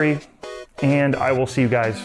and I will see you guys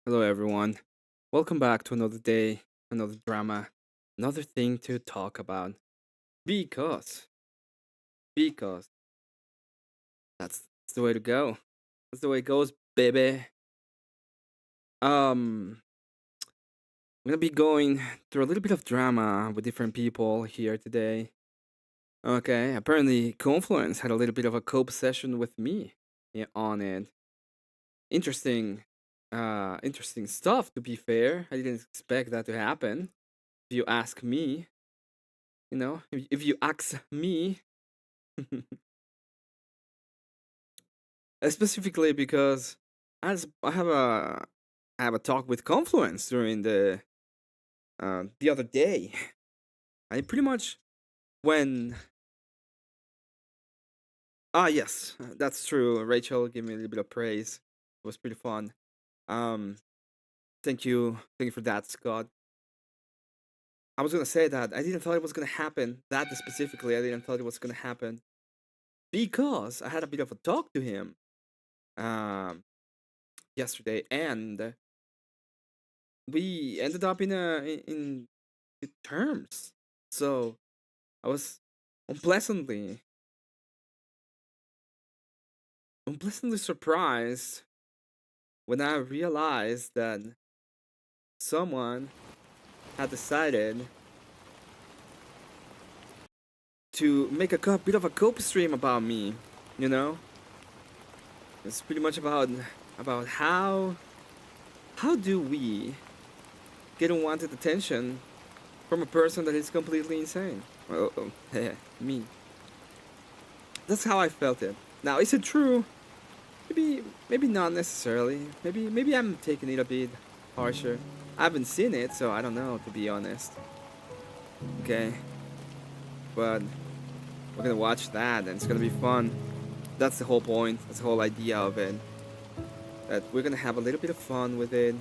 Hello, everyone. Welcome back to another day, another drama, another thing to talk about. Because, because that's the way to go. That's the way it goes, baby. I'm gonna be going through a little bit of drama with different people here today. Okay, apparently Confluence had a little bit of a cope session with me on it. Interesting, interesting stuff. To be fair, I didn't expect that to happen. If you ask me, if you ask me, specifically because as I have a talk with Confluence during the other day. I pretty much when yes, that's true. Rachel gave me a little bit of praise. It was pretty fun. Um, thank you for that, Scott. I was gonna say that I didn't thought it was gonna happen. That specifically, I didn't thought it was gonna happen because I had a bit of a talk to him um yesterday, and we ended up in good terms. So I was unpleasantly unpleasantly surprised when I realized that someone had decided to make a bit of a cope stream about me. You know, it's pretty much about how do we get unwanted attention from a person that is completely insane. Well, me. That's how I felt it. Now, is it true? Maybe not necessarily. Maybe I'm taking it a bit harsher. I haven't seen it, so I don't know, to be honest. Okay, but we're gonna watch that, and it's gonna be fun. That's the whole point. That's the whole idea of it. That we're gonna have a little bit of fun with it.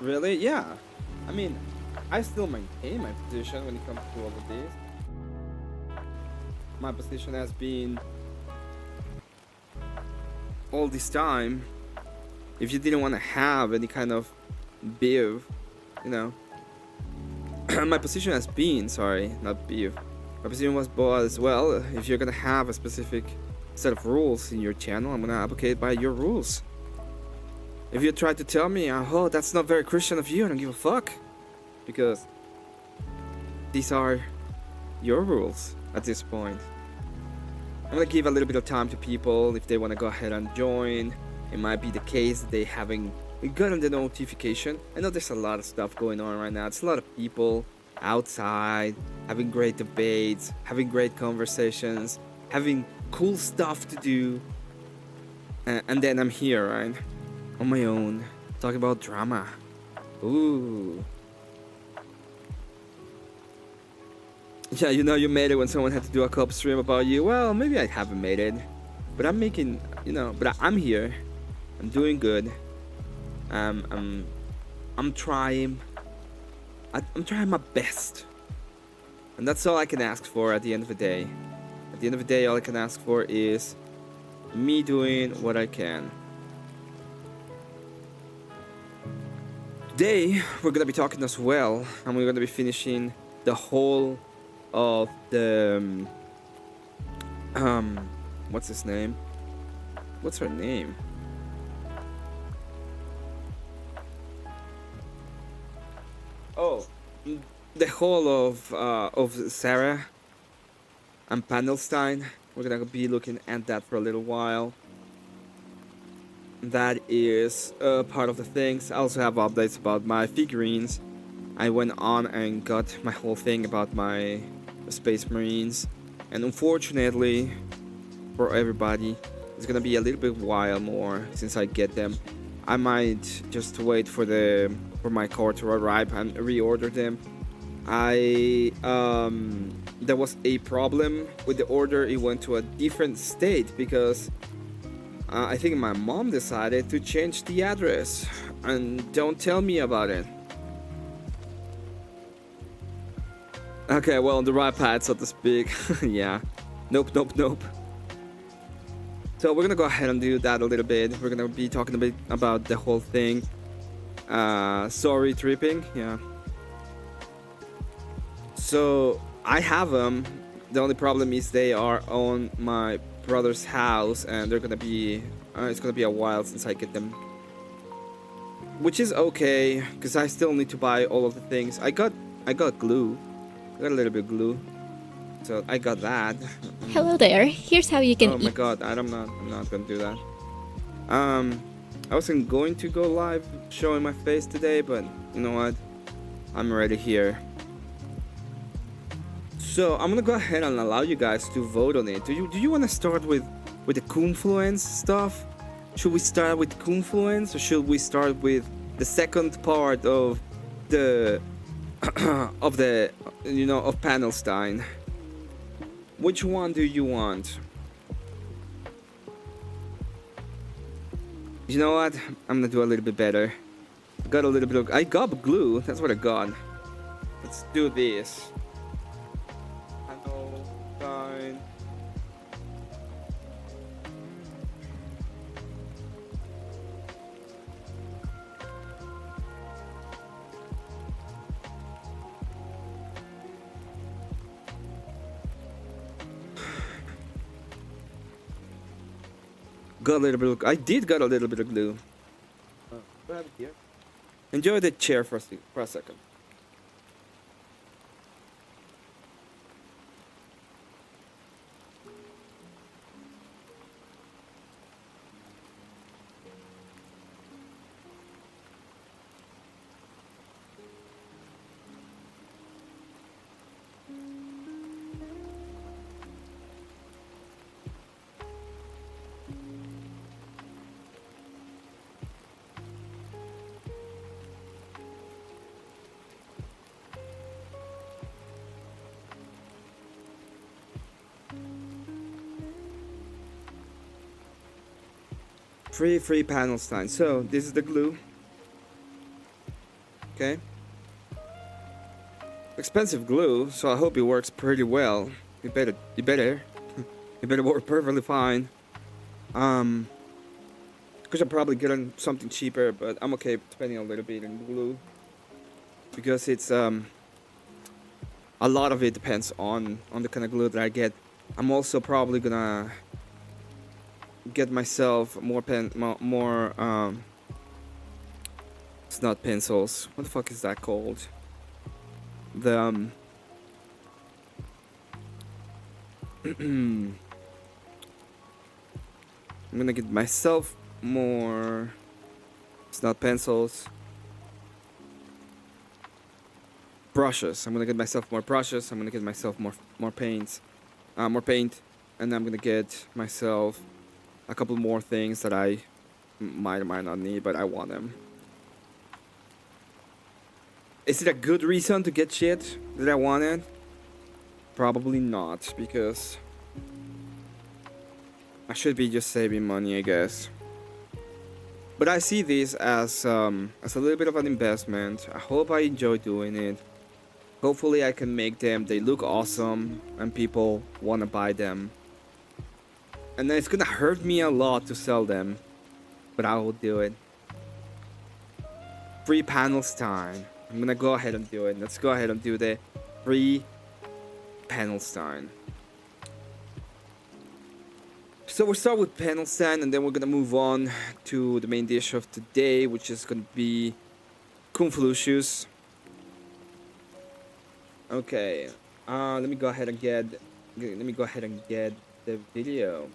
Really? Yeah. I mean, I still maintain my position when it comes to all of this. My position has been all this time. If you didn't want to have any kind of beef, you know, my position has been, sorry, not beef. My position was as well. If you're gonna have a specific set of rules in your channel, I'm gonna advocate by your rules. If you try to tell me, oh, that's not very Christian of you, I don't give a fuck. Because these are your rules at this point. I'm gonna give a little bit of time to people if they wanna go ahead and join. It might be the case that they haven't gotten the notification. I know there's a lot of stuff going on right now. It's a lot of people outside having great debates, having great conversations, having cool stuff to do. And then I'm here, right? On my own, talking about drama. Ooh. Yeah, you made it when someone had to do a cup stream about you. Well, maybe I haven't made it. But I'm making, but I'm here. I'm doing good. I'm trying. I'm trying my best. And that's all I can ask for at the end of the day. At the end of the day, all I can ask for is me doing what I can. Today, we're gonna be talking as well, and we're gonna be finishing the whole of the what's his name? What's her name? Oh, the whole of Sarah and Panelstein. We're gonna be looking at that for a little while. That is part of the things. I also have updates about my figurines. I went on and got my whole thing about my Space Marines, and unfortunately for everybody, it's gonna be a little bit while more since I get them. I might just wait for my car to arrive and reorder them. There was a problem with the order. It went to a different state because I think my mom decided to change the address, and don't tell me about it. Okay, well, on the right path, so to speak. Yeah. Nope, nope, nope. So we're gonna go ahead and do that a little bit. We're gonna be talking a bit about the whole thing. Sorry, tripping. Yeah. So I have them. The only problem is they are on my brother's house, and they're gonna be. It's gonna be a while since I get them. Which is okay, because I still need to buy all of the things. I got glue. I got a little bit of glue. So I got that. Hello there. Here's how you can Oh my god, I'm not gonna do that. I wasn't going to go live showing my face today, but you know what? I'm already here. So I'm gonna go ahead and allow you guys to vote on it. Do you want to start with the Confluence stuff? Should we start with Confluence, or should we start with the second part of the of the of Panelstein? Which one do you want? You know what? I'm gonna do a little bit better. I got glue. That's what I got. Let's do this. Panelstein. Got a little bit. I did got a little bit of glue. Grab it here. Enjoy the chair for a second. Free Panelstein. So this is the glue. Okay. Expensive glue, so I hope it works pretty well. You better work perfectly fine. Because I'm probably getting something cheaper, but I'm okay spending a little bit in glue. Because it's a lot of it depends on the kind of glue that I get. I'm also probably gonna get myself more it's not pencils. What the fuck is that called? The I'm gonna get myself more. It's not pencils. Brushes. I'm gonna get myself more brushes. I'm gonna get myself more paints, more paint, and I'm gonna get myself a couple more things that I might or might not need, but I want them. Is it a good reason to get shit that I wanted? Probably not, because I should be just saving money, I guess. But I see this as a little bit of an investment. I hope I enjoy doing it. Hopefully I can make them, they look awesome, and people want to buy them. And then it's gonna hurt me a lot to sell them, but I will do it. Free Panelstein. I'm gonna go ahead and do it. Let's go ahead and do the free Panelstein. So we'll start with Panelstein, and then we're gonna move on to the main dish of today, which is gonna be Conflucius. Okay. Let me go ahead and get the video.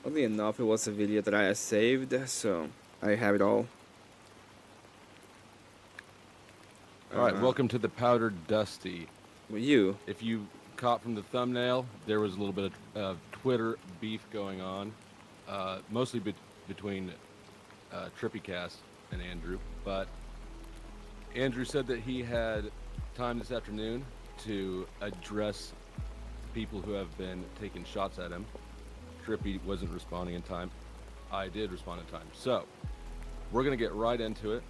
Oddly enough, it was a video that I saved, so I have it all. Alright, welcome to the Powdered Dusty. With you. If you caught from the thumbnail, there was a little bit of Twitter beef going on, mostly between TrippyCast and Andrew, but Andrew said that he had time this afternoon to address people who have been taking shots at him. Trippy wasn't responding in time. I did respond in time. So, we're going to get right into it.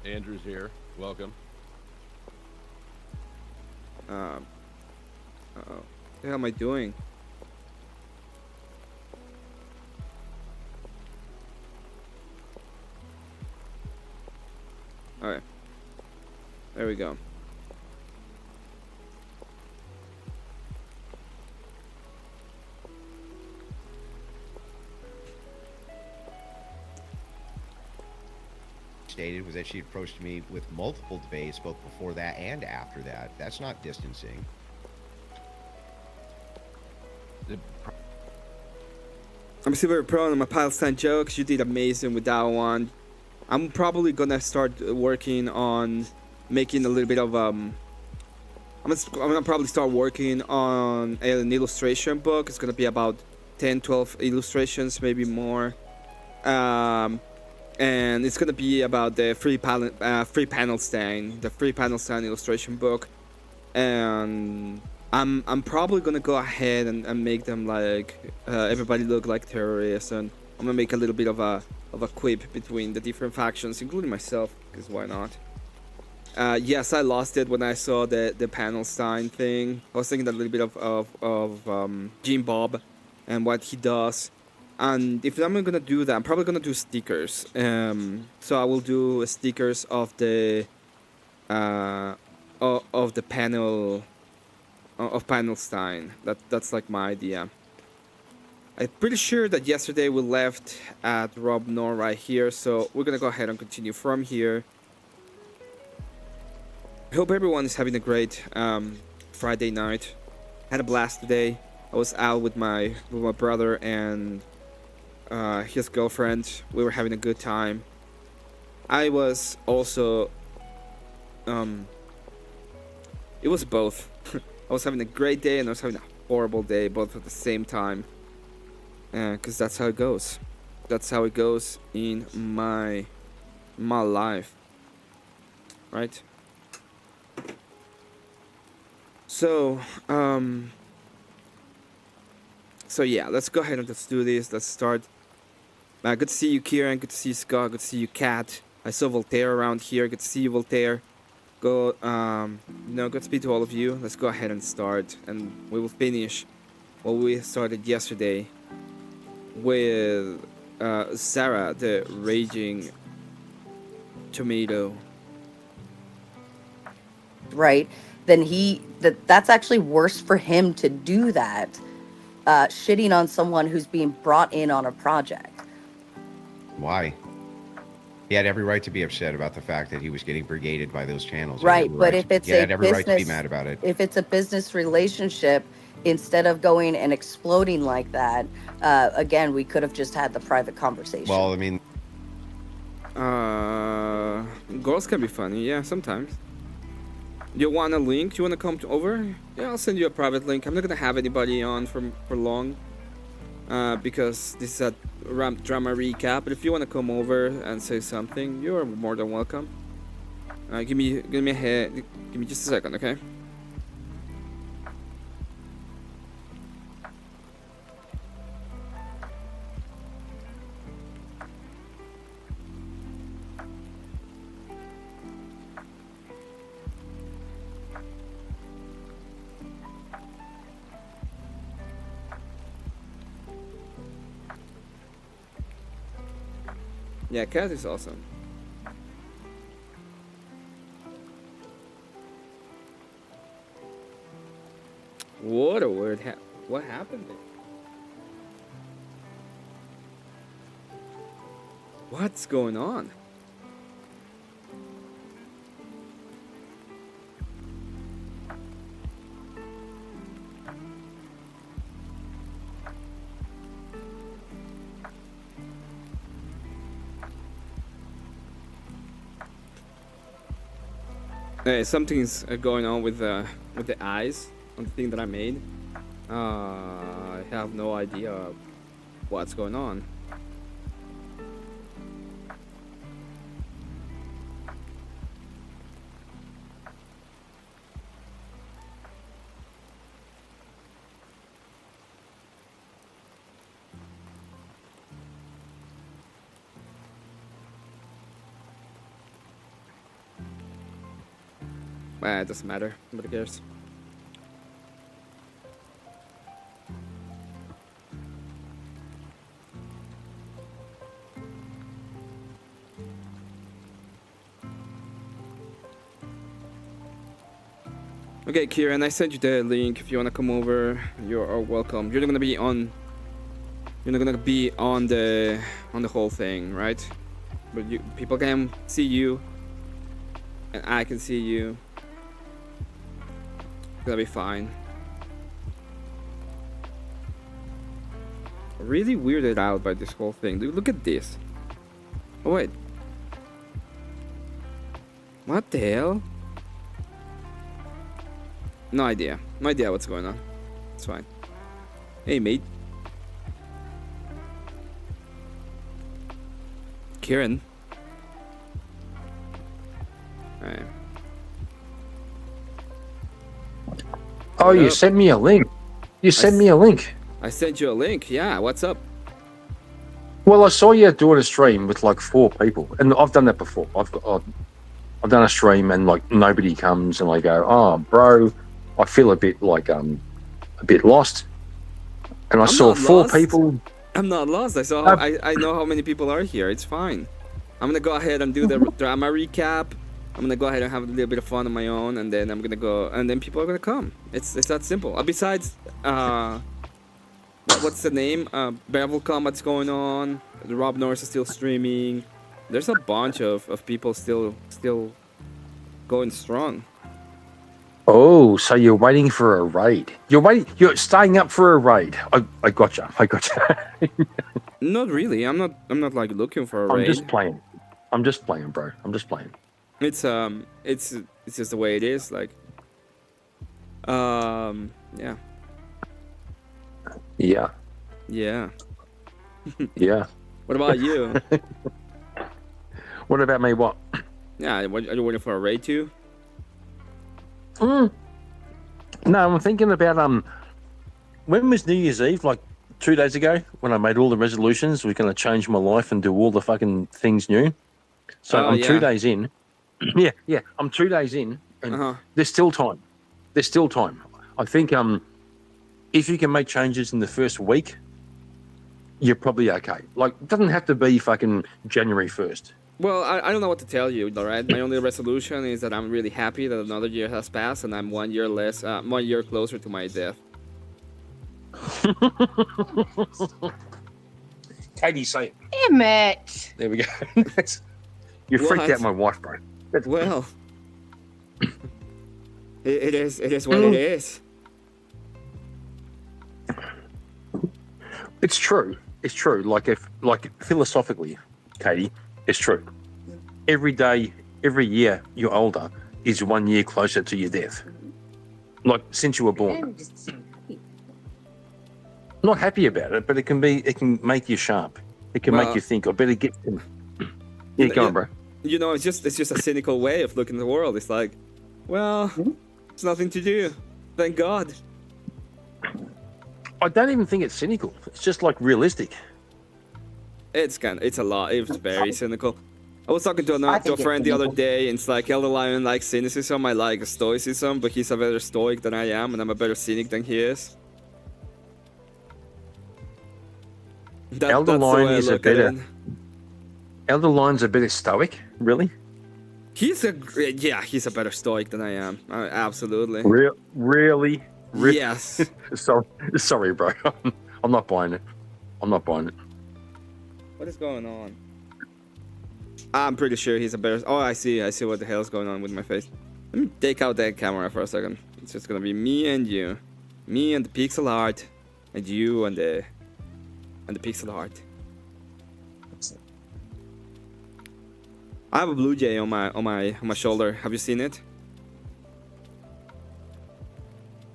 Andrew's here. Welcome. What the hell am I doing? Alright. There we go. Stated was that she approached me with multiple debates both before that and after that. That's not distancing. I'm still very proud of my Palestine jokes. You did amazing with that one. I'm probably gonna start working on making a little bit of I'm gonna probably start working on an illustration book. It's gonna be about 10-12 illustrations, maybe more. And it's gonna be about the free panel stand illustration book. And I'm probably gonna go ahead and make them like everybody look like terrorists, and I'm gonna make a little bit of a quip between the different factions, including myself, because why not? Yes, I lost it when I saw the panel sign thing. I was thinking a little bit of Jim Bob and what he does. And if I'm gonna do that, I'm probably gonna do stickers. So I will do stickers of the panel of Panelstein. That's like my idea. I'm pretty sure that yesterday we left at Rob Nor right here, so we're gonna go ahead and continue from here. I hope everyone is having a great Friday night. Had a blast today. I was out with my brother and his girlfriend. We were having a good time. I was also it was both. I was having a great day and I was having a horrible day, both at the same time. Because that's how it goes. That's how it goes in my life, right? So yeah, let's go ahead and let's do this. Let's start. Good to see you, Kieran. Good to see you, Scott. Good to see you, Kat. I saw Voltaire around here. Good to see you, Voltaire. Good to speak to all of you. Let's go ahead and start, and we will finish what we started yesterday with Sarah, the raging tomato. Right. Then that's actually worse for him to do that, shitting on someone who's being brought in on a project. Why? He had every right to be upset about the fact that he was getting brigaded by those channels. Right, but if it's he had every right to be mad about it. If it's a business relationship, instead of going and exploding like that, again, we could have just had the private conversation. Well, I mean, girls can be funny, yeah, sometimes. You want a link? You want to come over? Yeah, I'll send you a private link. I'm not gonna have anybody on for long, because this is a drama recap. But if you want to come over and say something, you're more than welcome. Give me a head. Give me just a second, okay? Yeah, Cat is awesome. What a weird what happened there? What's going on? Hey, something's going on with the eyes on the thing that I made. I have no idea what's going on. It doesn't matter. Nobody cares. Okay, Kieran, I sent you the link. If you wanna come over, you are welcome. You're not gonna be on. You're not gonna be on the whole thing, right? But people can see you, and I can see you. That'll be fine. Really weirded out by this whole thing. Dude, look at this. Oh wait. What the hell? No idea. No idea what's going on. It's fine. Hey, mate. Kieran. Alright. Oh, What you up? sent me a link. You sent me a link. I sent you a link. Yeah, what's up? Well, I saw you doing a stream with like 4 people, and I've done that before. I've done a stream and like nobody comes, and I go, "Oh, bro, I feel a bit like a bit lost." And I saw not 4 lost. people. I'm not lost. I saw. I know how many people are here. It's fine. I'm gonna go ahead and do the drama recap. I'm gonna go ahead and have a little bit of fun on my own, and then I'm gonna go, and then people are gonna come. It's that simple. Besides, what's the name? Bevel Combat's going on. The Rob Norris is still streaming. There's a bunch of people still going strong. Oh, so you're waiting for a raid? You're staying up for a raid. I gotcha. Not really. I'm not like looking for a I'm raid. just playing. I'm just playing, bro. I'm just playing. It's just the way it is. Like, yeah, Yeah. yeah. Yeah. What about you? What about me? What? Yeah, are you waiting for a raid too? No, I'm thinking about when was New Year's Eve? Like 2 days ago, when I made all the resolutions, we're going to change my life and do all the fucking things new. So Oh, I'm yeah. 2 days in. Yeah, I'm 2 days in, and there's still time. There's still time. I think if you can make changes in the first week, you're probably okay. Like, it doesn't have to be fucking January 1st. Well, I don't know what to tell you, alright? My only resolution is that I'm really happy that another year has passed and I'm 1 year less, 1 year closer to my death. Katie, say it. Emmett. There we go. You freaked What? out my wife, bro. Well, it is what it is. It's true. It's true. Like philosophically, Katie, it's true. Every day, every year you're older is 1 year closer to your death. Like since you were born. Not happy about it, but it can make you sharp. It can Well, make you think. I better get. Yeah, go on, bro. You know, it's just a cynical way of looking at the world. It's like, well, there's nothing to do. Thank God. I don't even think it's cynical. It's just like realistic. It's a lot. It's very cynical. I was talking to a friend the other day, and it's like Elder Lion likes cynicism, I like stoicism, but he's a better stoic than I am, and I'm a better cynic than he is. Elder that's the Lion way I is a look at better. it. Elder Lion's a bit of stoic, really. He's a better stoic than I am. Absolutely. Really. Yes. Sorry, bro. I'm not buying it. What is going on? I'm pretty sure he's a better. Oh, I see what the hell is going on with my face. Let me take out that camera for a second. It's just gonna be me and you, me and the pixel art, and you and the pixel art. I have a blue jay on my shoulder. Have you seen it?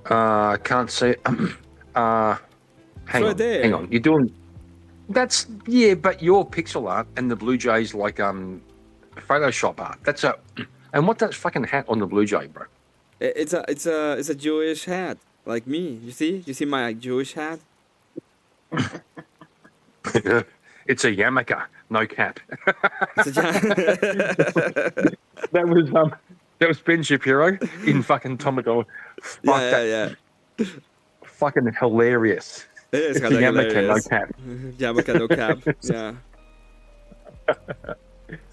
I can't see it. right there. Hang on. You're doing. That's but your pixel art and the Blue Jay's like Photoshop art. That's a. And what's that fucking hat on the Blue Jay, bro? It's a Jewish hat, like me. You see my Jewish hat. It's a yarmulke, no cap. It's a That was That was Ben Shapiro in fucking Tomago. Fuck that. Yeah. Fucking hilarious. It is It's kind a of Yamaka, no hilarious. cap. Yamaka, no cap. Yeah.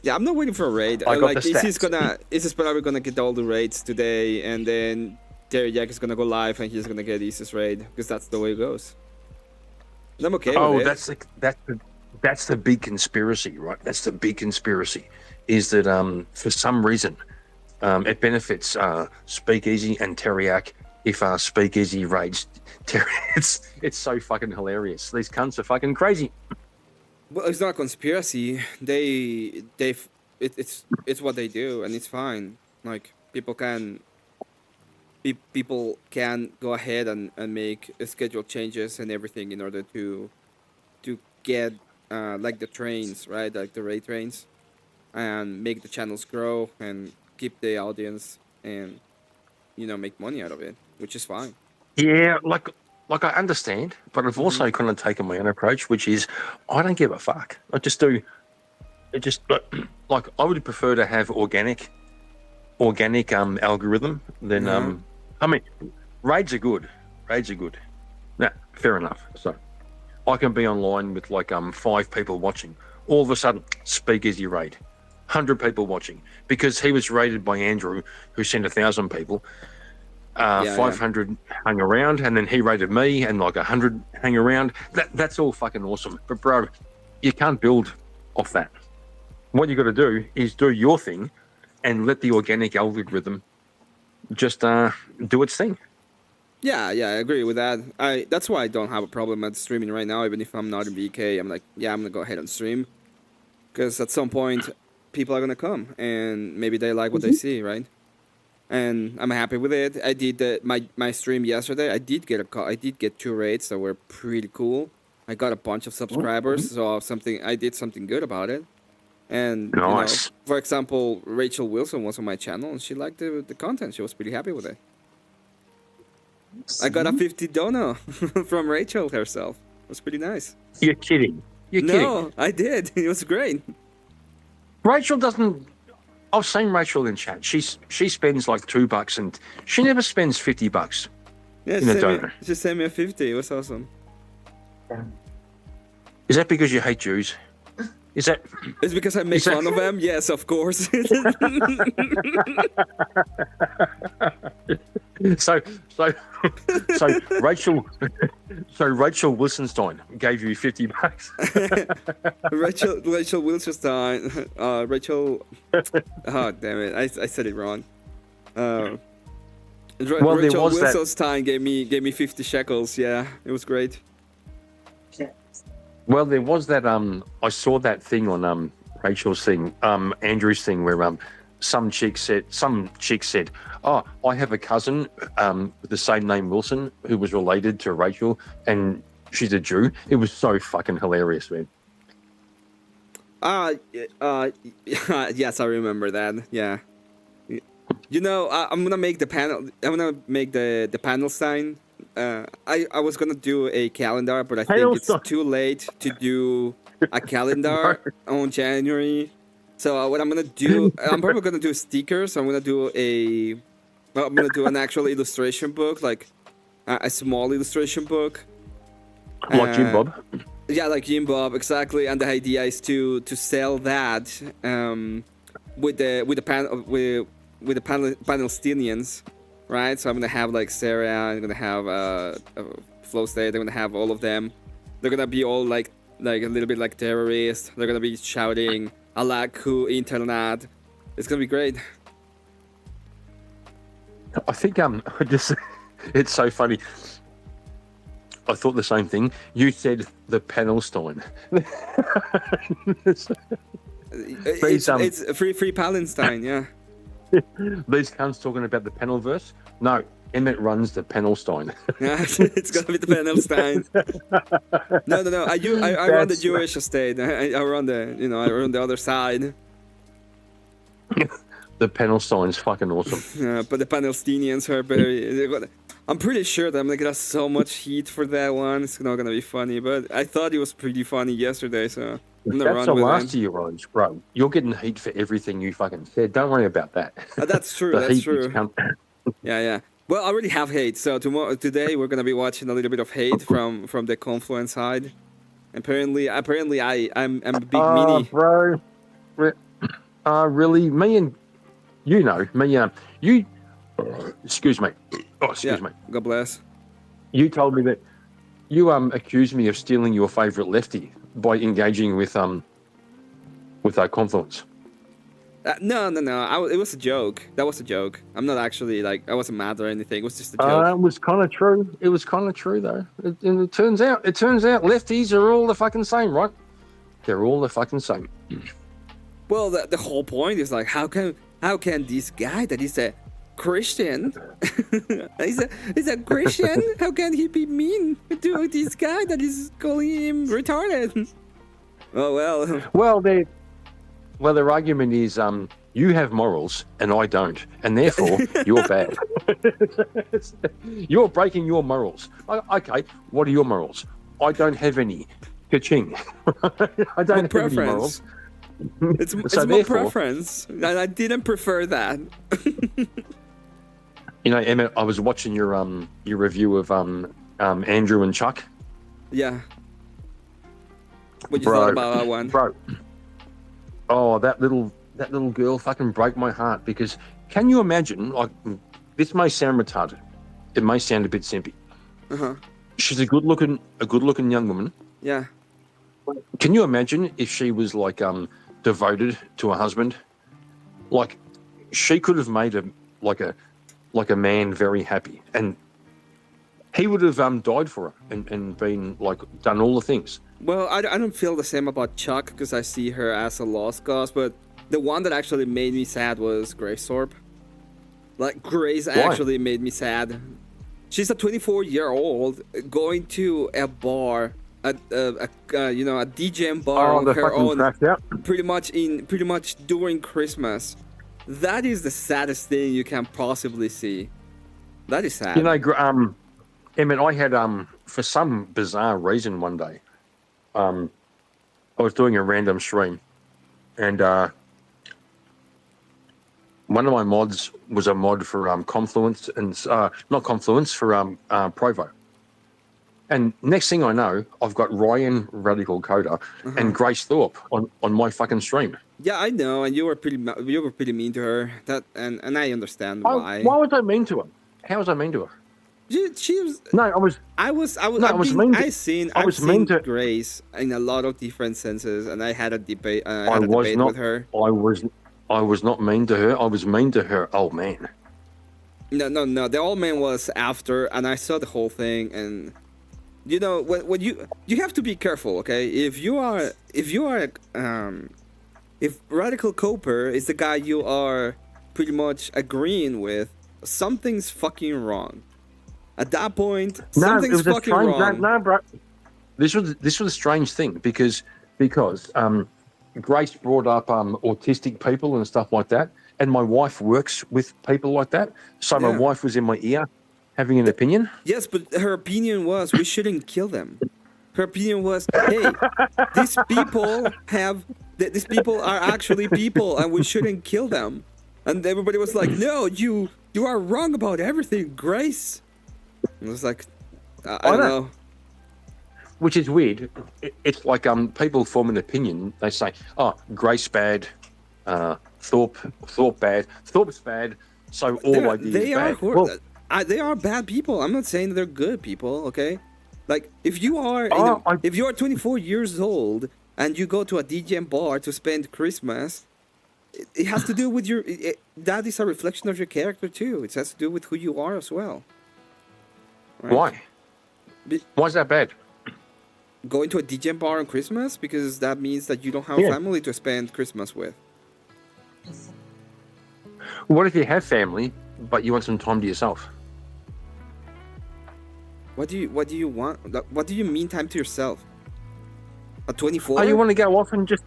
Yeah, I'm not waiting for a raid. I got Like, the stats. Is probably gonna get all the raids today, and then Terry Jack is gonna go live, and he's gonna get Easter's raid because that's the way it goes. And I'm okay with it. That's the big conspiracy, right? That's the big conspiracy, is that for some reason it benefits Speakeasy and Teriak if Speakeasy raids. It's so fucking hilarious. These cunts are fucking crazy. Well, it's not a conspiracy. It's what they do, and it's fine. Like people can go ahead and make schedule changes and everything in order to get like the trains, right? Like the raid trains, and make the channels grow and keep the audience and make money out of it, which is fine. Yeah, like I understand, but I've also kind of taken my own approach, which is I don't give a fuck. I just do. It just like I would prefer to have organic algorithm than I mean, raids are good. Nah, fair enough. So I can be online with like 5 people watching. All of a sudden, Speakeasy raid, 100 people watching because he was raided by Andrew, who sent 1,000 people. 500 hung around, and then he rated me, and like 100 hang around. That's all fucking awesome. But bro, you can't build off that. What you got to do is do your thing, and let the organic algorithm just do its thing. Yeah, I agree with that. That's why I don't have a problem at streaming right now, even if I'm not in VK. I'm like, yeah, I'm gonna go ahead and stream, because at some point, people are gonna come, and maybe they like what they see, right? And I'm happy with it. I did my stream yesterday. I did get 2 raids that were pretty cool. I got a bunch of subscribers, so I did something good about it. And nice. For example, Rachel Wilson was on my channel, and she liked the content. She was pretty happy with it. I got a 50 dono from Rachel herself. It was pretty nice. You're kidding. No, I did. It was great. Rachel doesn't. I've seen Rachel in chat. She spends like $2, and she never spends $50. Yeah, she sent me a 50. It was awesome. Is that because you hate Jews? Is that? It's because I make fun of them. Yes, of course. So Rachel Wilsonstein gave you $50. Rachel Wilsonstein. Rachel. Oh damn it! I said it wrong. Rachel Wilsonstein gave me 50 shekels. Yeah, it was great. Well, there was that. I saw that thing on Rachel's thing, Andrew's thing, where some chick said, "Oh, I have a cousin with the same name Wilson who was related to Rachel, and she's a Jew." It was so fucking hilarious, man. Yes, I remember that. Yeah. I'm gonna make the panel. I'm gonna make the panel sign. I was gonna do a calendar, but I think it's too late to do a calendar on January. So what I'm gonna do, I'm probably gonna do stickers. I'm gonna do an actual illustration book, like a small illustration book. Like Jim Bob. Yeah, like Jim Bob, exactly. And the idea is to sell that with the Palestinians, right? So I'm gonna have like Sarah, I'm gonna have Flow State, I'm gonna have all of them. They're gonna be all like a little bit like terrorists. They're gonna be shouting "Alaku Internet." It's gonna be great. I think it's so funny. I thought the same thing. You said the Panelstein. It's free Palestine, yeah. These cunts talking about the Panelverse. No, Emmet runs the Panelstein. Yeah, it's gonna be the Panelstein. No. I run the Jewish estate. I run the other side. The Panelstein's fucking awesome. Yeah, but the Palestinians are very. I'm pretty sure that I'm gonna get so much heat for that one. It's not gonna be funny, but I thought it was pretty funny yesterday, so I'm gonna That's run the with last him. of your roads, bro. You're getting heat for everything you fucking said. Don't worry about that. That's true. The That's heat is true. coming. Yeah. Well, I already have hate. So today we're gonna be watching a little bit of hate from the Confluence side. Apparently, I'm a big Oh, meanie. bro. Really? Me and you. Excuse me. Oh, excuse me. God bless. You told me that you accused me of stealing your favorite lefty by engaging with our Confluence. No. It was a joke. That was a joke. I'm not actually I wasn't mad or anything. It was just a joke. It was kind of true. It was kind of true though. And it turns out lefties are all the fucking same, right? They're all the fucking same. Well, the whole point is how can this guy that is a Christian, he's a Christian, how can he be mean to this guy that is calling him retarded? Oh well. Well, their argument is you have morals and I don't, and therefore you're bad. You're breaking your morals. Okay, what are your morals? I don't have any. Ka-ching. I don't have any morals. It's So my therefore, preference, and I didn't prefer that. You know, Emmett, I was watching your review of Andrew and Chuck. Yeah. What you thought about that one? Bro. Oh, that little girl fucking broke my heart because can you imagine, this may sound retarded. It may sound a bit simpy. Uh-huh. She's a good looking young woman. Yeah. Can you imagine if she was devoted to her husband? She could have made him like a man very happy, and he would have died for her and been done all the things. Well, I don't feel the same about Chuck because I see her as a lost cause, but the one that actually made me sad was Grace Thorpe. Grace actually made me sad. She's a 24-year-old going to a bar, a DJM bar on her own, pretty much during Christmas. That is the saddest thing you can possibly see. That is sad. You know, Emmett, I had for some bizarre reason one day, I was doing a random stream, and one of my mods was a mod for Confluence and not Confluence for Provo. And next thing I know, I've got Ryan Radical Coder and Grace Thorpe on my fucking stream. Yeah, I know, and you were pretty mean to her. And I understand why. Why was I mean to her? How was I mean to her? She was. No, I was. I've seen to Grace in a lot of different senses, and I had a debate. I had a debate with her. I was not mean to her. I was mean to her old man. No. The old man was after, and I saw the whole thing. And you know, when you have to be careful, okay? If Radical Coper is the guy you are pretty much agreeing with, something's fucking wrong. At that point, something's fucking wrong. No, bro. This was a strange thing because Grace brought up autistic people and stuff like that, and my wife works with people like that. So my wife was in my ear, having an opinion. Yes, but her opinion was we shouldn't kill them. Her opinion was, hey, these people are actually people, and we shouldn't kill them. And everybody was like, no, you are wrong about everything, Grace. And I was like, I don't know. Which is weird. It's like people form an opinion. They say, "Oh, Grace bad, Thorpe bad, Thorpe's bad." So all ideas bad. They are bad people. I'm not saying they're good people. Okay, if you are if you are 24 years old and you go to a DJM bar to spend Christmas, it has to do with that is a reflection of your character too. It has to do with who you are as well. Right? Why? Why is that bad? Going to a DJ bar on Christmas because that means that you don't have family to spend Christmas with. What if you have family, but you want some time to yourself? What do you want? What do you mean time to yourself? At 24? Oh, you want to go off and just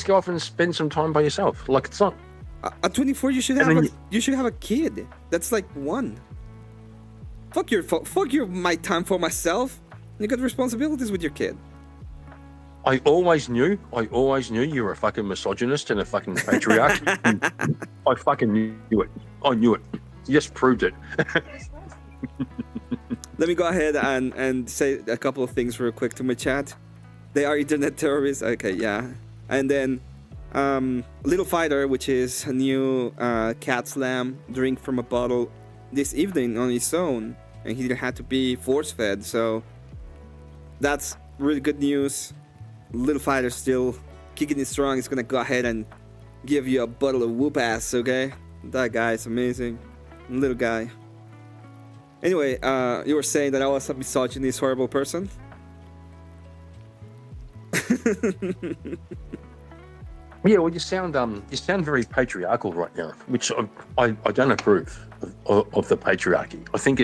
go off and spend some time by yourself? Like it's not. At 24, you should have a kid. That's like one. Fuck your my time for myself. You got responsibilities with your kid. I always knew you were a fucking misogynist and a fucking patriarch. I fucking knew it. I knew it. You just proved it. Let me go ahead and say a couple of things real quick to my chat. They are internet terrorists. Okay, yeah. And then Little Fighter, which is a new cat slam drink from a bottle this evening on his own, and he didn't have to be force fed. So that's really good news. Little Fighter still kicking it strong. He's gonna go ahead and give you a bottle of whoop ass. Okay, that guy is amazing. Little guy. Anyway, you were saying that I was a misogynist, horrible person. Yeah, well, you sound very patriarchal right now, which I don't approve of the patriarchy. I think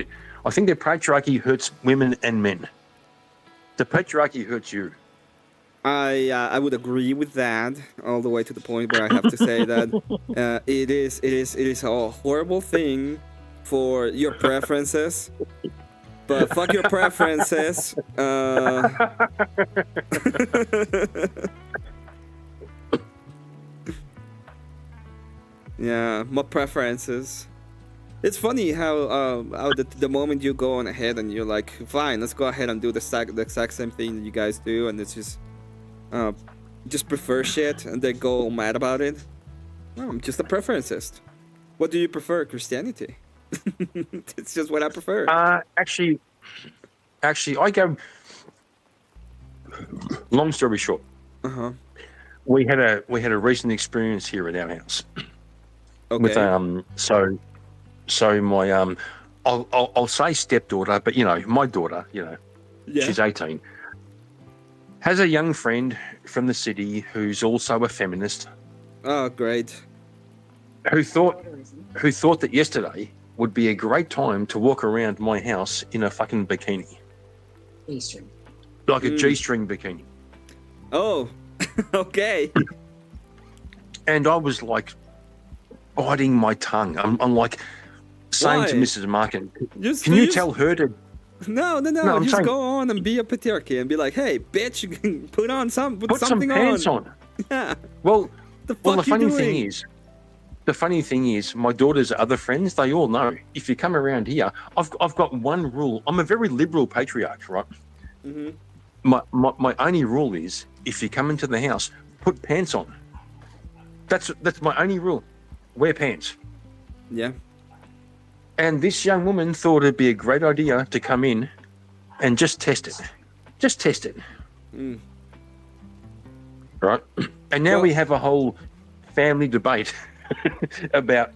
the patriarchy hurts women and men. The patriarchy hurts you. I would agree with that all the way to the point where I have to say that it is a horrible thing for your preferences, but fuck your preferences. Yeah, my preferences. It's funny how the moment you go on ahead and you're like, fine, let's go ahead and do the exact same thing that you guys do, and it's just prefer shit, and they go mad about it. No, I'm just a preferencist. What do you prefer? Christianity. It's just what I prefer. Actually, I go. Long story short, we had a recent experience here at our house. Okay. With so my I'll say stepdaughter, but my daughter, yeah. She's 18. Has a young friend from the city who's also a feminist. Oh, great. Who thought that yesterday would be a great time to walk around my house in a fucking bikini. G-string. Like a G-string bikini. Oh, okay. And I was like biting my tongue. I'm like saying to Mrs. Markin, can you tell her to... No. I'm just saying, go on and be a patriarchy and be like, hey, bitch, you can put some something pants on. Yeah. Well, the funny thing is, my daughter's other friends, they all know. If you come around here, I've got one rule. I'm a very liberal patriarch, right? Mm-hmm. My only rule is, if you come into the house, put pants on. That's my only rule. Wear pants. Yeah. And this young woman thought it'd be a great idea to come in and just test it. Just test it. Mm. Right? And now we have a whole family debate about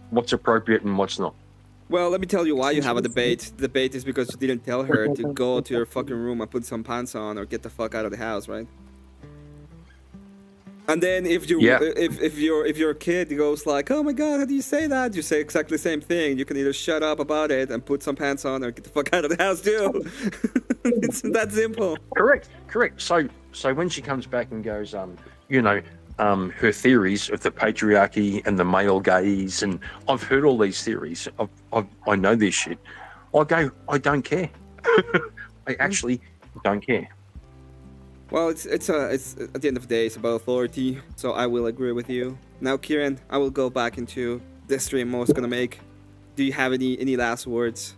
what's appropriate and what's not. Well, let me tell you why you have a debate. The debate is because you didn't tell her to go to your fucking room and put some pants on or get the fuck out of the house, right? And then if your kid goes like, oh my god, how do you say that? You say exactly the same thing. You can either shut up about it and put some pants on or get the fuck out of the house too. It's that simple. Correct. So when she comes back and goes, her theories of the patriarchy and the male gaze, and I've heard all these theories. I know this shit. I go, I don't care. I actually don't care. Well, it's at the end of the day, it's about authority, so I will agree with you. Now, Kieran, I will go back into the stream I was gonna make. Do you have any last words?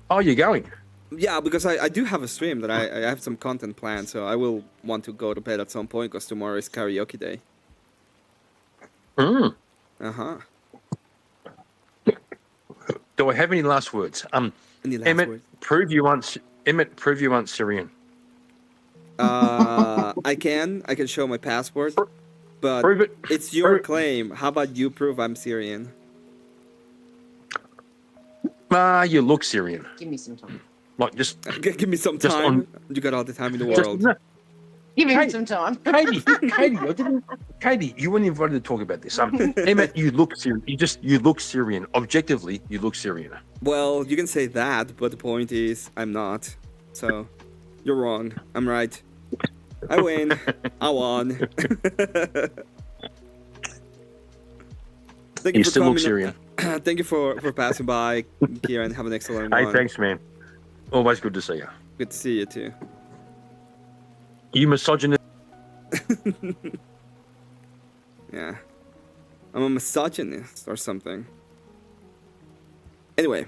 Oh, you're going? Yeah, because I do have a stream that I have some content planned, so I will want to go to bed at some point because tomorrow is karaoke day. Do I have any last words? Any last Emmett, words? prove you want Syrian. I can show my passport, but prove it. It's your claim. How about you prove I'm Syrian? You look Syrian. Give me some time. Like just give me some time. You got all the time in the world. Give me some time. Katie, you weren't invited to talk about this. Emmett, you look Syrian. You look Syrian. Objectively, you look Syrian. Well, you can say that, but the point is, I'm not. So, you're wrong. I'm right. I win. I won. Thank you You for still look coming. Syrian. Thank you for passing by, Kieran. Have an excellent one. Hey, thanks, man. Always good to see you. Good to see you too. You misogynist. Yeah. I'm a misogynist or something. Anyway.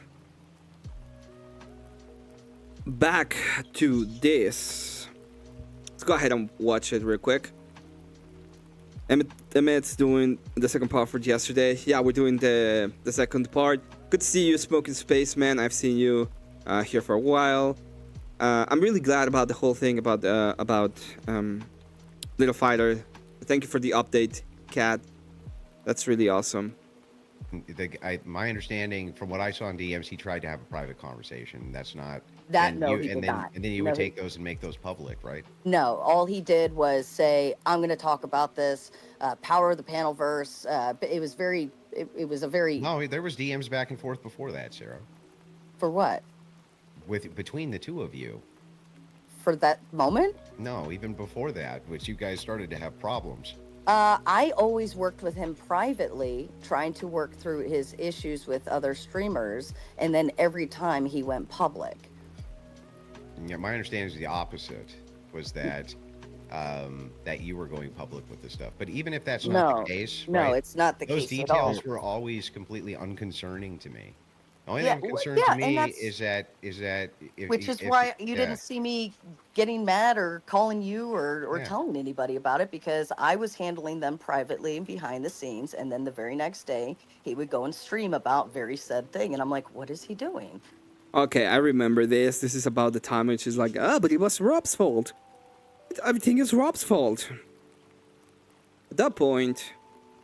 Back to this. Let's go ahead and watch it real quick. Emmet's doing the second part for yesterday. Yeah, we're doing the second part. Good to see you, Smoking Spaceman. I've seen you here for a while. I'm really glad about the whole thing about Little Fighter. Thank you for the update, Cat. That's really awesome. My understanding from what I saw in DMs, he tried to have a private conversation. That's not That and no, you, he and did then not. and then you No, would he- take those and make those public, right? No, all he did was say, "I'm going to talk about this power of the panel verse." It was very. It was a very. No, there was DMs back and forth before that, Sarah. For what? Between the two of you. For that moment? No, even before that, which you guys started to have problems. I always worked with him privately, trying to work through his issues with other streamers, and then every time he went public. Yeah, my understanding is the opposite. Was that that you were going public with this stuff? But even if that's not the case, no, right, it's not the those case at all. details were always completely unconcerning to me. The only Yeah, thing well, concerned yeah, to and me that's- is that if, Which is if- why you yeah. didn't see me getting mad or calling you or Yeah. telling anybody about it, because I was handling them privately and behind the scenes. And then the very next day, he would go and stream about very said thing. And I'm like, what is he doing? Okay, I remember this. This is about the time when she's like, but it was Rob's fault. Everything is Rob's fault. At that point,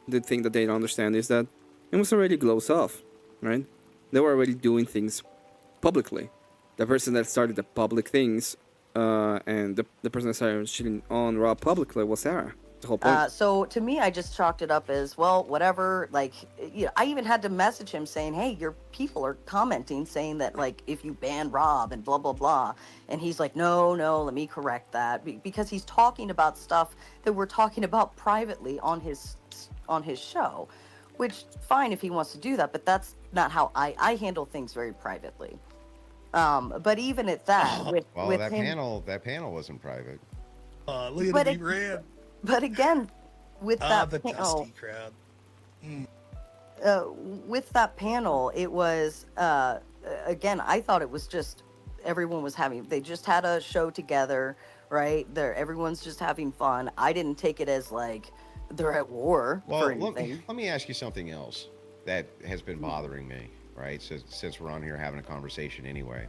the thing that they don't understand is that it was already closed off, right? They were already doing things publicly. The person that started the public things and the person that started shitting on Rob publicly was Sarah. The whole point. So to me, I just chalked it up as, well, whatever. Like, you know, I even had to message him saying, hey, your people are commenting saying that, like, if you ban Rob and blah, blah, blah. And he's like, no, let me correct that. Because he's talking about stuff that we're talking about privately on his show, which fine if he wants to do that, but that's not how I handle things very privately. But even at that, with that him, panel wasn't private. Look at But the it- red. but again, with that The panel, dusty crowd. with that panel, it was again, I thought it was just everyone was they just had a show together, right? Everyone's just having fun. I didn't take it as like they're at war Well, or anything. let me ask you something else that has been bothering me, right? Since we're on here having a conversation anyway.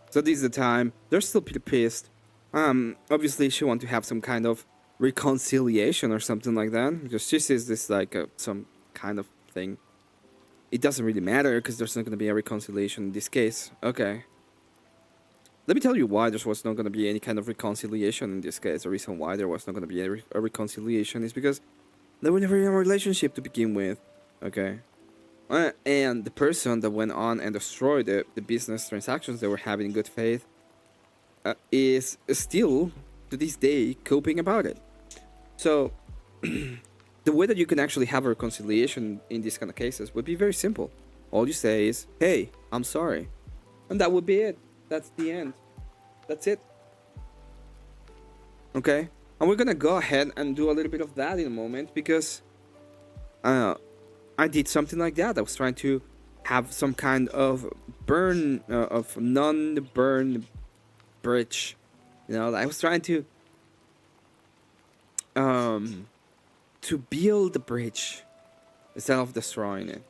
So this is the time. They're still pretty pissed. Obviously she wants to have some kind of reconciliation or something like that, because she sees this like some kind of thing. It doesn't really matter because there's not going to be a reconciliation in this case. Okay. Let me tell you why there was not going to be any kind of reconciliation in this case. The reason why there was not going to be a reconciliation is because they were never in a relationship to begin with. Okay. And the person that went on and destroyed the business transactions they were having in good faith is still, to this day, coping about it. So, the way that you can actually have a reconciliation in these kind of cases would be very simple. All you say is, hey, I'm sorry. And that would be it. That's the end. That's it. Okay? And we're gonna go ahead and do a little bit of that in a moment, because I did something like that. I was trying to have some kind of non-burn bridge. You know, I was trying to build the bridge instead of destroying it.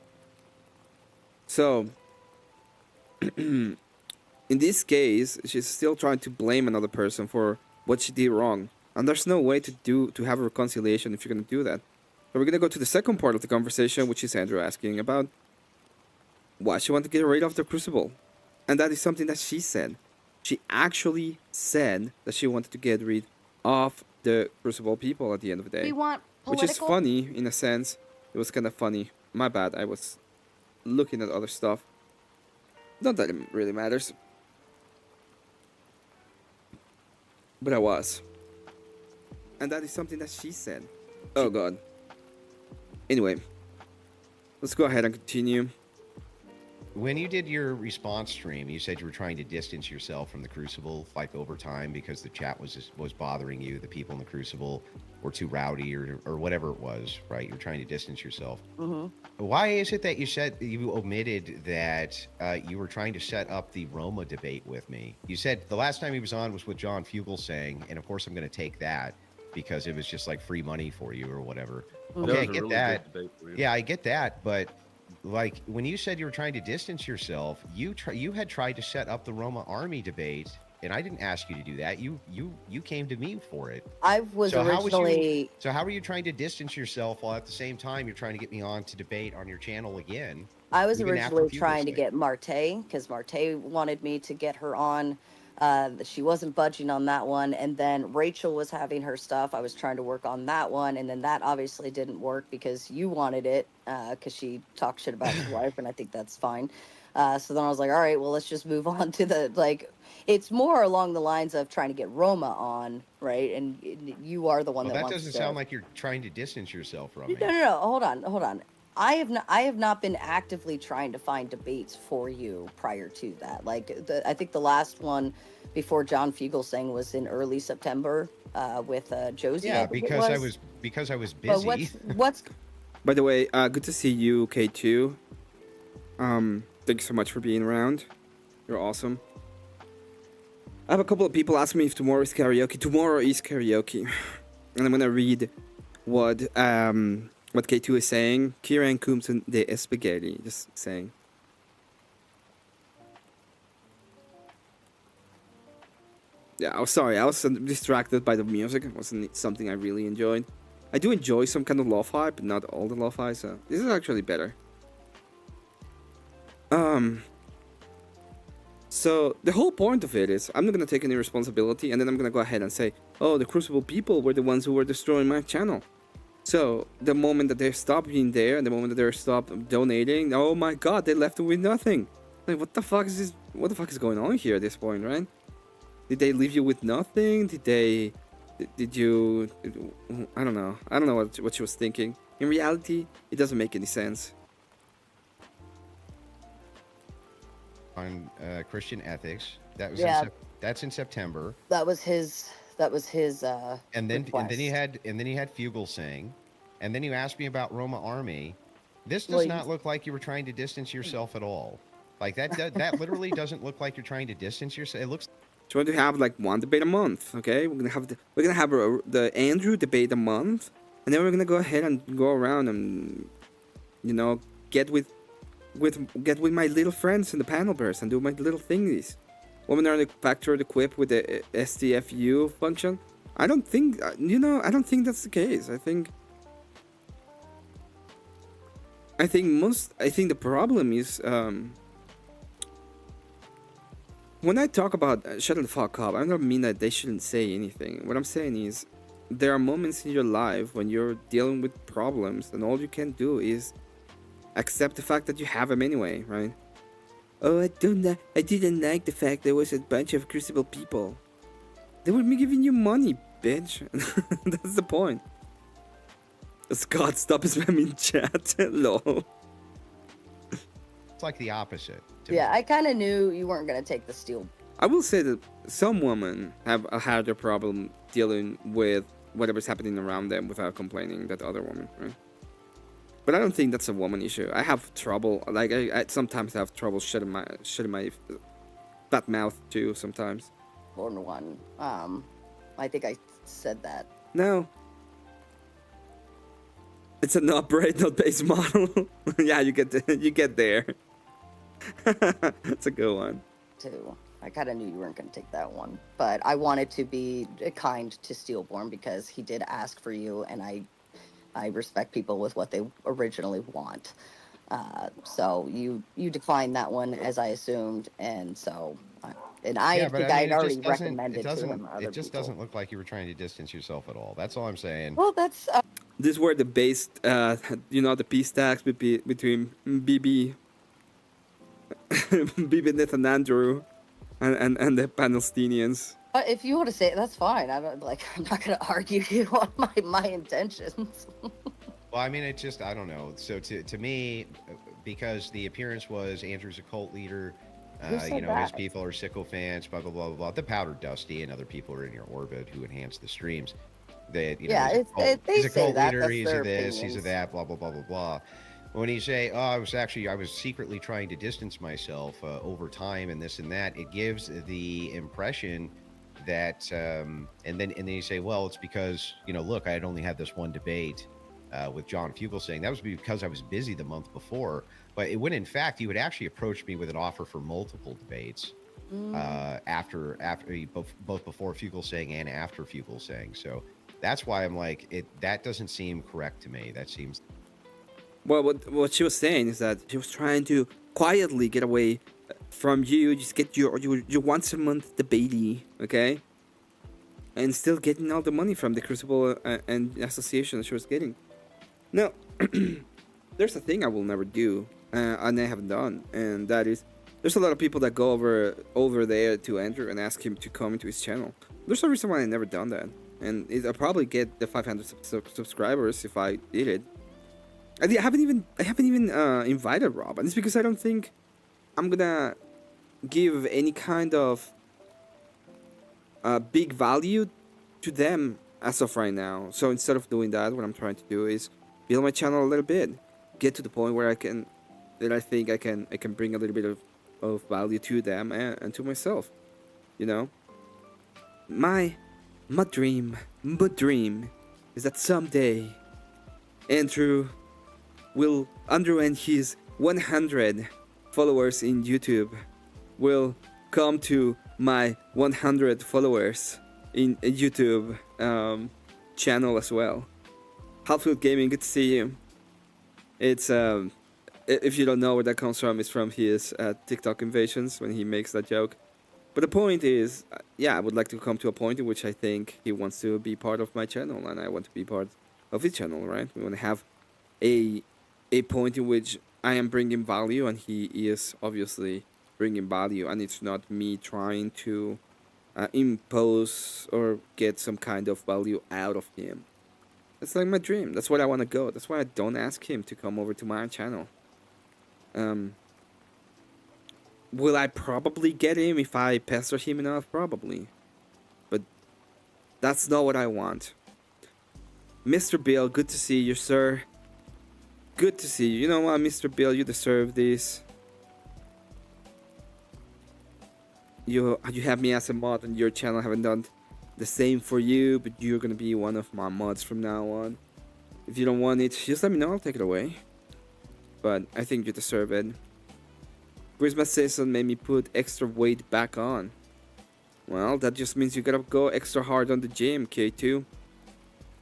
So in this case, she's still trying to blame another person for what she did wrong, and there's no way to have a reconciliation if you're gonna do that. So we're gonna go to the second part of the conversation, which is Andrew asking about why she wanted to get rid of the Crucible, and that is something that she said. She actually said that she wanted to get rid of the Crucible people at the end of the day. We want Which political. is funny in a sense. It was kind of funny. My bad. I was looking at other stuff. Not that it really matters. But I was. And that is something that she said. Oh god. Anyway. Let's go ahead and continue. when you did your response stream, you said you were trying to distance yourself from the Crucible, like over time, because the chat was bothering you. The people in the Crucible were too rowdy, or whatever it was, right? You're trying to distance yourself. Why is it that you said you omitted that you were trying to set up the Roma debate with me? You said the last time he was on was with John Fugelsang, and of course I'm going to take that because it was just like free money for you or whatever. Okay, I get really that. good debate for you. Yeah, I get that, but like when you said you were trying to distance yourself, you had tried to set up the Roma army debate, and I didn't ask you to do that. You came to me for it. I was originally. So how are you trying to distance yourself while at the same time you're trying to get me on to debate on your channel again? I was even after originally trying to Fugelsang? get Marte because Marte wanted me to get her on. She wasn't budging on that one, and then Rachel was having her stuff. I was trying to work on that one, and then that obviously didn't work because you wanted it because she talked shit about his wife, and I think that's fine. So then I was like, all right, well, let's just move on to the like. It's more along the lines of trying to get Roma on, right? And you are the one Well, that that wants doesn't to. sound like you're trying to distance yourself from me. No. Hold on. I have not been actively trying to find debates for you prior to that. Like I think the last one before John Fugelsang was in early September with Josie. Yeah, I think it because I was But busy. what's By the way, good to see you, K2. Thanks so much for being around. You're awesome. I have a couple of people asking me if tomorrow is karaoke. Tomorrow is karaoke. And I'm gonna read what K2 is saying. Kieran Kumsen de Spaghetti. Just saying. Yeah, I was sorry. I was distracted by the music. It wasn't something I really enjoyed. I do enjoy some kind of lo-fi, but not all the lo-fi, so this is actually better. So the whole point of it is I'm not gonna take any responsibility, and then I'm gonna go ahead and say, oh, the Crucible people were the ones who were destroying my channel. So the moment that they stop being there, and the moment that they stop donating, oh my god, they left with nothing. Like, what the fuck is this? What the fuck is going on here at this point, right? Did they leave you with nothing? Did you? I don't know. I don't know what she was thinking. In reality, it doesn't make any sense. On Christian ethics, that was that's in September. that was his And then request. he had Fugelsang, and then you asked me about Roma Army. This does Well, not look like you were trying to distance yourself at all. Like that literally doesn't look like you're trying to distance yourself. It looks. Trying to have like one debate a month, okay? We're gonna have the Andrew debate a month, and then we're gonna go ahead and go around and, you know, get with my little friends in the panel burst and do my little thingies. Women are factored equipped with the STFU function. I don't think I don't think that's the case. I think the problem is when I talk about shut the fuck up, I don't mean that they shouldn't say anything. What I'm saying is there are moments in your life when you're dealing with problems and all you can do is accept the fact that you have them anyway, right? Oh, I didn't like the fact there was a bunch of Crucible people. They were giving you money, bitch. That's the point. Scott, stop spamming chat. Lol. It's like the opposite. Yeah, I kind of knew you weren't gonna take the steel. I will say that some women have a harder problem dealing with whatever's happening around them without complaining that other women, right? But I don't think that's a woman issue. I have trouble, like I sometimes have trouble shutting my fat mouth too. Sometimes. More than one. I think I said that. No. It's an upgrade, not base model. Yeah, you get there. It's a good one. Too. I kind of knew you weren't going to take that one, but I wanted to be kind to Steelborn because he did ask for you, and I respect people with what they originally want. So you declined that one as I assumed, and so I think I'd already recommended to him. It just doesn't look like you were trying to distance yourself at all. That's all I'm saying. Well, that's. These were the base, the peace tags between BB Nith and Andrew, and the Palestinians. If you want to say it, that's fine. I'm not going to argue you on my intentions. Well, I mean, it's just I don't know. So to me, because the appearance was Andrew's a cult leader. Who said You know, his that? people are sycophants, blah, blah, blah, blah, blah. The Powdered Dusty and other people are in your orbit who enhance the streams. That, you know, Yeah, they he's a say cult that. leader, That's he's their a this, he's a opinions. that, blah, blah, blah, blah, blah. When you say, oh, I was secretly trying to distance myself over time and this and that, it gives the impression that, and then you say, well, it's because, you know, look, I had only had this one debate with John Fugelsang. That was because I was busy the month before. But when in fact you had actually approached me with an offer for multiple debates after both before Fugelsang and after Fugelsang. So that's why I'm like, that doesn't seem correct to me. That seems. Well, what she was saying is that she was trying to quietly get away from you, just get your once a month debatey, okay, and still getting all the money from the Crucible and association she was getting. Now, there's a thing I will never do, and I haven't done, and that is, there's a lot of people that go over there to Andrew and ask him to come into his channel. There's no reason why I never done that, and I'll probably get the 500 subscribers if I did it. I haven't even invited Rob, and it's because I don't think I'm gonna give any kind of big value to them as of right now. So instead of doing that, what I'm trying to do is build my channel a little bit, get to the point where I think I can bring a little bit of value to them and to myself. You know, my dream is that someday Andrew and his 100 followers in YouTube will come to my 100 followers in YouTube channel as well. Halffield Gaming, good to see you. It's if you don't know where that comes from, it's from his TikTok invasions when he makes that joke. But the point is, yeah, I would like to come to a point in which I think he wants to be part of my channel, and I want to be part of his channel, right? We want to have a point in which I am bringing value and he is obviously bringing value, and it's not me trying to impose or get some kind of value out of him. That's like my dream. That's where I want to go. That's why I don't ask him to come over to my channel. Will I probably get him if I pester him enough? Probably. But that's not what I want. Mr. Bill, good to see you, sir. Good to see you. You know what, Mr. Bill, you deserve this. You have me as a mod on your channel. I haven't done the same for you, but you're gonna be one of my mods from now on. If you don't want it, just let me know. I'll take it away. But I think you deserve it. Christmas season made me put extra weight back on. Well, that just means you gotta go extra hard on the gym, K2.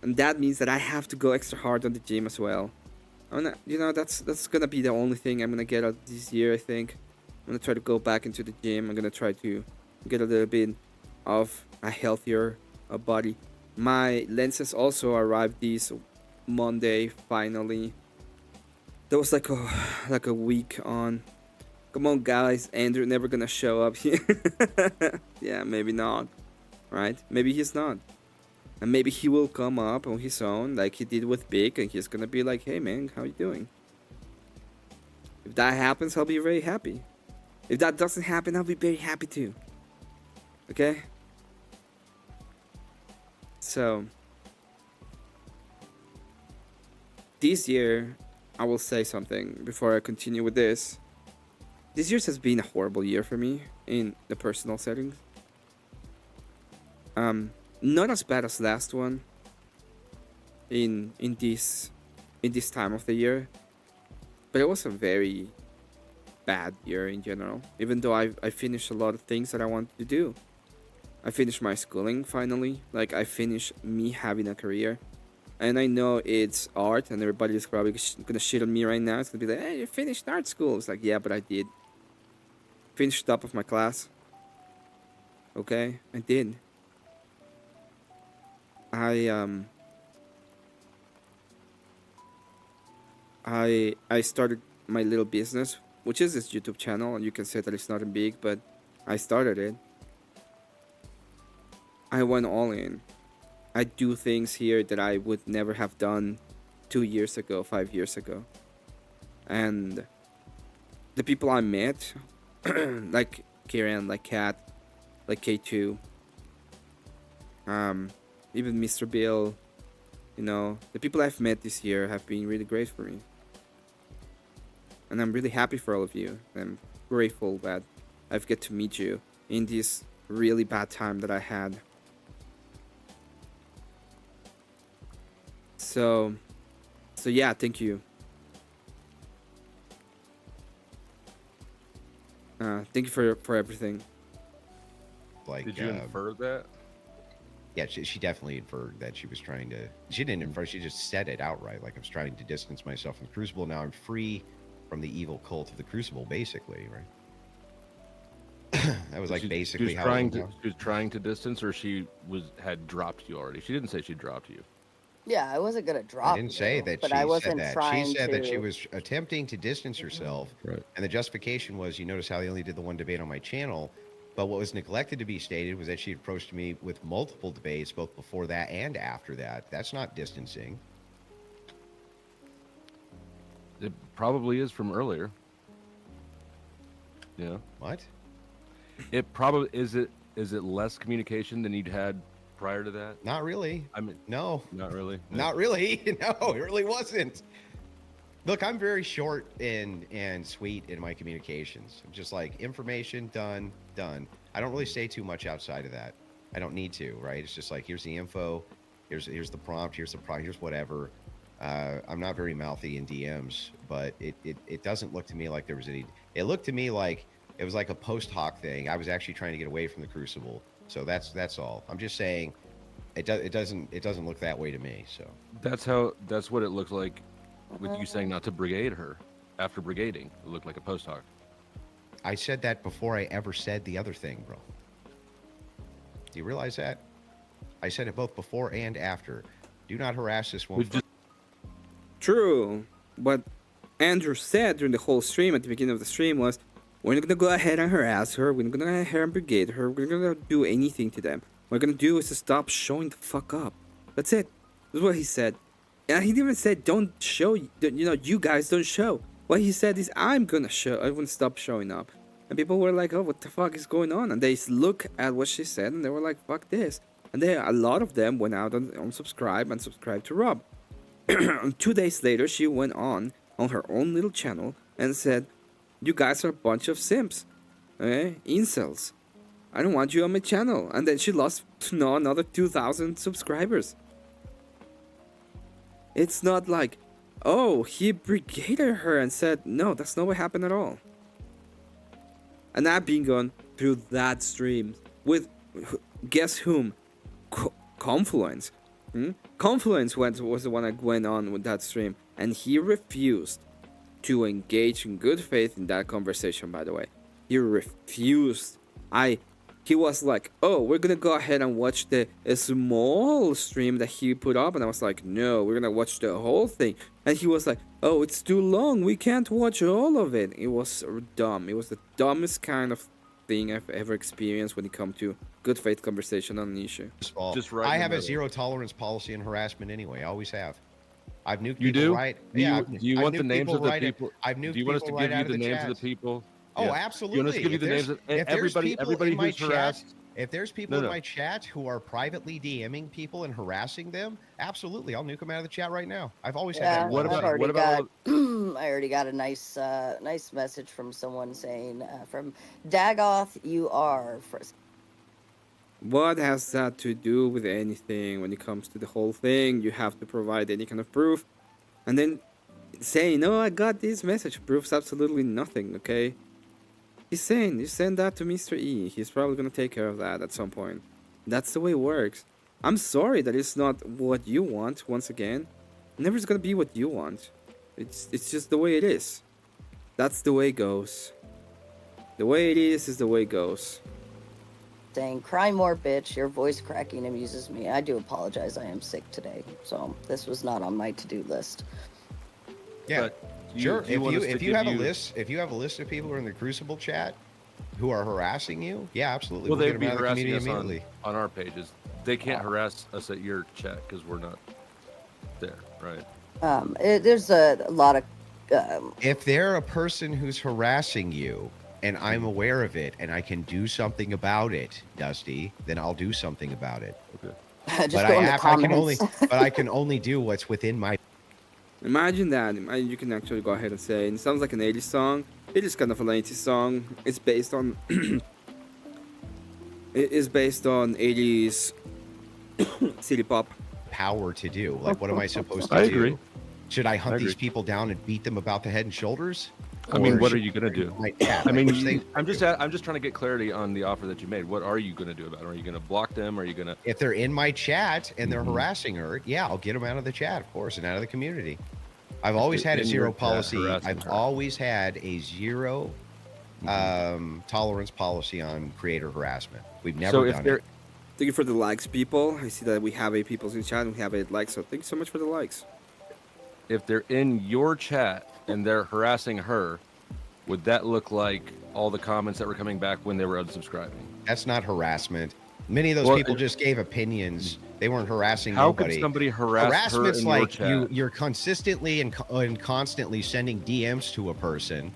And that means that I have to go extra hard on the gym as well. That's gonna be the only thing I'm gonna get out this year, I think. I'm gonna try to go back into the gym. I'm gonna try to get a little bit of a healthier body. My lenses also arrived this Monday, finally. There was like a week on. Come on, guys. Andrew never gonna show up here. Yeah, maybe not. Right? Maybe he's not. And maybe he will come up on his own like he did with Big, and he's gonna be like, hey man, how you doing? If that happens, I'll be very happy. If that doesn't happen, I'll be very happy too. Okay? So this year, I will say something before I continue with this. This year has been a horrible year for me in the personal settings. Not as bad as last one in this time of the year, but it was a very bad year in general. Even though I finished a lot of things that I wanted to do. I finished my schooling finally. Like, I finished me having a career. And I know it's art, and everybody's probably gonna shit on me right now. It's gonna be like, hey, you finished art school. It's like, yeah, but I did. Finished top of my class. Okay, I did. I started my little business, which is this YouTube channel, and you can say that it's not big, but I started it. I went all in. I do things here that I would never have done 2 years ago, 5 years ago. And the people I met, like Kieran, like Kat, like K2, even Mr. Bill, you know, the people I've met this year have been really great for me. And I'm really happy for all of you. I'm grateful that I've get to meet you in this really bad time that I had. So yeah, thank you. Thank you for everything. Like, Did you infer that? Yeah, she definitely inferred that she was trying to. She didn't infer. She just said it outright. Like, I was trying to distance myself from the Crucible. Now I'm free from the evil cult of the Crucible, basically, right? That was like basically how she was trying to distance, or she had dropped you already. She didn't say she dropped you. Yeah, I wasn't gonna drop. I didn't say that but she I wasn't said that. trying She said to... that she was attempting to distance herself, Right. and the justification was, you notice how they only did the one debate on my channel, but what was neglected to be stated was that she approached me with multiple debates, both before that and after that. That's not distancing. It probably is from earlier. Yeah. What? It probably is. It less communication than you'd had prior to that? Not really. I mean, no, not really. Not really. No, it really wasn't. Look, I'm very short and sweet in my communications. I'm just like, information, done. I don't really say too much outside of that. I don't need to, right? It's just like, here's the info, here's the prompt, here's whatever. I'm not very mouthy in DMs, but it doesn't look to me like there was any. It looked to me like it was like a post hoc thing. I was actually trying to get away from the Crucible, so that's all. I'm just saying, it doesn't look that way to me. So that's what it looked like with you saying not to brigade her after brigading. It looked like a post hoc. I said that before I ever said the other thing, bro. Do you realize that? I said it both before and after. Do not harass this woman. True. What Andrew said during the whole stream at the beginning of the stream was, we're not gonna go ahead and harass her, we're not gonna go ahead and brigade her, we're not gonna do anything to them. What we're gonna do is to stop showing the fuck up. That's it. That's what he said. And he didn't even say don't show, you guys don't show. What he said is, I'm gonna show, I wouldn't stop showing up. And people were like, oh, what the fuck is going on? And they look at what she said and they were like, fuck this. And a lot of them went out on subscribe and subscribed to Rob. 2 days later, she went on her own little channel and said, you guys are a bunch of simps. Okay? Incels. I don't want you on my channel. And then she lost another 2,000 subscribers. It's not like, oh, he brigaded her and said, no, that's not what happened at all. And I've been going through that stream with, guess whom? Confluence. Confluence was the one that went on with that stream. And he refused to engage in good faith in that conversation, by the way. He refused. He was like, oh, we're gonna go ahead and watch the small stream that he put up. And I was like, no, we're gonna watch the whole thing. And he was like, oh, it's too long, we can't watch all of it. It was dumb. It was the dumbest kind of thing I've ever experienced when it comes to good faith conversation on an issue. Just right. I have a zero tolerance policy in harassment anyway. I always have. I've nuked you people do? right. Do you want the names of the people? I've nuked do you want us to people give right you out the of the names chat. of the people? Oh, Yeah. absolutely. You want us to give you the names of everybody who's harassed? If there's people in my chat who are privately DMing people and harassing them, absolutely, I'll nuke them out of the chat right now. I've always had that. What about I already got a nice message from someone saying, from Dagoth, you are first. What has that to do with anything when it comes to the whole thing? You have to provide any kind of proof. And then saying, no, I got this message, proves absolutely nothing, okay? He's saying, you send that to Mr. E. He's probably going to take care of that at some point. That's the way it works. I'm sorry that it's not what you want, once again. Never is going to be what you want. It's just the way it is. That's the way it goes. The way it is the way it goes. Saying, cry more, bitch. Your voice cracking amuses me. I do apologize. I am sick today. So this was not on my to-do list. Yeah, sure. If you have a list of people who are in the Crucible chat who are harassing you, yeah, absolutely. Well, we'll they'd be harassing us immediately on our pages. They can't harass us at your chat because we're not there, right? There's a lot of If they're a person who's harassing you and I'm aware of it and I can do something about it, Dusty, then I'll do something about it. Okay. Just But go in the I can only do what's within my. Imagine that. You can actually go ahead and say, it sounds like an 80s song. It is kind of an 80s song. It's based on it is based on 80s city pop. Power to do. Like, what am I supposed to I do? agree. Should I hunt I these agree. people down and beat them about the head and shoulders? I mean, Or what are should you gonna do? Like, yeah, I mean, which they- I'm just trying to get clarity on the offer that you made. What are you gonna do about it? Are you gonna block them? Are you gonna? if they're in my chat and they're Mhm. harassing her, yeah, I'll get them out of the chat, of course, and out of the community. I've always they're had a in zero your chat policy. harassing I've her. always had a zero tolerance policy on creator harassment. We've never So if done they're it. Thank you for the likes, people. I see that we have 8 people in the chat and we have 8 likes, so thank you so much for the likes. if they're in your chat and they're harassing her, would that look like all the comments that were coming back when they were unsubscribing? That's not harassment. Many of those Well, people just gave opinions. They weren't harassing How nobody. could somebody harass Harassment's her in your like chat? you're consistently and constantly sending DMs to a person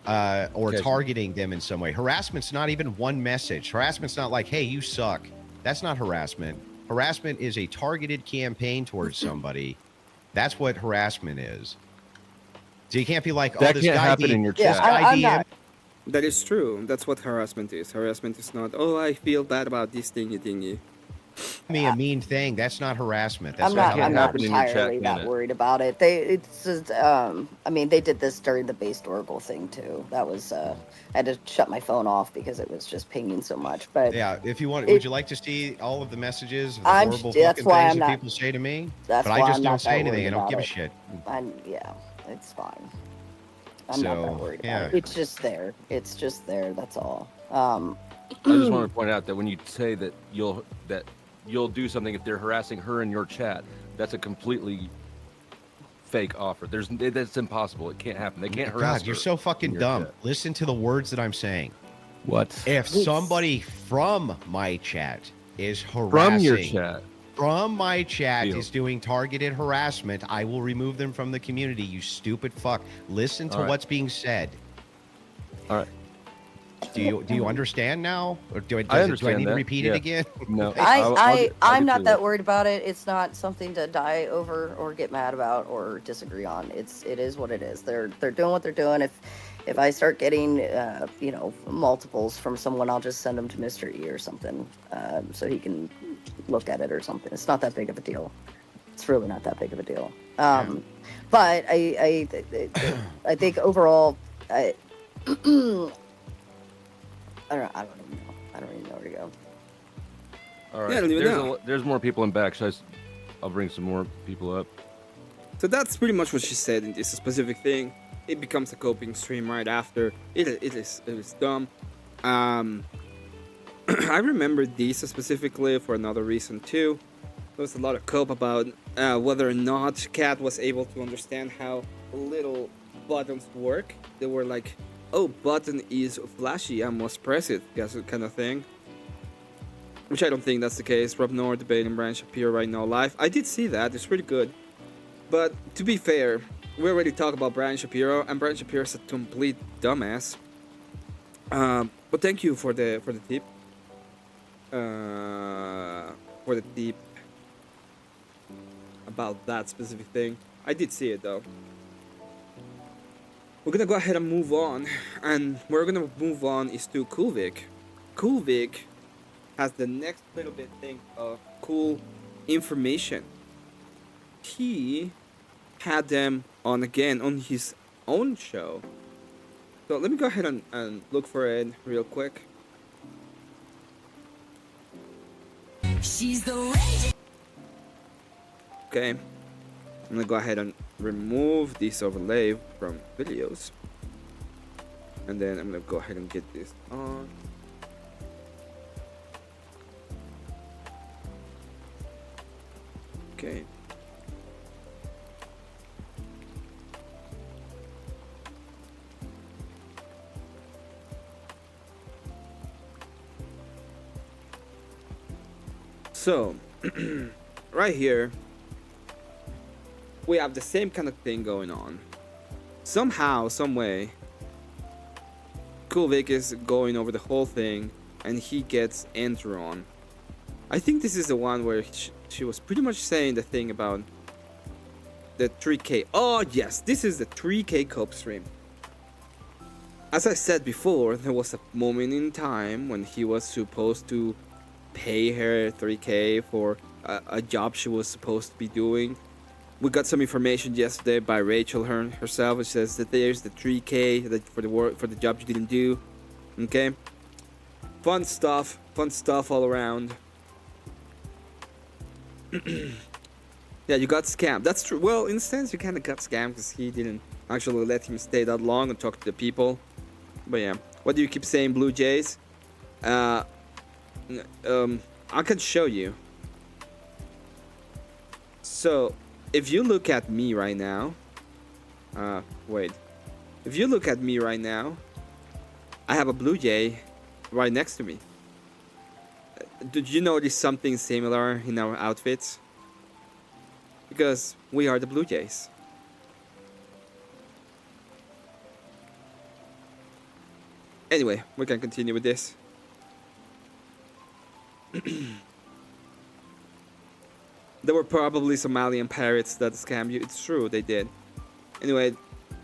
or Okay. targeting them in some way. Harassment's not even one message. Harassment's not like, hey, you suck. That's not harassment. Harassment is a targeted campaign towards somebody. That's what harassment is. So you can't be like, oh, That this can't guy happen D- in your Yeah, this chat. guy I'm DM not. That is true. That's what harassment is. Harassment is not, oh, I feel bad about this thingy. me a mean thing. That's not harassment. That's I'm not not. how can't I'm it not happen works. in your chat, entirely can that it? worried about it. It's just, I mean, they did this during the base Oracle thing too. That was. I had to shut my phone off because it was just pinging so much. But Yeah, if you want, It- would you like to see all of the messages of the I'm- horrible that's fucking why things I'm that not- people say to me? that's But why I just I'm don't not say that anything. worried I don't about give a it. shit. Yeah, it's fine. I'm not that So, worried yeah. about it. It's just there. It's just there. That's all. I just want to point out that when you say that you'll do something if they're harassing her in your chat, that's a completely fake offer. That's impossible. It can't happen. They can't harass God, you're her so in fucking your dumb. chat. Listen to the words that I'm saying. What? If somebody from my chat is harassing From your chat. from my chat Deal. is doing targeted harassment, I will remove them from the community. You stupid fuck. Listen to All right. what's being said. All right. Do you understand now, or do I understand need to that. repeat Yeah. it again? No. I'm not that worried about it. It's not something to die over or get mad about or disagree on. It is what it is. They're doing what they're doing. If I start getting multiples from someone, I'll just send them to Mr. E or something, so he can look at it or something. It's not that big of a deal. It's really not that big of a deal. But I think overall, I don't even know. I don't even know where to go. All right. Yeah, I don't even know. There's more people in back. I'll bring some more people up. So that's pretty much what she said in this specific thing. It becomes a coping stream right after. It is dumb. I remember this specifically for another reason too. There was a lot of cope about whether or not Kat was able to understand how little buttons work. They were like, oh, button is flashy, I must press it, kind of thing. Which I don't think that's the case. Rob Noor debating Brian Shapiro right now live. I did see that, it's pretty good. But to be fair, we already talked about Brian Shapiro, and Brian Shapiro is a complete dumbass. But thank you for the tip. For the tip about that specific thing. I did see it though. We're gonna go ahead and move on, and we're gonna move on is to Kulvik. Kulvik has the next little bit thing of cool information. He had them on again on his own show. So let me go ahead and look for it real quick. She's the rage. Okay, I'm gonna go ahead and remove this overlay from videos, and then I'm gonna go ahead and get this on. Okay. So, right here, we have the same kind of thing going on. somehow, some way, Cool Vic is going over the whole thing, and he gets Andrew on. I think this is the one where she was pretty much saying the thing about the 3K. Oh yes, this is the 3K cope stream. As I said before, there was a moment in time when he was supposed to pay her 3K for a job she was supposed to be doing. We got some information yesterday by Rachel herself, which says that there's the 3K for the job you didn't do. Okay, fun stuff all around. Yeah, you got scammed. That's true. Well, in a sense, you kind of got scammed because he didn't actually let him stay that long and talk to the people. But yeah, what do you keep saying, Blue Jays? I can show you. So, if you look at me right now, wait. If you look at me right now, I have a Blue Jay right next to me. Did you notice something similar in our outfits? Because we are the Blue Jays. Anyway, we can continue with this. There were probably Somalian pirates that scammed you. It's true, they did. Anyway,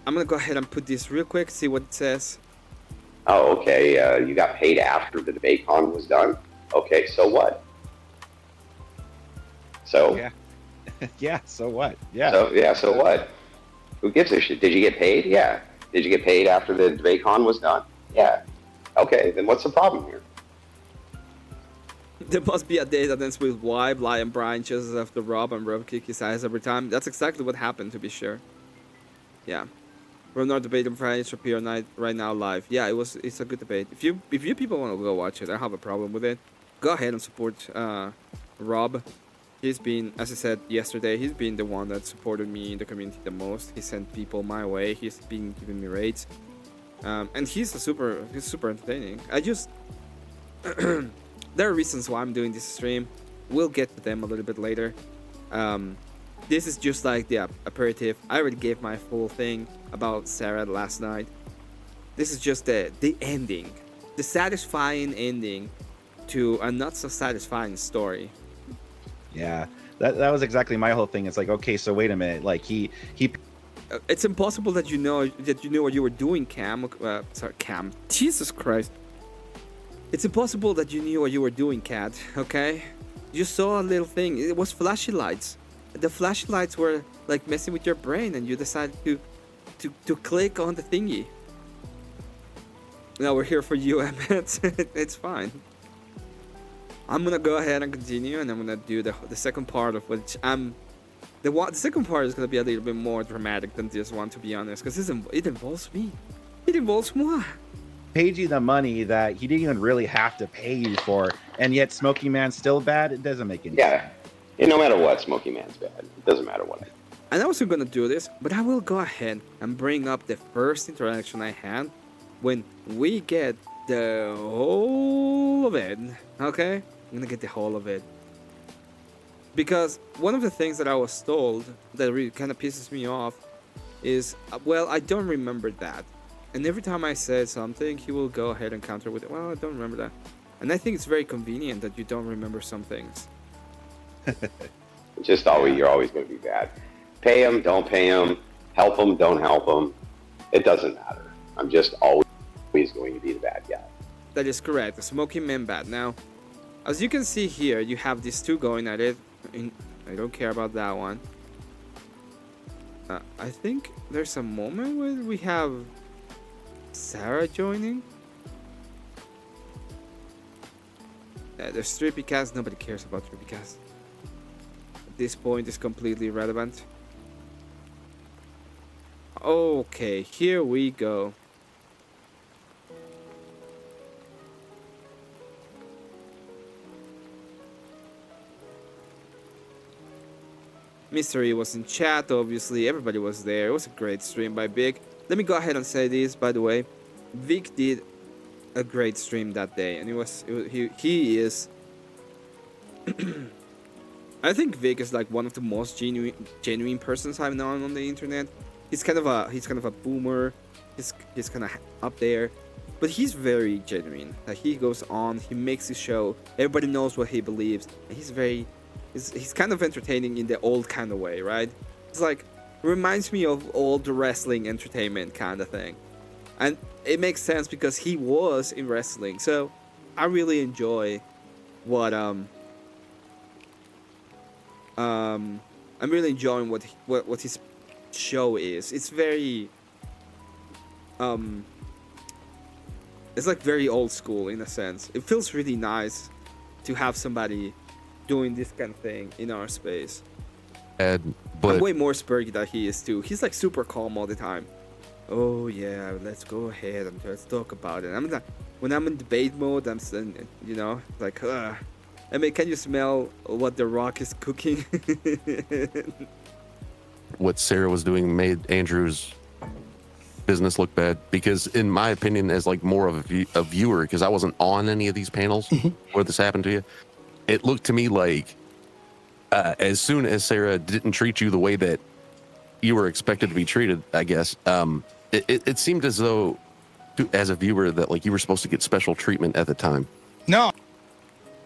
I'm gonna go ahead and put this real quick, see what it says. Oh, okay. You got paid after the debate con was done? Okay, so what? So? Yeah. Yeah, so what? Yeah. So what? Who gives a shit? Did you get paid? Yeah. Did you get paid after the debate con was done? Yeah. Okay, then what's the problem here? There must be a day that ends with Y, Lion Brian chases after Rob and Rob kick his ass every time. That's exactly what happened, to be sure. Yeah. We're not debating Friday Shapiro night right now live. Yeah, it's a good debate. If you people want to go watch it, I don't have a problem with it. Go ahead and support Rob. He's been, as I said yesterday, he's been the one that supported me in the community the most. He sent people my way. He's been giving me rates. And he's super entertaining. I just there are reasons why I'm doing this stream. We'll get to them a little bit later. This is just like the aperitif. I already gave my full thing about Sarah last night. This is just the ending, the satisfying ending to a not so satisfying story. Yeah, that was exactly my whole thing. It's like, okay, so wait a minute, like he it's impossible that you knew what you were doing, Cam. Sorry, Cam. Jesus Christ. It's impossible that you knew what you were doing, Cat. Okay, you saw a little thing. It was flashy lights. The flashy lights were like messing with your brain, and you decided to click on the thingy. Now we're here for you, Emmet. It's fine. I'm gonna go ahead and continue, and I'm gonna do the second part of which the second part is gonna be a little bit more dramatic than this one, to be honest, because it involves me. It involves moi. paid you the money that he didn't even really have to pay you for, and yet Smokey Man's still bad. It doesn't make any sense. Yeah, no matter what, Smokey Man's bad. It doesn't matter what. And I wasn't gonna do this, but I will go ahead and bring up the first interaction I had when we get the whole of it. Okay? I'm gonna get the whole of it. Because one of the things that I was told that really kind of pisses me off is, well, I don't remember that. And every time I said something, he will go ahead and counter with, well, I don't remember that. And I think it's very convenient that you don't remember some things. Just always, you're always going to be bad. Pay him, don't pay him. Help him, don't help him. It doesn't matter. I'm just always going to be the bad guy. That is correct. The Smoking Man bad. Now, as you can see here, you have these two going at it. I don't care about that one. I think there's a moment where we have Sarah joining. There's Trippy Cast. Nobody cares about Trippy Cast. At this point, it's completely irrelevant. Okay, here we go. Mystery was in chat, obviously. Everybody was there. It was a great stream by Vic. Let me go ahead and say this, by the way. Vic did a great stream that day, and he is. I think Vic is like one of the most genuine persons I've known on the internet. he's kind of a boomer. He's kind of up there, but he's very genuine. Like, he goes on, he makes his show. Everybody knows what he believes, and he's kind of entertaining in the old kind of way, right? It's like, reminds me of old wrestling entertainment kind of thing, and it makes sense because he was in wrestling. So I really enjoy what I'm really enjoying what his show is. It's very it's like very old school in a sense. It feels really nice to have somebody doing this kind of thing in our space. But I'm way more spurgy than he is too. He's like super calm all the time. Oh yeah, let's go ahead and let's talk about it. When I'm in debate mode, I'm like, I mean, can you smell what The Rock is cooking? What Sarah was doing made Andrew's business look bad, because in my opinion, as like more of a viewer, because I wasn't on any of these panels where this happened to you, it looked to me like as soon as Sarah didn't treat you the way that you were expected to be treated, I guess, it seemed as though as a viewer that like you were supposed to get special treatment at the time. No.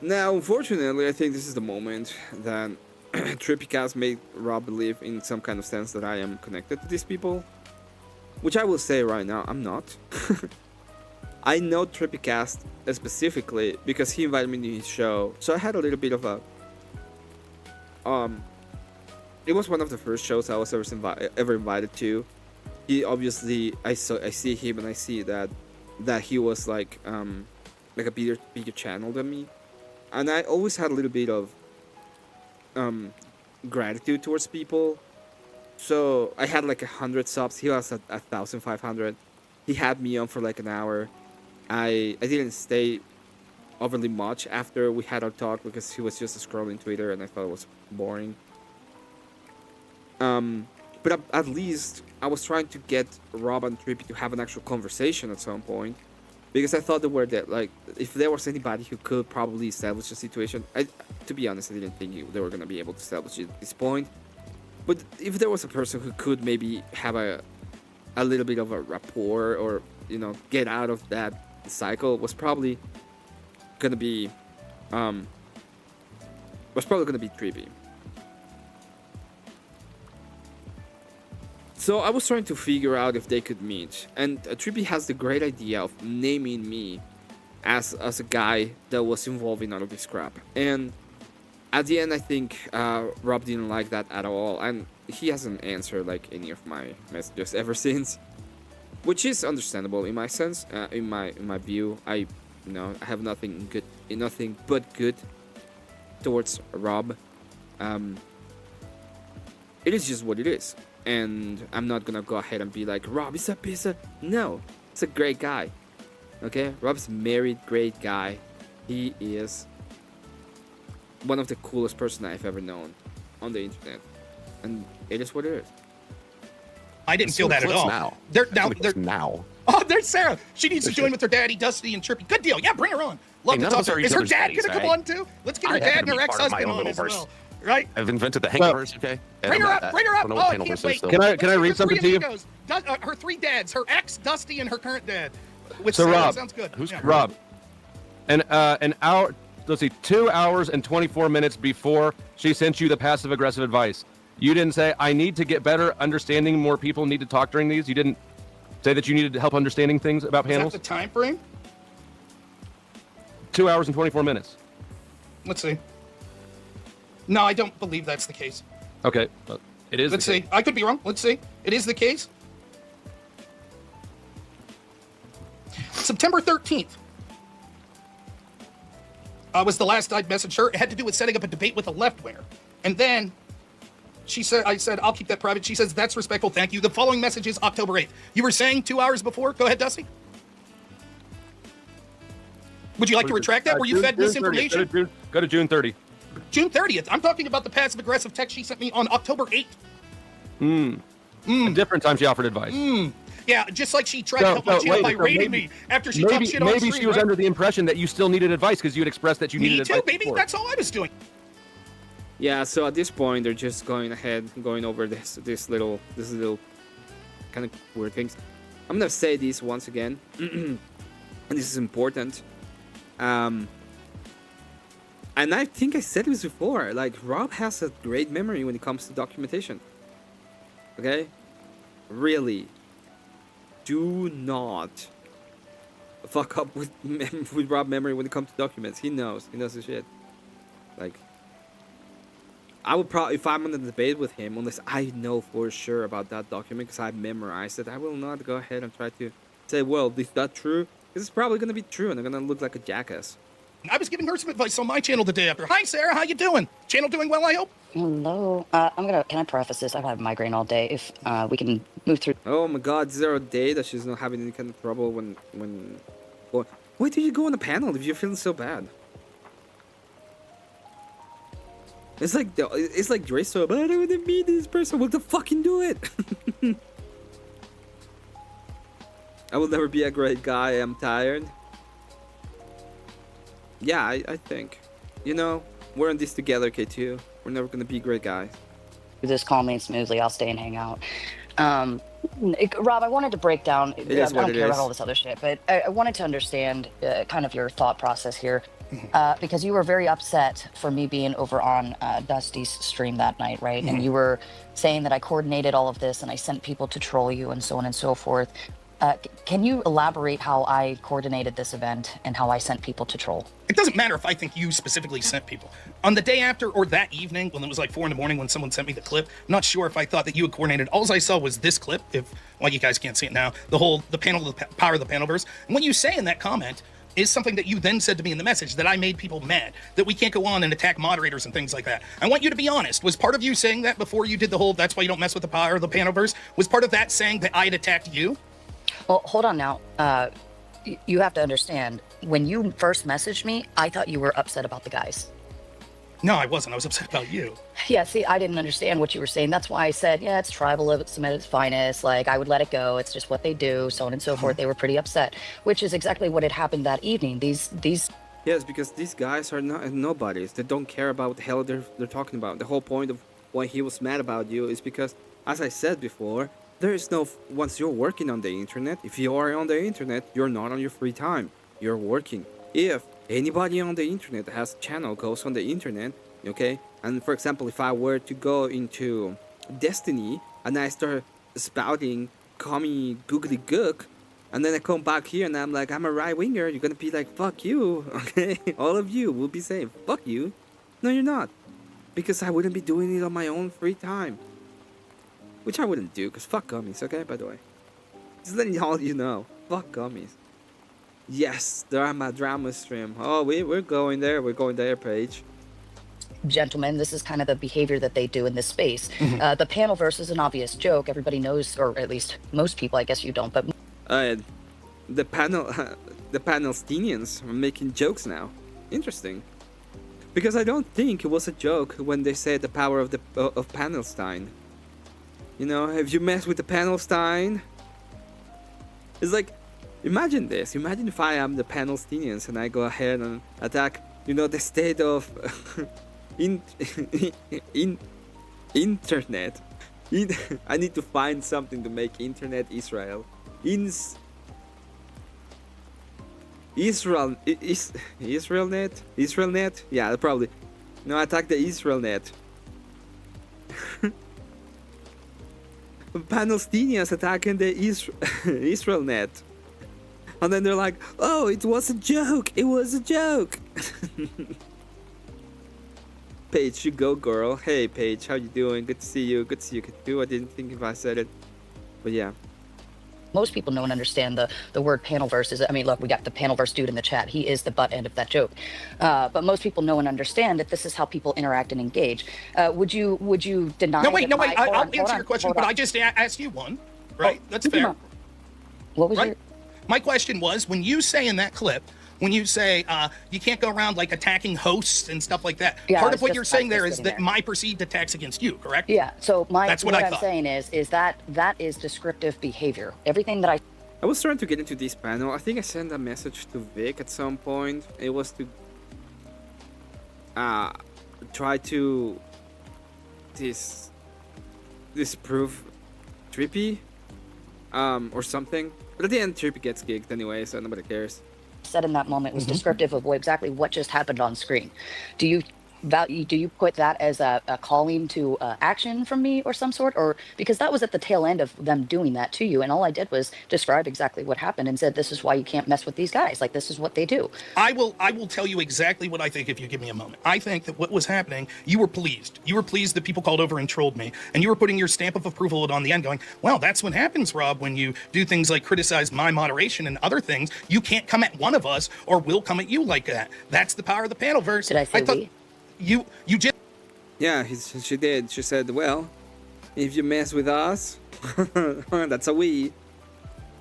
Now, unfortunately, I think this is the moment that TrippyCast made Rob believe in some kind of sense that I am connected to these people, which I will say right now, I'm not. I know TrippyCast specifically because he invited me to his show, so I had a little bit of a it was one of the first shows I was ever invited to. He obviously, I see him and I see that he was like a bigger channel than me, and I always had a little bit of gratitude towards people. So I had like 100 subs. He was at 1,500. He had me on for like an hour. I didn't stay overly much after we had our talk because he was just scrolling Twitter and I thought it was boring. But at least I was trying to get Rob and Trippy to have an actual conversation at some point, because I thought they were that, like, if there was anybody who could probably establish a situation, to be honest, I didn't think they were gonna be able to establish it at this point. But if there was a person who could maybe have a little bit of a rapport, or get out of that cycle, was probably gonna be Trippy. So I was trying to figure out if they could meet, and Trippy has the great idea of naming me as a guy that was involved in all of this crap. And at the end, I think Rob didn't like that at all, and he hasn't answered like any of my messages ever since, which is understandable in my sense. In my view, I have nothing but good towards Rob. It is just what it is. And I'm not gonna go ahead and be like, Rob is a piece of... No, he's a great guy. Okay? Rob's a married, great guy. He is one of the coolest person I've ever known on the internet. And it is what it is. I didn't feel that at all. Now. Now. Oh, there's Sarah. She needs to join with her daddy, Dusty, and Trippy. Good deal. Yeah, bring her on. Love to talk to her. Is her dad going to come on too? Let's get her dad and her ex-husband on as well. Right? I've invented the hangovers, okay? Bring her up. Bring her up. Oh, I can't wait. Can I read something to you? Her three dads, her ex, Dusty, and her current dad. Which so Rob, sounds good. Who's Rob? An hour. Let's see, 2 hours and 24 minutes before she sent you the passive-aggressive advice, you didn't say, I need to get better understanding, more people need to talk during these. You didn't say that you needed help understanding things about panels. Is that the time frame? 2 hours and 24 minutes. Let's see. No, I don't believe that's the case. Okay, it is. Let's see. I could be wrong. Let's see. It is the case. September 13th was the last I'd messaged her. It had to do with setting up a debate with a left-winger. And then I said, I'll keep that private. She says, that's respectful. Thank you. The following message is October 8th. You were saying 2 hours before? Go ahead, Dusty. Would you like to retract that? Were you fed misinformation? Go to June 30. June 30th. I'm talking about the passive-aggressive text she sent me on October 8th. A different time she offered advice. Yeah, just like she tried to help my channel by raiding me after she talked shit on stream. Maybe she was under the impression that you still needed advice because you had expressed that you needed advice. Me too, baby. That's all I was doing. Yeah, so at this point they're just going over this little kind of weird things. I'm gonna say this once again, and this is important. And I think I said this before. Like, Rob has a great memory when it comes to documentation. Okay, really, do not fuck up with Rob memory when it comes to documents. He knows his shit. Like, I would probably, if I'm in a debate with him, unless I know for sure about that document because I've memorized it, I will not go ahead and try to say, well, is that true? Because it's probably going to be true, and I'm going to look like a jackass. I was giving her some advice on my channel the day after. Hi, Sarah. How you doing? Channel doing well, I hope? Hello. Can I preface this? I've had a migraine all day. If we can move through. Oh my god, is there a day that she's not having any kind of trouble when... Why do you go on a panel if you're feeling so bad? It's like Dre's so bad. I don't want to meet this person. Well, then fucking do it. I will never be a great guy. I'm tired. Yeah, I think. You know, we're in this together, K2. We're never gonna be great guys. This calmly and smoothly. I'll stay and hang out. Rob, I wanted to break down. I don't care about all this other shit, but I wanted to understand kind of your thought process here. Because you were very upset for me being over on Dusty's stream that night, right? And you were saying that I coordinated all of this and I sent people to troll you and so on and so forth. Can you elaborate how I coordinated this event and how I sent people to troll? It doesn't matter if I think you specifically sent people. On the day after or that evening, when it was like 4 in the morning when someone sent me the clip, I'm not sure if I thought that you had coordinated. All I saw was this clip, well, you guys can't see it now, the panel, the power of the panelverse. And what you say in that comment is something that you then said to me in the message, that I made people mad, that we can't go on and attack moderators and things like that. I want you to be honest. Was part of you saying that before you did the whole, that's why you don't mess with the power of the panelverse? Was part of that saying that I had attacked you? Well, hold on now. You have to understand, when you first messaged me, I thought you were upset about the guys. No, I wasn't. I was upset about you. Yeah, see, I didn't understand what you were saying. That's why I said, yeah, it's tribalism at its finest. Like, I would let it go. It's just what they do, so on and so forth. They were pretty upset, which is exactly what had happened that evening. These. Yes, because these guys are not nobodies. They don't care about what the hell they're talking about. The whole point of why he was mad about you is because, as I said before, there is no... Once you're working on the internet, if you are on the internet, you're not on your free time. You're working. If anybody on the internet that has a channel goes on the internet, okay, and for example, if I were to go into Destiny and I start spouting commie googly gook, and then I come back here and I'm like, I'm a right winger, you're gonna be like, fuck you, okay? All of you will be saying, fuck you. No, you're not. Because I wouldn't be doing it on my own free time. Which I wouldn't do, because fuck gummies, okay, by the way. Just letting all you know. Fuck gummies. Yes, drama stream. Oh, we're going there. We're going there, Paige. Gentlemen, this is kind of the behavior that they do in this space. The panelverse is an obvious joke. Everybody knows, or at least most people, I guess you don't, but... the Panelstinians are making jokes now. Interesting. Because I don't think it was a joke when they said the power of Panelstein. You know, have you messed with the Panelstein? It's like, imagine this. Imagine if I am the Panelstinians and I go ahead and attack, you know, the state of internet. I need to find something to make internet Israel. Israelnet? Yeah, probably. No, attack the Israelnet. Palestinians attacking the Israelnet. And then they're like, oh, it was a joke. It was a joke. Paige, you go, girl. Hey, Paige, how you doing? Good to see you. Good to see you too. I didn't think if I said it. But yeah. Most people know and understand the word panelverse is, I mean, look, we got the panelverse dude in the chat. He is the butt end of that joke. But most people know and understand that this is how people interact and engage. Would you deny? No, wait. I'll answer your question, but I just asked you one, right? That's fair. What was your... My question was, when you say in that clip, when you say you can't go around like attacking hosts and stuff like that, part of what you're saying there is that my perceived attacks against you, correct? Yeah. So that's what I'm saying is that is descriptive behavior. Everything that I was trying to get into this panel. I think I sent a message to Vic at some point. It was to try to disprove Trippy. or something. But at the end, Trippy gets gigged anyway, so nobody cares. Said in that moment was descriptive of exactly what just happened on screen. Do you put that as a calling to action from me or some sort, or because that was at the tail end of them doing that to you, and all I did was describe exactly what happened and said, this is why you can't mess with these guys, like this is what they do. I will tell you exactly what I think if you give me a moment. I think that what was happening, you were pleased that people called over and trolled me, and you were putting your stamp of approval on the end going, well, that's what happens, Rob, when you do things like criticize my moderation and other things. You can't come at one of us or we'll come at you like that. That's the power of the panelverse. Did I say we? You just... Yeah, she did. She said, well, if you mess with us, that's a we.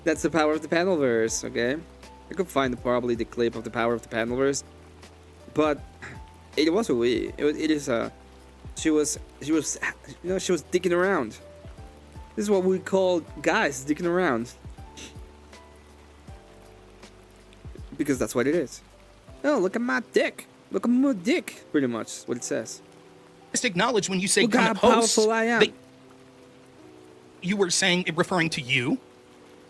That's the power of the panelverse, okay? I could find probably the clip of the power of the panelverse, but it was a we. It is a... She was dicking around. This is what we call guys dicking around. Because that's what it is. Oh, look at my dick. Look at my dick, pretty much, is what it says. Just acknowledge when you say look come how at hosts. Powerful I am. You were saying, referring to you?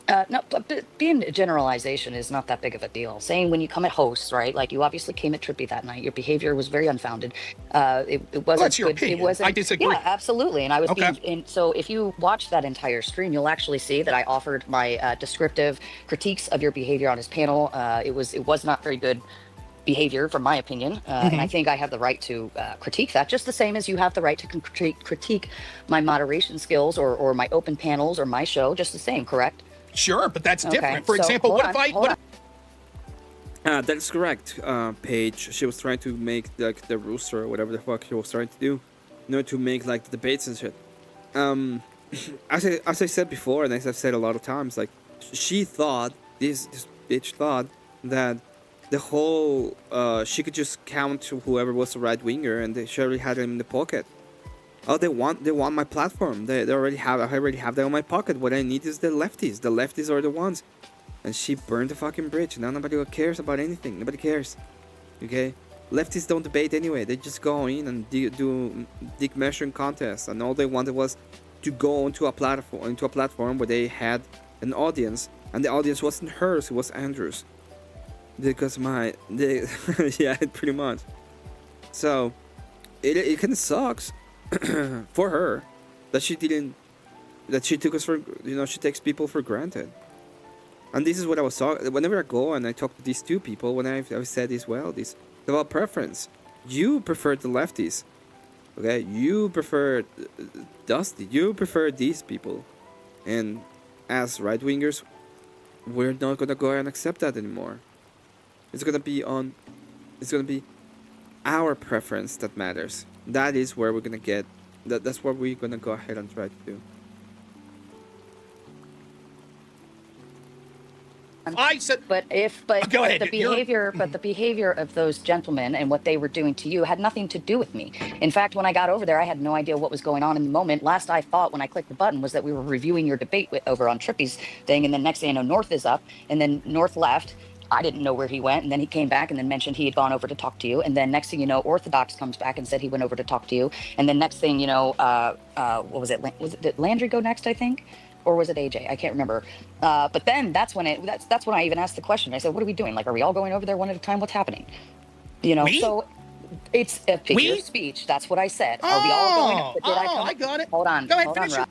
No, but being a generalization is not that big of a deal. Saying when you come at hosts, right? Like you obviously came at Trippy that night. Your behavior was very unfounded. It wasn't. Well, that's your good. opinion. It wasn't. I disagree. Yeah, absolutely. And I was okay. So if you watch that entire stream, you'll actually see that I offered my descriptive critiques of your behavior on his panel. It was not very good behavior, from my opinion, and I think I have the right to critique that, just the same as you have the right to critique my moderation skills or my open panels or my show, just the same, correct? Sure, but that's Okay, different. For so example, hold what on, if I... That is correct, Paige. She was trying to make like the rooster or whatever the fuck she was trying to do, in order to make like the debates and shit. As I said before, and as I've said a lot of times, like she thought this bitch thought that the whole she could just count whoever was the right winger, and she already had him in the pocket. Oh, they want my platform. I already have that on my pocket. What I need is the lefties. The lefties are the ones. And she burned the fucking bridge. Now nobody cares about anything. Nobody cares. Okay? Lefties don't debate anyway. They just go in and do dick measuring contests. And all they wanted was to go into a platform where they had an audience. And the audience wasn't hers, it was Andrew's. Because yeah, pretty much. So it kind of sucks for her that she took us for, she takes people for granted. And this is what I was talking. Whenever I go and I talk to these two people, when I've said this, well, this about preference. You prefer the lefties, okay? You prefer Dusty. You prefer these people, and as right wingers, we're not gonna go and accept that anymore. It's gonna be our preference that matters. That is where we're gonna get. That's what we're gonna go ahead and try to do. I said, but go ahead. The behavior of those gentlemen and what they were doing to you had nothing to do with me. In fact, when I got over there, I had no idea what was going on in the moment. Last I thought when I clicked the button was that we were reviewing your debate over on Trippy's thing, and then next thing I know, North is up, and then North left. I didn't know where he went, and then he came back and then mentioned he had gone over to talk to you, and then next thing you know, Orthodox comes back and said he went over to talk to you, and then next thing you know, what was it? Did Landry go next? I think. Or was it AJ? I can't remember. But then that's when I even asked the question. I said, "What are we doing? Like, are we all going over there one at a time? What's happening?" So it's a figure of speech. That's what I said. Are we all going? I got it. Hold on. Go ahead, hold on, finish Rob.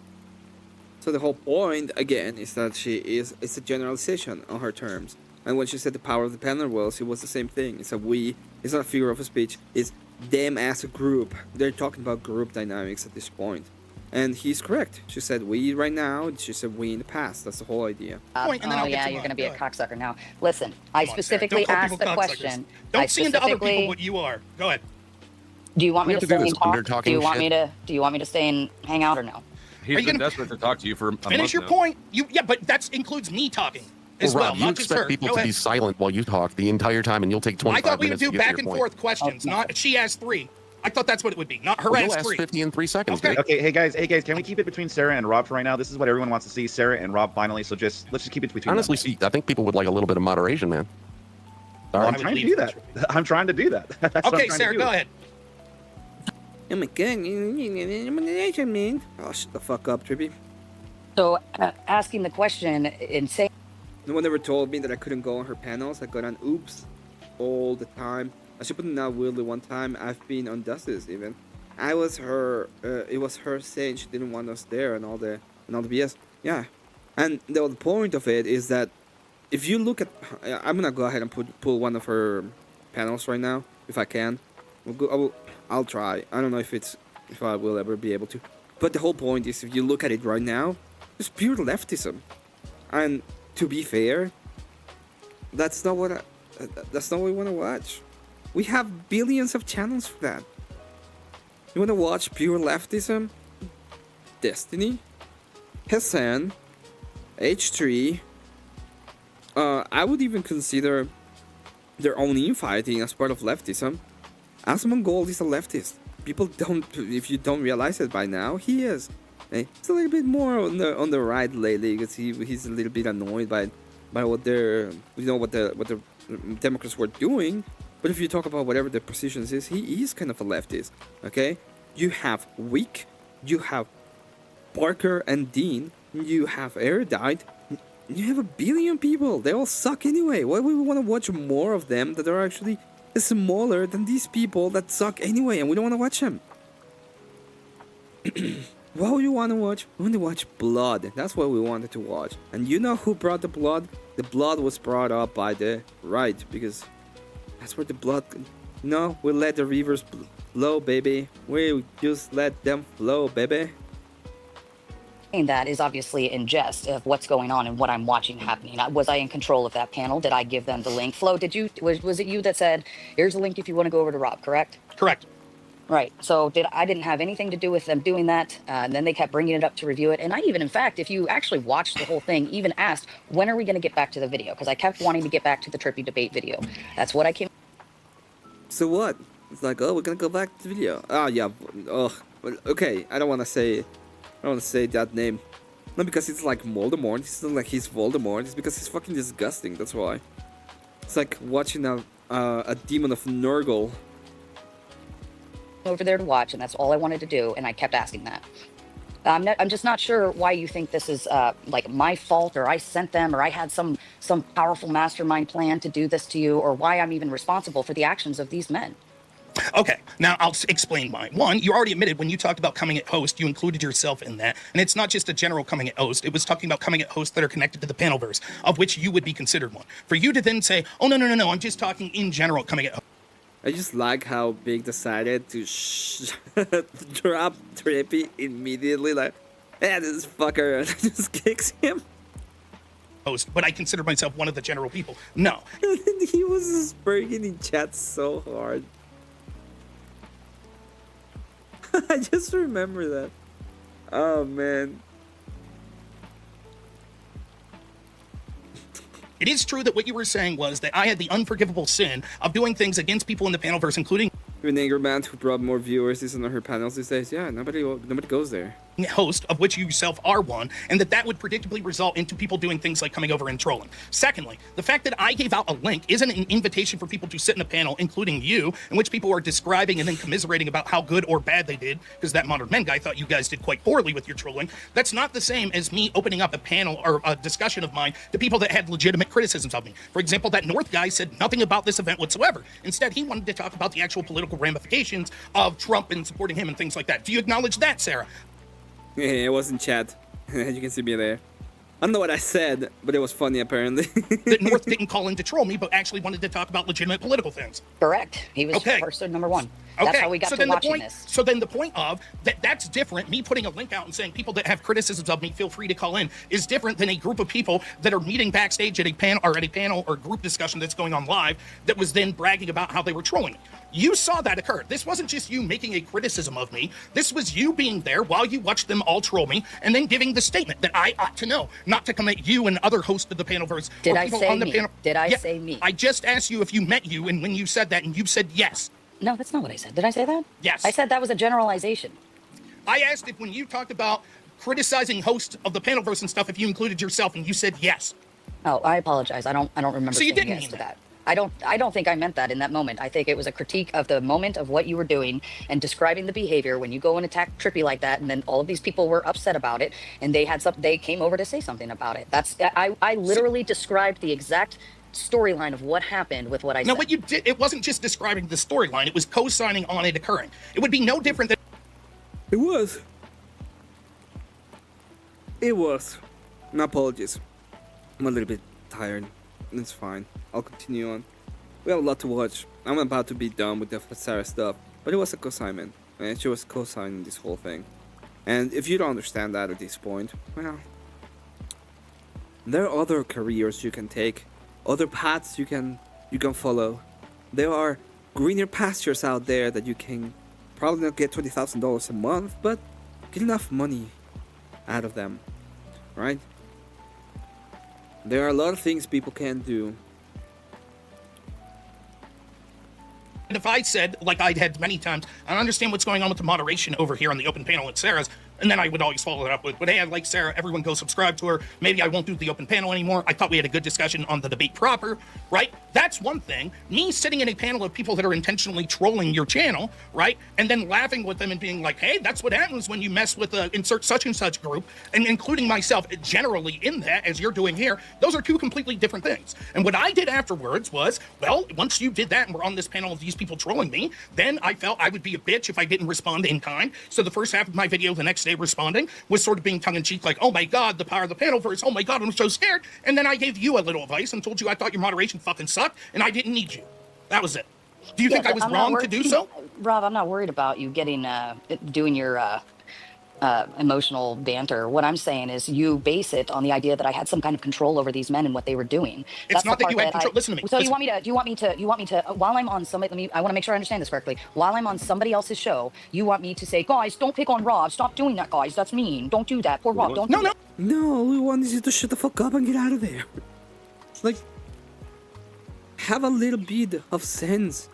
So the whole point again is that it's a generalization on her terms. And when she said the power of the panel, it was the same thing. It's a we. It's not a figure of speech. It's them as a group. They're talking about group dynamics at this point. And he's correct. She said we right now. She said we in the past. That's the whole idea. You're going to be a cocksucker now. Listen, I specifically asked the question. Don't see into other people what you are. Go ahead. Do you want me to stay and talk? Do you want me to stay and hang out or no? He's been desperate to talk to you for a month Finish your now. point. But that includes me talking as well, Rob, not you just expect her. people Go to ahead. be silent while you talk the entire time, and you'll take 25 minutes. I thought we would do to get back to and your forth point. questions. Not she asked 3. I thought that's what it would be. Not her Well, asked you'll ask 3. 50 in 3 seconds. Okay. Dude. Okay, hey guys, can we keep it between Sarah and Rob for right now? This is what everyone wants to see, Sarah and Rob finally. So let's just keep it between. Honestly, I think people would like a little bit of moderation, man. Well, I'm trying to do that. I'm trying to do that. That's what I'm Okay, trying Sarah, to do. go ahead. Oh my god, man. Oh, shut the fuck up, Trippy. So asking the question and saying, no one ever told me that I couldn't go on her panels. I got on oops all the time. I should put it out weirdly one time. I've been on Dusty's even. I was her. It was her saying she didn't want us there and all the BS. Yeah, and the point of it is that if you look at, I'm gonna go ahead and pull one of her panels right now if I can. I'll try. I don't know if I will ever be able to. But the whole point is, if you look at it right now, it's pure leftism. And to be fair, that's not what we want to watch. We have billions of channels for that. You want to watch pure leftism? Destiny, Hassan, H3. I would even consider their own infighting as part of leftism. Asmongold is a leftist. People don't, if you don't realize it by now, he is. He's a little bit more on the right lately because he's a little bit annoyed by what what the Democrats were doing. But if you talk about whatever the positions is, he is kind of a leftist. Okay, you have Wick, you have Parker and Dean, you have Erudite, you have a billion people. They all suck anyway. Why would we want to watch more of them that are actually smaller than these people that suck anyway, and we don't want to watch them? What would you want to watch? We want to watch blood. That's what we wanted to watch. And you know who brought the blood? The blood was brought up by the right, because that's where the blood... No, we let the rivers flow, baby. We just let them flow, baby. that is obviously in jest of what's going on and what I'm watching happening. Was I in control of that panel? Did I give them the link? Flo, was it you that said, here's a link if you want to go over to Rob, correct? Correct. Right. So I didn't have anything to do with them doing that. And then they kept bringing it up to review it. And I even, in fact, if you actually watched the whole thing, even asked, when are we going to get back to the video? Because I kept wanting to get back to the Trippy debate video. That's what I came. So what? It's like, oh, we're going to go back to the video. Oh, yeah. Oh, okay. I don't want to say that name. Not because it's like Voldemort. It's not like he's Voldemort. It's because he's fucking disgusting. That's why. It's like watching a demon of Nurgle over there to watch, and that's all I wanted to do, and I kept asking that. I'm just not sure why you think this is like my fault, or I sent them, or I had some powerful mastermind plan to do this to you, or why I'm even responsible for the actions of these men. Okay, now I'll explain why. One, you already admitted when you talked about coming at host, you included yourself in that. And it's not just a general coming at host. It was talking about coming at hosts that are connected to the panelverse, of which you would be considered one. For you to then say, oh, no, I'm just talking in general coming at host. I just like how Big decided to drop Trippy immediately. Like, this fucker just kicks him. Host, but I consider myself one of the general people. No. He was spurring in chat so hard. I just remember that. Oh, man. It is true that what you were saying was that I had the unforgivable sin of doing things against people in the panelverse, including an angry man who brought more viewers on her panels these days. Yeah, nobody goes there. Host, of which you yourself are one, and that would predictably result into people doing things like coming over and trolling. Secondly, the fact that I gave out a link isn't an invitation for people to sit in a panel, including you, in which people are describing and then commiserating about how good or bad they did, because that Modern Men guy thought you guys did quite poorly with your trolling. That's not the same as me opening up a panel or a discussion of mine to people that had legitimate criticisms of me. For example, that North guy said nothing about this event whatsoever. Instead, he wanted to talk about the actual political ramifications of Trump and supporting him and things like that. Do you acknowledge that, Sarah? Yeah, it was in chat. You can see me there. I don't know what I said, but it was funny apparently. That North didn't call in to troll me, but actually wanted to talk about legitimate political things. Correct. He was person number one. That's how we got to watching this. So then the point of that's different. Me putting a link out and saying people that have criticisms of me feel free to call in is different than a group of people that are meeting backstage at a panel or group discussion that's going on live that was then bragging about how they were trolling me. You saw that occur. This wasn't just you making a criticism of me. This was you being there while you watched them all troll me and then giving the statement that I ought to know, not to come at you and other hosts of the panelverse. Did I say me? Did I say me? I just asked you if you met you, and when you said that, and you said yes. No, that's not what I said. Did I say that? Yes. I said that was a generalization. I asked if when you talked about criticizing hosts of the panelverse and stuff, if you included yourself, and you said yes. Oh, I apologize. I don't remember. So you didn't yes mean to that. I don't think I meant that in that moment. I think it was a critique of the moment of what you were doing and describing the behavior when you go and attack Trippy like that, and then all of these people were upset about it, and they came over to say something about it. I literally described the exact storyline of what happened with what I said. No, what you did, it wasn't just describing the storyline, it was co-signing on it occurring. It would be no different than... It was. It was. My apologies. I'm a little bit tired. It's fine. I'll continue on. We have a lot to watch. I'm about to be done with the Sarah stuff, but it was a co-signment, and she was co-signing this whole thing. And if you don't understand that at this point, well, there are other careers you can take, other paths you can follow. There are greener pastures out there that you can probably not get $20,000 a month, but get enough money out of them, right? There are a lot of things people can do. And if I said, like I had many times, I understand what's going on with the moderation over here on the open panel at Sarah's, and then I would always follow it up with, but hey, I like Sarah, everyone go subscribe to her, maybe I won't do the open panel anymore, I thought we had a good discussion on the debate proper, right? That's one thing. Me sitting in a panel of people that are intentionally trolling your channel, right? And then laughing with them and being like, hey, that's what happens when you mess with a insert such and such group, and including myself generally in that, as you're doing here, those are two completely different things. And what I did afterwards was, well, once you did that and we're on this panel of these people trolling me, then I felt I would be a bitch if I didn't respond in kind. So the first half of my video the next day responding was sort of being tongue-in-cheek, like, oh my god, the power of the panelverse, oh my god, I'm so scared. And then I gave you a little advice and told you I thought your moderation fucking sucked and I didn't need you. That was it. Do you think I was wrong to do so? Rob, I'm not worried about you getting doing your emotional banter. What I'm saying is you base it on the idea that I had some kind of control over these men and what they were doing. It's not that you had control. Listen to me. So you want me to while I'm on somebody, I want to make sure I understand this correctly. While I'm on somebody else's show, you want me to say, guys, don't pick on Rob. Stop doing that, guys. That's mean. Don't do that. Poor Rob. Don't do that. No, we want you to shut the fuck up and get out of there. Like, have a little bit of sense.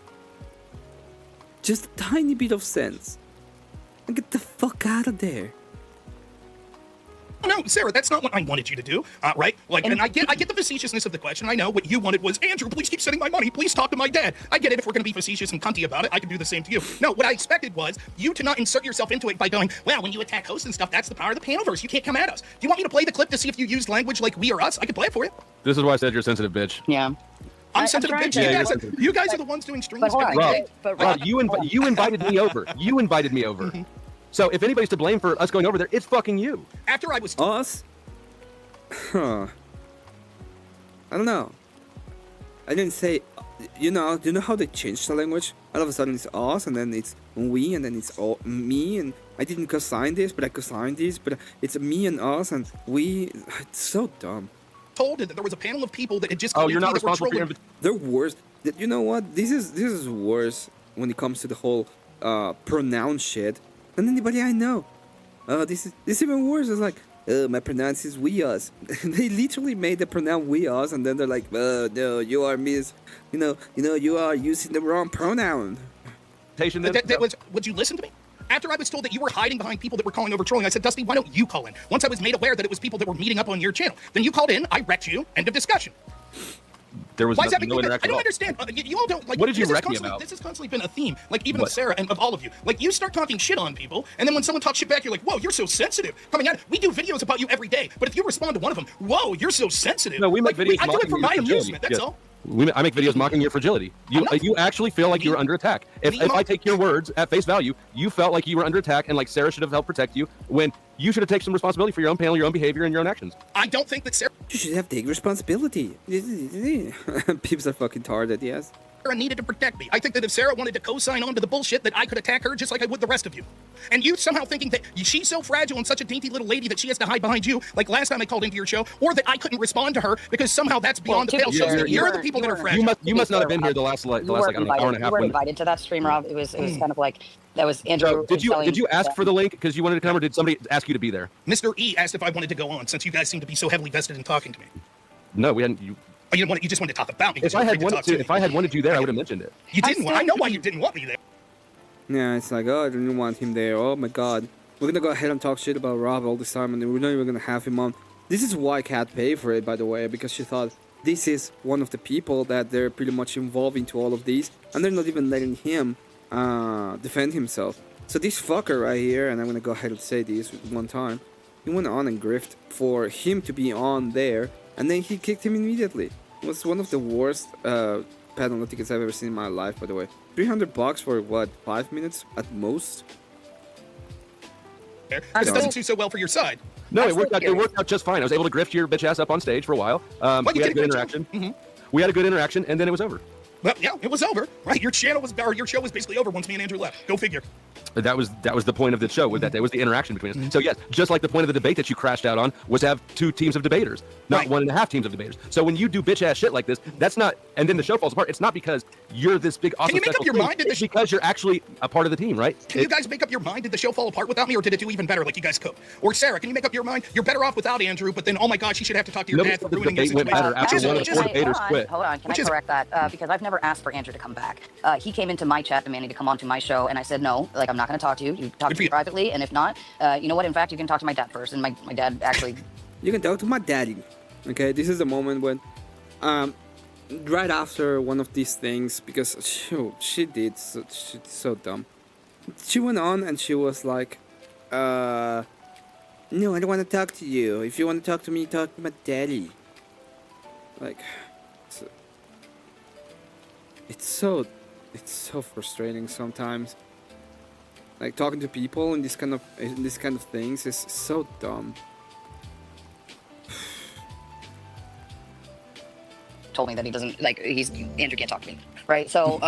Just a tiny bit of sense. And get the fuck out of there. No, Sarah, that's not what I wanted you to do, right? Like, and I get the facetiousness of the question. I know what you wanted was, Andrew, please keep sending my money. Please talk to my dad. I get it. If we're going to be facetious and cunty about it, I can do the same to you. No, what I expected was you to not insert yourself into it by going, well, when you attack hosts and stuff, that's the power of the panelverse. You can't come at us. Do you want me to play the clip to see if you used language like we or us? I can play it for you. This is why I said you're a sensitive bitch. Yeah. I'm sensitive bitch. You guys are the ones doing streams every day. Rob, you invited me over. You invited me over. So if anybody's to blame for us going over there, it's fucking you. After I was us? Huh. I don't know. I didn't say, you know how they changed the language? All of a sudden it's us, and then it's we, and then it's all me, and I didn't co-sign this, but I co-signed this, but it's me and us, and we. It's so dumb. Told that there was a panel of people that had just. Oh, you're not responsible for They're worse. You know what? This is worse when it comes to the whole pronoun shit than anybody I know. This is even worse. It's like, my pronounce is we us. They literally made the pronoun we us, and then they're like, no, you are you are using the wrong pronoun. Would you listen to me? After I was told that you were hiding behind people that were calling over trolling, I said, Dusty, why don't you call in? Once I was made aware that it was people that were meeting up on your channel, then you called in, I wrecked you, end of discussion. There was Why is that no interaction. I don't understand. You all don't like. What did you wreck me about? This has constantly been a theme, like even of Sarah and of all of you. Like you start talking shit on people, and then when someone talks shit back, you're like, "Whoa, you're so sensitive." Coming out, we do videos about you every day, but if you respond to one of them, "Whoa, you're so sensitive." No, we make videos. I do it for my amusement. That's all. I make videos mocking your fragility. You actually feel like you were under attack. If I take your words at face value, you felt like you were under attack and like Sarah should have helped protect you when you should have taken some responsibility for your own panel, your own behavior, and your own actions. I don't think that Sarah... You should have taken responsibility. People are fucking retarded, yes. Sarah needed to protect me. I think that if Sarah wanted to co-sign on to the bullshit, that I could attack her just like I would the rest of you. And you somehow thinking that she's so fragile and such a dainty little lady that she has to hide behind you, like last time I called into your show, or that I couldn't respond to her because somehow that's beyond the pale. You're the people that are fragile. You must not have been here the last hour and a half. You were invited to that stream, Rob. It was kind of like that was Andrew. So did you ask for the link because you wanted to come, or did somebody ask you to be there? Mr. E asked if I wanted to go on, since you guys seem to be so heavily vested in talking to me. No, we hadn't. Oh, you just wanted to talk about me. If I had wanted you there, I would have mentioned it. You didn't. I know why you didn't want me there. Yeah, it's like, oh, I didn't want him there. Oh my god, we're gonna go ahead and talk shit about Rob all this time, and we're not even gonna have him on. This is why Kat paid for it, by the way, because she thought this is one of the people that they're pretty much involved into all of these, and they're not even letting him defend himself. So this fucker right here, and I'm gonna go ahead and say this one time, he went on and grift for him to be on there, and then he kicked him immediately. It was one of the worst panel tickets I've ever seen in my life, by the way. $300 for what, 5 minutes at most? It doesn't do so well for your side. No, it worked out just fine. I was able to grift your bitch ass up on stage for a while. We had a good interaction. We had a good interaction, and then it was over. Well, yeah, it was over. Right, your show was basically over once me and Andrew left. Go figure. That was the point of the show. That day was the interaction between us. So yes, just like the point of the debate that you crashed out on was to have 2 teams of debaters, not 1.5 teams of debaters. So when you do bitch ass shit like this, that's not. And then the show falls apart. It's not because you're this big awesome. Can you make up your mind? It's because you're actually a part of the team, right? Can you guys make up your mind? Did the show fall apart without me, or did it do even better like you guys could? Or Sarah, can you make up your mind? You're better off without Andrew, but then oh my gosh, you should have to talk to your dad for ruining your situation. Hold on, can I correct that? Because I've never asked for Andrew to come back. He came into my chat demanding to come onto my show, and I said no. Like, I'm not going to talk to you. You talk to me privately, and if not, you know what? In fact, you can talk to my dad first. And my dad actually. You can talk to my daddy. Okay, this is the moment when, right after one of these things, because she did she's so dumb. She went on and she was like, no, I don't want to talk to you. If you want to talk to me, talk to my daddy. Like, it's so frustrating sometimes. Like, talking to people in this kind of things is so dumb. Told me that he doesn't like. Andrew can't talk to me, right? So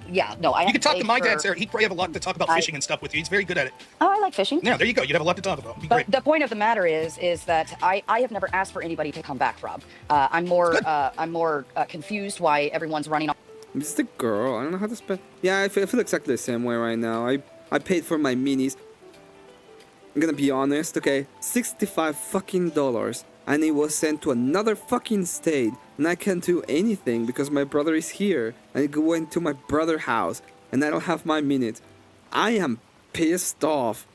yeah, no. You can talk to my dad, Sarah. He'd probably have a lot to talk about fishing and stuff with you. He's very good at it. Oh, I like fishing. Yeah, there you go. You'd have a lot to talk about. But the point of the matter is that I have never asked for anybody to come back, Rob. I'm more confused why everyone's running off. This is the girl. I don't know how to spell. Yeah, I feel exactly the same way right now. I paid for my minis. I'm gonna be honest, okay? $65 fucking dollars, and it was sent to another fucking state, and I can't do anything because my brother is here, and it went to my brother's house, and I don't have my minutes. I am pissed off.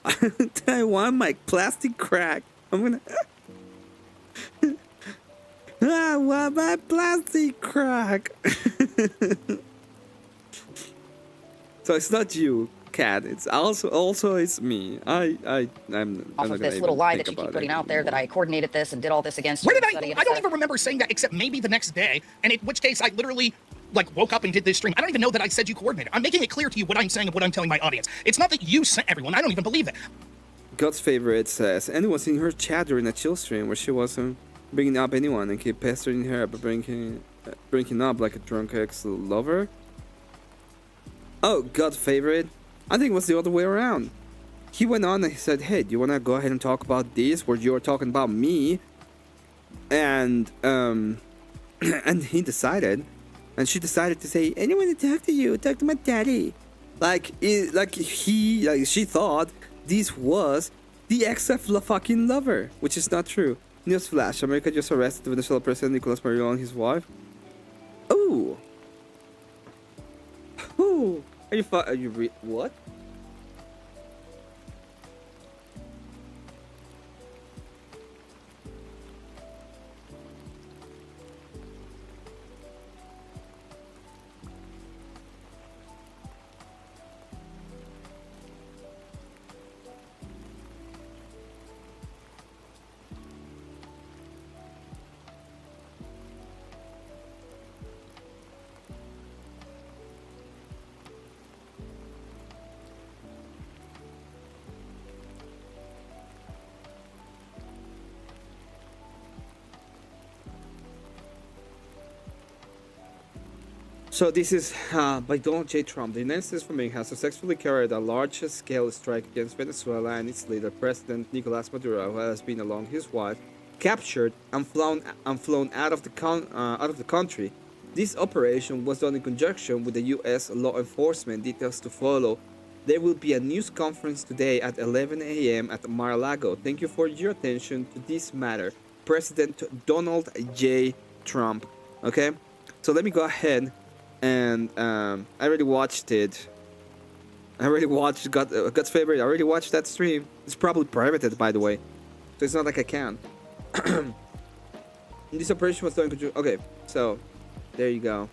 I want my plastic crack. I'm gonna. I want my plastic crack. So it's not you, Cat. It's also it's me. I'm off of this little lie that you keep putting out there that I coordinated this and did all this against. Where did I don't even remember saying that except maybe the next day, and in which case I literally woke up and did this stream. I don't even know that I said you coordinated. I'm making it clear to you what I'm saying and what I'm telling my audience. It's not that you sent everyone. I don't even believe that. God's favorite says anyone seen her chat during a chill stream where she wasn't bringing up anyone and keep pestering her about bringing up like a drunk ex-lover? Oh, God's favorite? I think it was the other way around. He went on and he said, hey, do you want to go ahead and talk about this where you're talking about me? And and he decided, and she decided to say, anyone to talk to you, talk to my daddy. She thought this was the ex-fucking lover, which is not true. Newsflash, America just arrested Venezuela President Nicolas Maduro and his wife. Oh. Oh. Are you what? So this is by Donald J. Trump. The United States of America has successfully carried a large-scale strike against Venezuela and its leader, President Nicolas Maduro, who has been, along with his wife, captured and flown out of the country. This operation was done in conjunction with the U.S. law enforcement. Details to follow. There will be a news conference today at 11 a.m. at Mar-a-Lago. Thank you for your attention to this matter, President Donald J. Trump. Okay, so let me go ahead. And I already watched it. I already watched God's favorite. I already watched that stream. It's probably privated, by the way, so it's not like I can. This operation was done in conjunction. Okay, so there you go.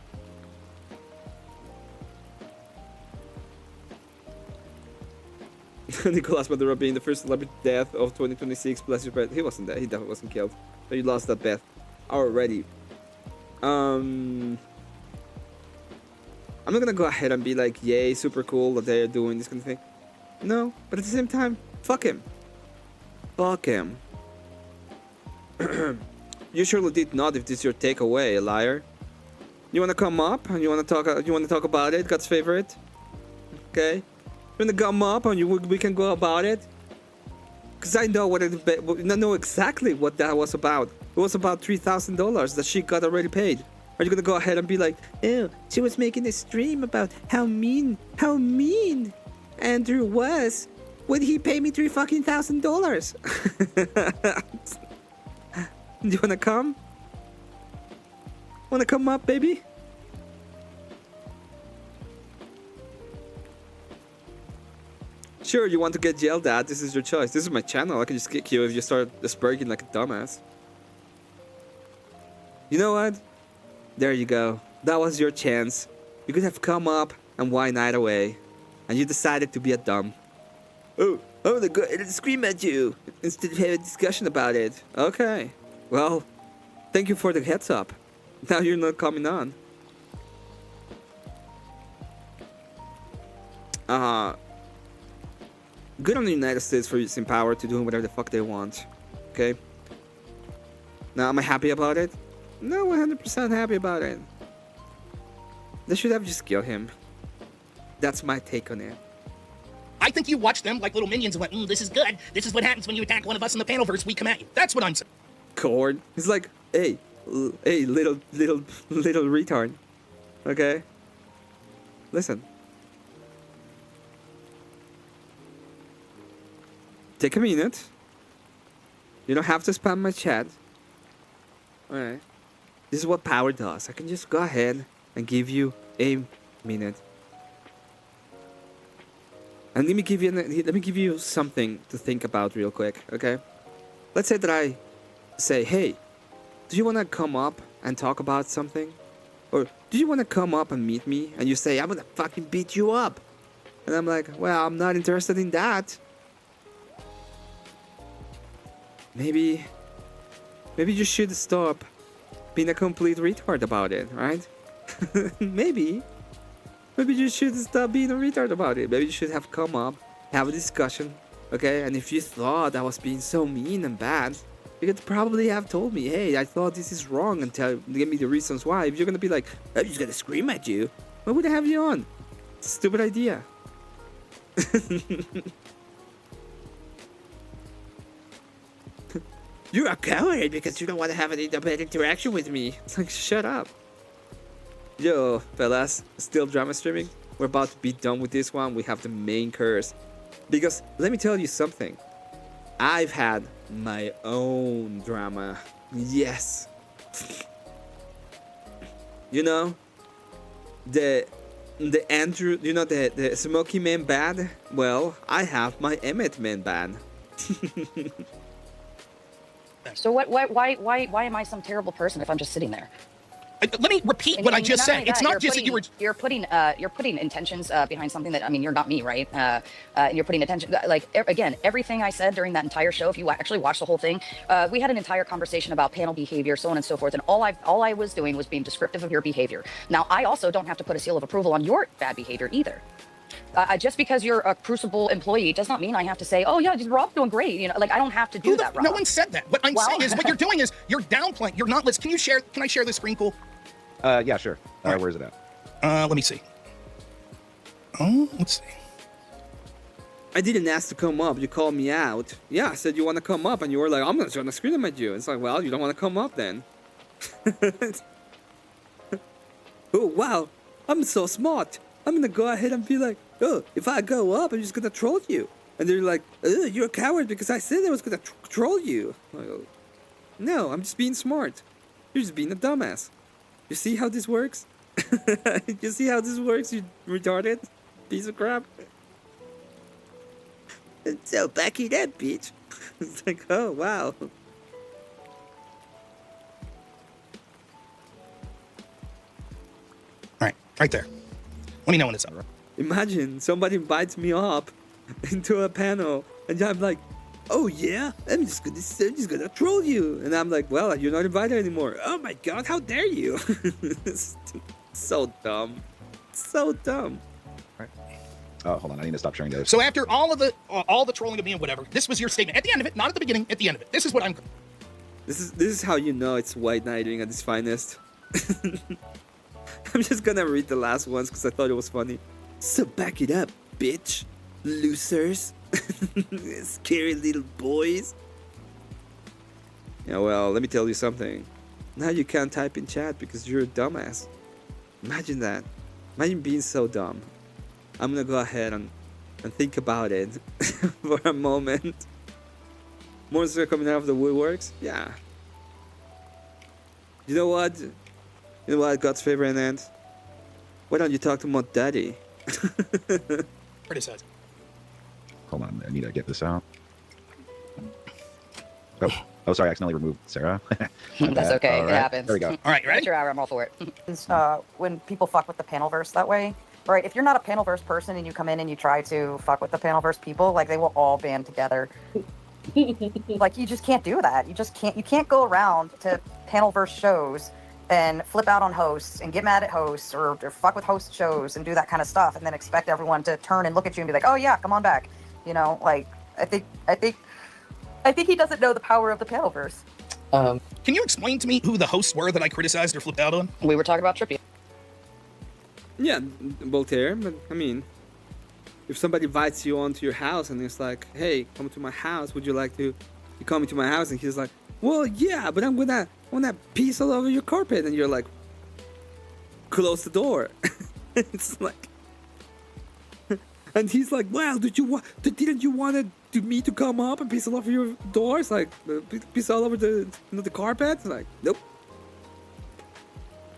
Nicolas Maduro being the first celebrity death of 2026. Bless his breath. He wasn't dead. He definitely wasn't killed. But you lost that bet already. I'm not gonna go ahead and be like, yay, super cool that they're doing this kind of thing. No, but at the same time, fuck him. Fuck him. You surely did not if this is your takeaway, liar. You wanna come up and you wanna talk about it, God's favorite? Okay? You wanna come up and we can go about it? Cause I know know exactly what that was about. It was about $3,000 that she got already paid. Are you gonna go ahead and be like, ew, she was making a stream about how mean Andrew was when he paid me $3,000? Do you wanna come? Wanna come up, baby? Sure, you want to get yelled at, this is your choice. This is my channel, I can just kick you if you start asperging like a dumbass. You know what? There you go. That was your chance. You could have come up and whine either way. And you decided to be a dumb. Oh, I'm gonna go ahead and scream at you instead of having a discussion about it. Okay. Well, thank you for the heads up. Now you're not coming on. Good on the United States for using power to do whatever the fuck they want. Okay? Now, am I happy about it? No, 100% happy about it. They should have just killed him. That's my take on it. I think you watched them like little minions and went, this is good. This is what happens when you attack one of us in the panelverse. We come at you. That's what I'm saying. Cord. He's like, hey, little retard. Okay? Listen. Take a minute. You don't have to spam my chat. Alright. This is what power does. I can just go ahead and give you a minute. And let me give you something to think about real quick, okay? Let's say that I say, hey, do you want to come up and talk about something? Or do you want to come up and meet me? And you say, I'm gonna fucking beat you up. And I'm like, well, I'm not interested in that. Maybe you should stop being a complete retard about it, right? Maybe you should stop being a retard about it. Maybe you should have come up, have a discussion, okay? And if you thought I was being so mean and bad, you could probably have told me, hey, I thought this is wrong, and give me the reasons why. If you're gonna be like, I'm just gonna scream at you, why would I have you on? Stupid idea. You're a coward because you don't want to have an bad interaction with me. It's like, shut up. Yo, fellas, still drama streaming? We're about to be done with this one. We have the main curse. Because, let me tell you something. I've had my own drama. Yes. You know, the Andrew, you know, the Smoky Man band? Well, I have my Emmet Man band. So why am I some terrible person if I'm just sitting there? Let me repeat what I just said. It's not just that you were. You're putting intentions behind something that, I mean, you're not me, right? You're putting attention, like, again, everything I said during that entire show. If you actually watch the whole thing, we had an entire conversation about panel behavior, so on and so forth. And all I was doing was being descriptive of your behavior. Now, I also don't have to put a seal of approval on your bad behavior either. Just because you're a Crucible employee does not mean I have to say, oh yeah, Rob's doing great. You know, like, I don't have to do that, Rob. No one said that. What I'm saying is, what you're doing is you're downplaying. You're not listening. Can I share this screen, cool? Yeah, sure. Right. Where's it at? Let me see. Oh, let's see. I didn't ask to come up. You called me out. Yeah, I said you want to come up, and you were like, I'm just gonna scream at you. It's like, well, you don't want to come up then. Oh wow, I'm so smart. I'm gonna go ahead and be like, oh, if I go up, I'm just gonna troll you. And they're like, oh, you're a coward because I said I was gonna troll you. Like, oh, no, I'm just being smart. You're just being a dumbass. You see how this works? You see how this works, you retarded piece of crap? So back it up, bitch. It's like, oh, wow. Right there. Let me know when it's up. Imagine somebody invites me up into a panel, and I'm like, oh yeah, I'm just gonna troll you. And I'm like, well, you're not invited anymore. Oh my god, how dare you? It's so dumb. So dumb. Oh, hold on. I need to stop sharing those. So after all the trolling of me and whatever, this was your statement at the end of it, not at the beginning. At the end of it, this is what I'm. This is how you know it's white knighting at its finest. I'm just gonna read the last ones because I thought it was funny. So back it up, bitch, losers, scary little boys. Yeah, well, let me tell you something. Now you can't type in chat because you're a dumbass. Imagine that. Imagine being so dumb. I'm gonna go ahead and think about it for a moment. Monster coming out of the woodworks? Yeah. You know what? You know what, God's favorite ant? Why don't you talk to my daddy? Criticize. Hold on. I need to get this out. Oh, sorry. I accidentally removed Sarah. That's okay. It happens. There we go. All right, ready? Get your hour. I'm all for it. When people fuck with the panelverse that way, right? If you're not a panelverse person and you come in and you try to fuck with the panelverse people, like they will all band together. Like you just can't do that. You just can't. You can't go around to panelverse shows and flip out on hosts and get mad at hosts or fuck with host shows and do that kind of stuff and then expect everyone to turn and look at you and be like, oh yeah, come on back. You know, like I think he doesn't know the power of the panelverse. Can you explain to me who the hosts were that I criticized or flipped out on? We were talking about Trippy. Yeah, Voltaire, but I mean, if somebody invites you onto your house and it's like, hey, come to my house, would you like to come into my house? And he's like, well, yeah, but I'm gonna piece all over your carpet. And you're like, close the door. It's like, and he's like, well, didn't you want me to come up and piece all over your doors? Like, piece all over the carpet? It's like, nope.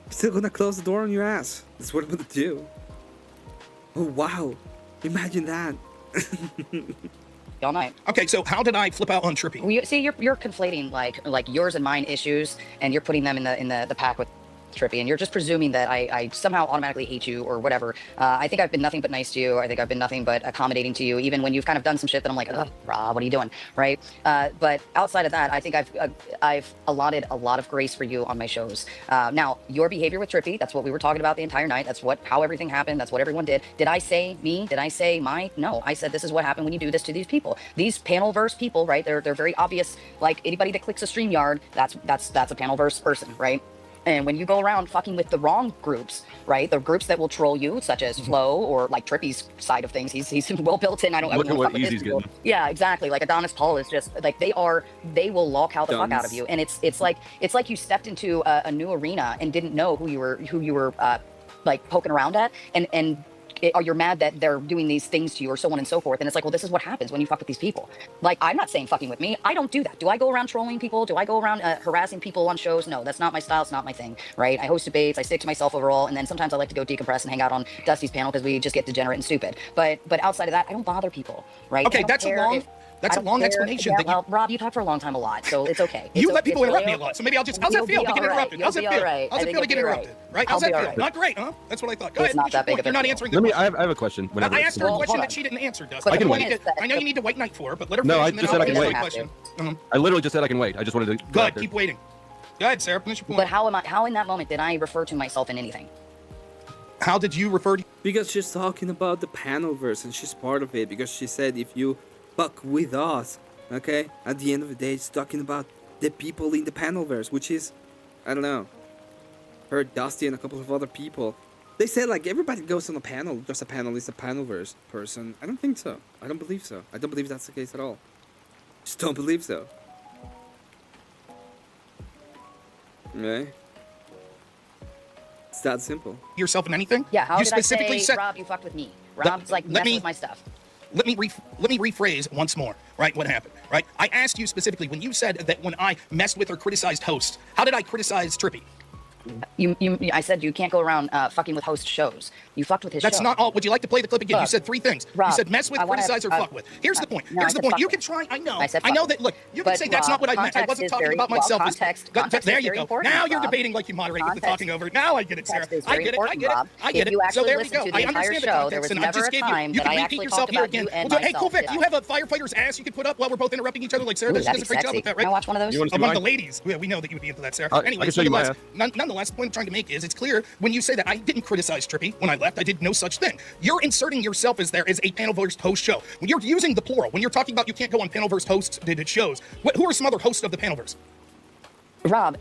I'm still gonna close the door on your ass. That's what I'm gonna do. Oh, wow. Imagine that. All night. Okay, so how did I flip out on Trippy? Well, see, you're conflating like yours and mine issues, and you're putting them in the pack with Trippy, and you're just presuming that I somehow automatically hate you or whatever. I think I've been nothing but nice to you. I think I've been nothing but accommodating to you, even when you've kind of done some shit that I'm like, ugh, Rob, what are you doing, right? But outside of that, I think I've allotted a lot of grace for you on my shows. Now, your behavior with Trippy, that's what we were talking about the entire night. That's how everything happened. That's what everyone did. Did I say me? Did I say my? No, I said this is what happened when you do this to these people. These panelverse people, right? They're very obvious. Like anybody that clicks a StreamYard, that's a panelverse person, right? And when you go around fucking with the wrong groups, right? The groups that will troll you, such as Flo or like Trippy's side of things, he's well built in. Look at what Easy's getting. Yeah, exactly. Like Adonis Paul is just like they will lolcow the fuck out of you, and it's like you stepped into a new arena and didn't know who you were like poking around at, and or you're mad that they're doing these things to you or so on and so forth. And it's like, well, this is what happens when you fuck with these people. Like, I'm not saying fucking with me. I don't do that. Do I go around trolling people? Do I go around harassing people on shows? No, that's not my style. It's not my thing, right? I host debates. I stick to myself overall. And then sometimes I like to go decompress and hang out on Dusty's panel because we just get degenerate and stupid. But outside of that, I don't bother people, right? Okay, that's a long explanation. Yeah, well, Rob, you talk for a long time a lot, so it's okay. You let people interrupt me a lot, so maybe I'll just. How's it feel to get interrupted? How's it feel? How's it feel to get interrupted? Right? How's that feel? Not great, huh? That's what I thought. Go ahead. Not that big of a You're not deal. answering the question. I have a question. I asked her a question that she didn't answer, Dusty. I can wait. I know you need to wait night for, but let her No, finish. I and just then said I I'll can answer wait. my question. I literally just said I can wait. I just wanted to. Go ahead, keep waiting. Go ahead, Sarah. Finish your point. But how in that moment did I refer to myself in anything? How did you refer to? Because she's talking about the panelverse and she's part of it. Because she said if you fuck with us, okay, at the end of the day, it's talking about the people in the panelverse, which is, I don't know, her, Dusty, and a couple of other people. They said like everybody goes on a panel, just a panelist, a panelverse person. I don't think so. I don't believe so. I don't believe that's the case at all. Just don't believe so. Okay? It's that simple. Yourself in anything? Yeah, how you did specifically I say, said, Rob, you fucked with me? Rob's like messing with my stuff. Let me rephrase once more, right? What happened, right? I asked you specifically when you said that when I messed with or criticized hosts, how did I criticize Trippy? I said you can't go around fucking with host shows. You fucked with his That's show. not all. Would you like to play the clip again? You said 3 things. Rob, you said mess with, criticize, or fuck with. Here's the point. No, Here's the said point. fuck You with. can try. I know. said I know fuck that. Look, you can But say that's Rob, not what I meant. I context wasn't is talking very- about well, myself. context There is you very go. important, Now you're Rob. debating like you moderate with the Context- talking over. Now I get it, Sarah. Context is I very get it. I important, get it. Rob. I get If you it. So actually there we listen go. to the I entire understand the show, there context, was and I never just a gave you. time You that can I repeat actually yourself talked here about again. you and Well, hey, myself, cool, Vic. did You I? have a firefighter's ass you could put up while we're both interrupting each other, like Sarah Ooh, does. She that'd does a be great job sexy. with that, Can I right? watch one of those? You wanna see Among mine? the ladies. We know that you would be into that, Sarah. I can Anyways, show you my nonetheless, the point I'm trying to make is it's clear when you say that I didn't criticize Trippy when I left. I did no such thing. You're inserting yourself as there as a panel versus host show. When you're using the plural, when you're talking about you can't go on panel versus hosts did shows, who are some other hosts of the panelverse? Rob,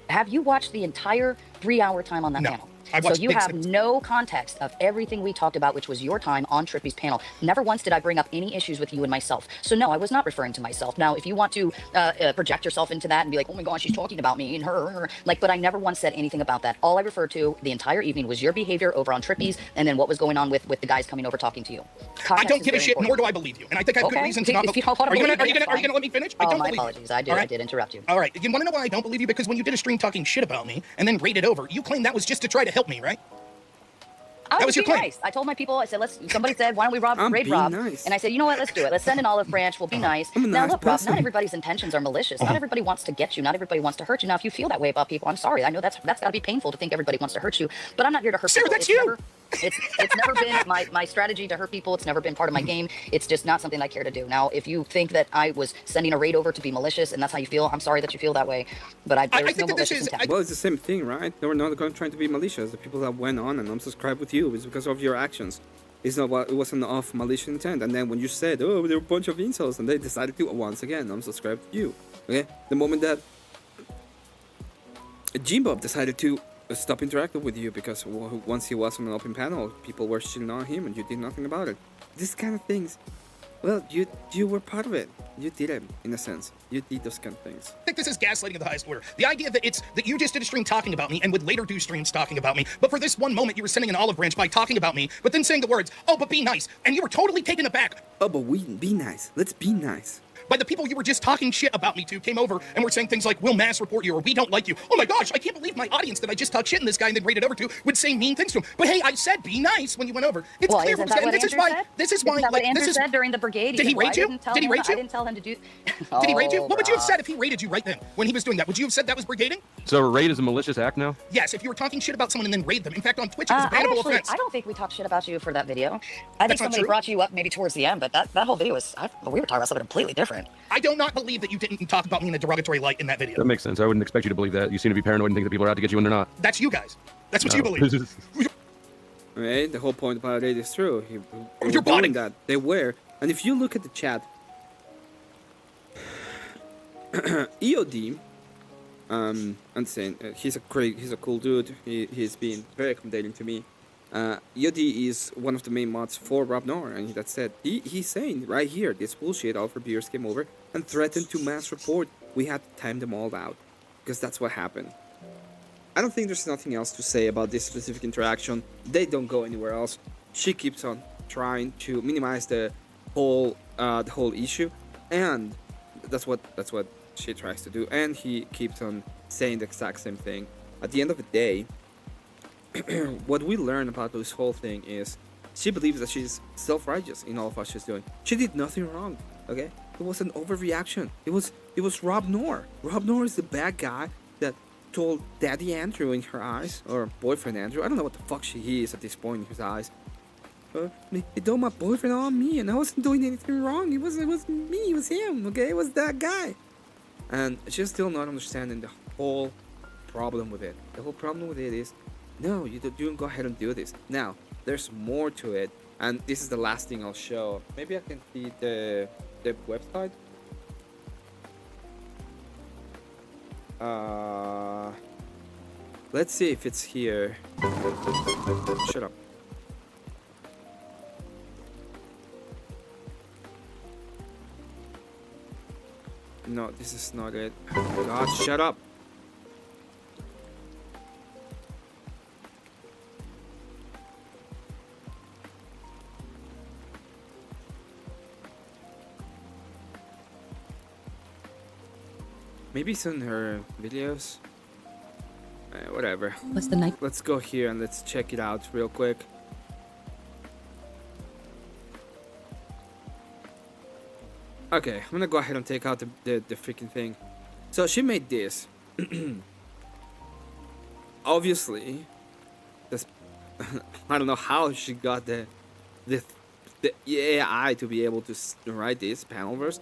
have you watched the entire 3-hour time on that panel? I So watched you big have snippets. no context of everything we talked about, which was your time on Trippy's panel. Never once did I bring up any issues with you and myself. So no, I was not referring to myself. Now, if you want to project yourself into that and be like, oh my gosh, she's talking about me and her, like, but I never once said anything about that. All I referred to the entire evening was your behavior over on Trippy's and then what was going on with the guys coming over talking to you. I don't give a shit, nor do I believe you. And I think I have good reason to not believe you. Are you gonna let me finish? I don't my believe you. apologies. I did interrupt you. All right. You want to know why I don't believe you? Because when you did a stream talking shit about me and then rated over, you claimed that was just to try to help me, right? That was your claim. Nice. I told my people, I said, somebody said, why don't we raid being Rob? nice. And I said, you know what, let's do it. Let's send an olive branch. We'll be nice. I'm a Now, nice look, Rob, person. not everybody's intentions are malicious. Not everybody wants to get you. Not everybody wants to hurt you. Now, if you feel that way about people, I'm sorry. I know that's got to be painful to think everybody wants to hurt you. But I'm not here to hurt Sarah, people. that's you. It's never been my strategy to hurt people. It's never been part of my game. It's just not something I care to do. Now, if you think that I was sending a raid over to be malicious and that's how you feel, I'm sorry that you feel that way. But there was no malicious intent. Well, it's the same thing, right? They were not trying to be malicious. The people that went on and unsubscribed with you is because of your actions. It wasn't of malicious intent. And then when you said, oh, there were a bunch of insults, and they decided to once again unsubscribe to you. Okay? The moment that Jimbo decided to stop interacting with you because once he was on an open panel, people were shitting on him and you did nothing about it. These kind of things. Well, you were part of it. You did it, in a sense. You did those kind of things. I think this is gaslighting of the highest order. The idea that you just did a stream talking about me and would later do streams talking about me, but for this one moment you were sending an olive branch by talking about me, but then saying the words, oh, but be nice, and you were totally taken aback. Oh, but be nice. Let's be nice. By the people you were just talking shit about me to came over and were saying things like, we'll mass report you or we don't like you. Oh my gosh, I can't believe my audience that I just talked shit in this guy and then rated over to would say mean things to him. But hey, I said be nice when you went over. It's clear isn't from that what this is Andrew why said? this is why Isn't that like what Andrew this is said during the brigade. Did he rate you? Did he rate you? I didn't tell him to do. Did he rate you? What would you have Rob. said if he rated you right then when he was doing that? Would you have said that was brigading? So a raid is a malicious act now? Yes, if you were talking shit about someone and then raid them. In fact, on Twitch it was a bannable offense. I don't think we talked shit about you for that video. I think That's not somebody true. brought you up maybe towards the end, but that whole video was we were talking about something completely different. I do not believe that you didn't talk about me in a derogatory light in that video. That makes sense. I wouldn't expect you to believe that. You seem to be paranoid and think that people are out to get you when they're not. That's you guys. That's what No. you believe. Right? The whole point about it is true. They were You're doing botting. that. They were. And if you look at the chat, EOD, I'm saying he's a cool dude. He's been very accommodating to me. EOD is one of the main mods for Rob Noor, and that's said he's saying right here, this bullshit, all for viewers came over and threatened to mass report. We had to time them all out because that's what happened. I don't think there's nothing else to say about this specific interaction. They don't go anywhere else. She keeps on trying to minimize the whole issue, and that's what she tries to do. And he keeps on saying the exact same thing. At the end of the day, what we learn about this whole thing is she believes that she's self-righteous in all of what she's doing. She did nothing wrong. Okay, it was an overreaction. It was Rob Noor. Rob Noor is the bad guy that told Daddy Andrew in her eyes, or boyfriend Andrew. I don't know what the fuck he is at this point in his eyes. He told my boyfriend on me, and I wasn't doing anything wrong. It wasn't me. It was him. Okay, it was that guy. And she's still not understanding the whole problem with it. The whole problem with it is, no, you don't go ahead and do this. Now, there's more to it, and this is the last thing I'll show. Maybe I can see the website. Let's see if it's here. Shut up. No, this is not it. God, shut up. Maybe it's in her videos. Whatever. What's the night? Let's go here and let's check it out real quick. Okay, I'm gonna go ahead and take out the freaking thing. So she made this. Obviously, this I don't know how she got the AI to be able to write this panel verse,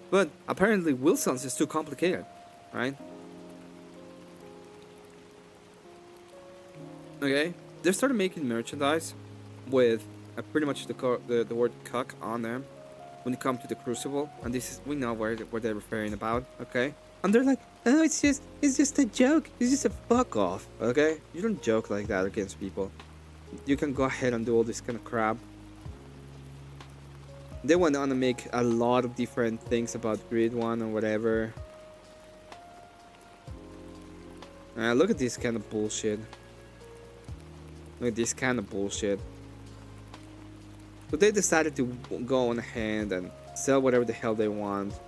but apparently Wilson's is too complicated, right? Okay, they started making merchandise with pretty much the word cuck on them when it comes to the Crucible, and this is, we know what they're referring about, okay? And they're like, oh, it's just a joke, it's just a fuck off, okay? You don't joke like that against people. You can go ahead and do all this kind of crap. They went on to make a lot of different things about Grid 1 or whatever. Look at this kind of bullshit. Look at this kind of bullshit. So they decided to go on ahead and sell whatever the hell they want.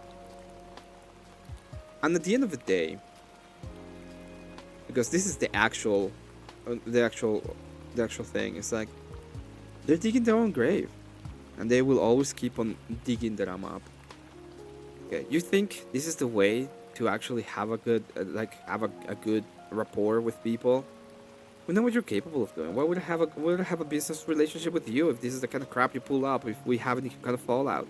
And at the end of the day, because this is the actual thing, it's like they're digging their own grave, and they will always keep on digging them up. Okay, you think this is the way to actually have a good have a good rapport with people? We know what you're capable of doing. Why would I have a business relationship with you if this is the kind of crap you pull up? If we have any kind of fallout,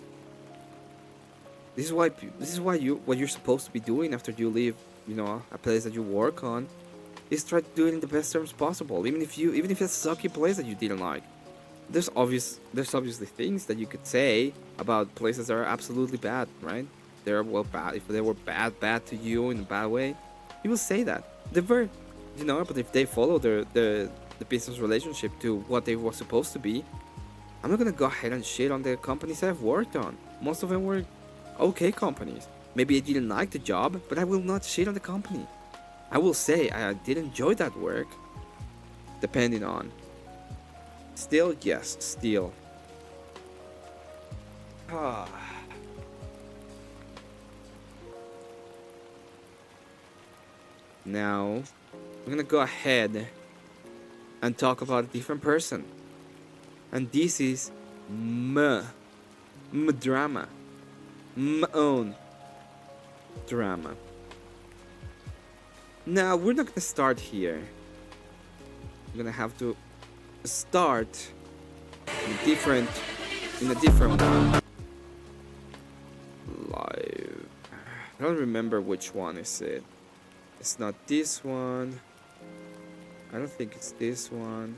this is why what you're supposed to be doing after you leave, you know, a place that you work on, is try to do it in the best terms possible. Even if it's a sucky place that you didn't like, there's obviously things that you could say about places that are absolutely bad, right? They're bad. If they were bad to you in a bad way, you will say that. They were. You know, but if they follow the business relationship to what they were supposed to be, I'm not gonna go ahead and shit on the companies I've worked on. Most of them were okay companies. Maybe I didn't like the job, but I will not shit on the company. I will say I did enjoy that work, depending on. Still, yes, still. Now, I'm gonna go ahead and talk about a different person. And this is drama. My own drama. Now, we're not gonna start here. We're gonna have to start in a different one. Live. I don't remember which one is it. It's not this one. I don't think it's this one.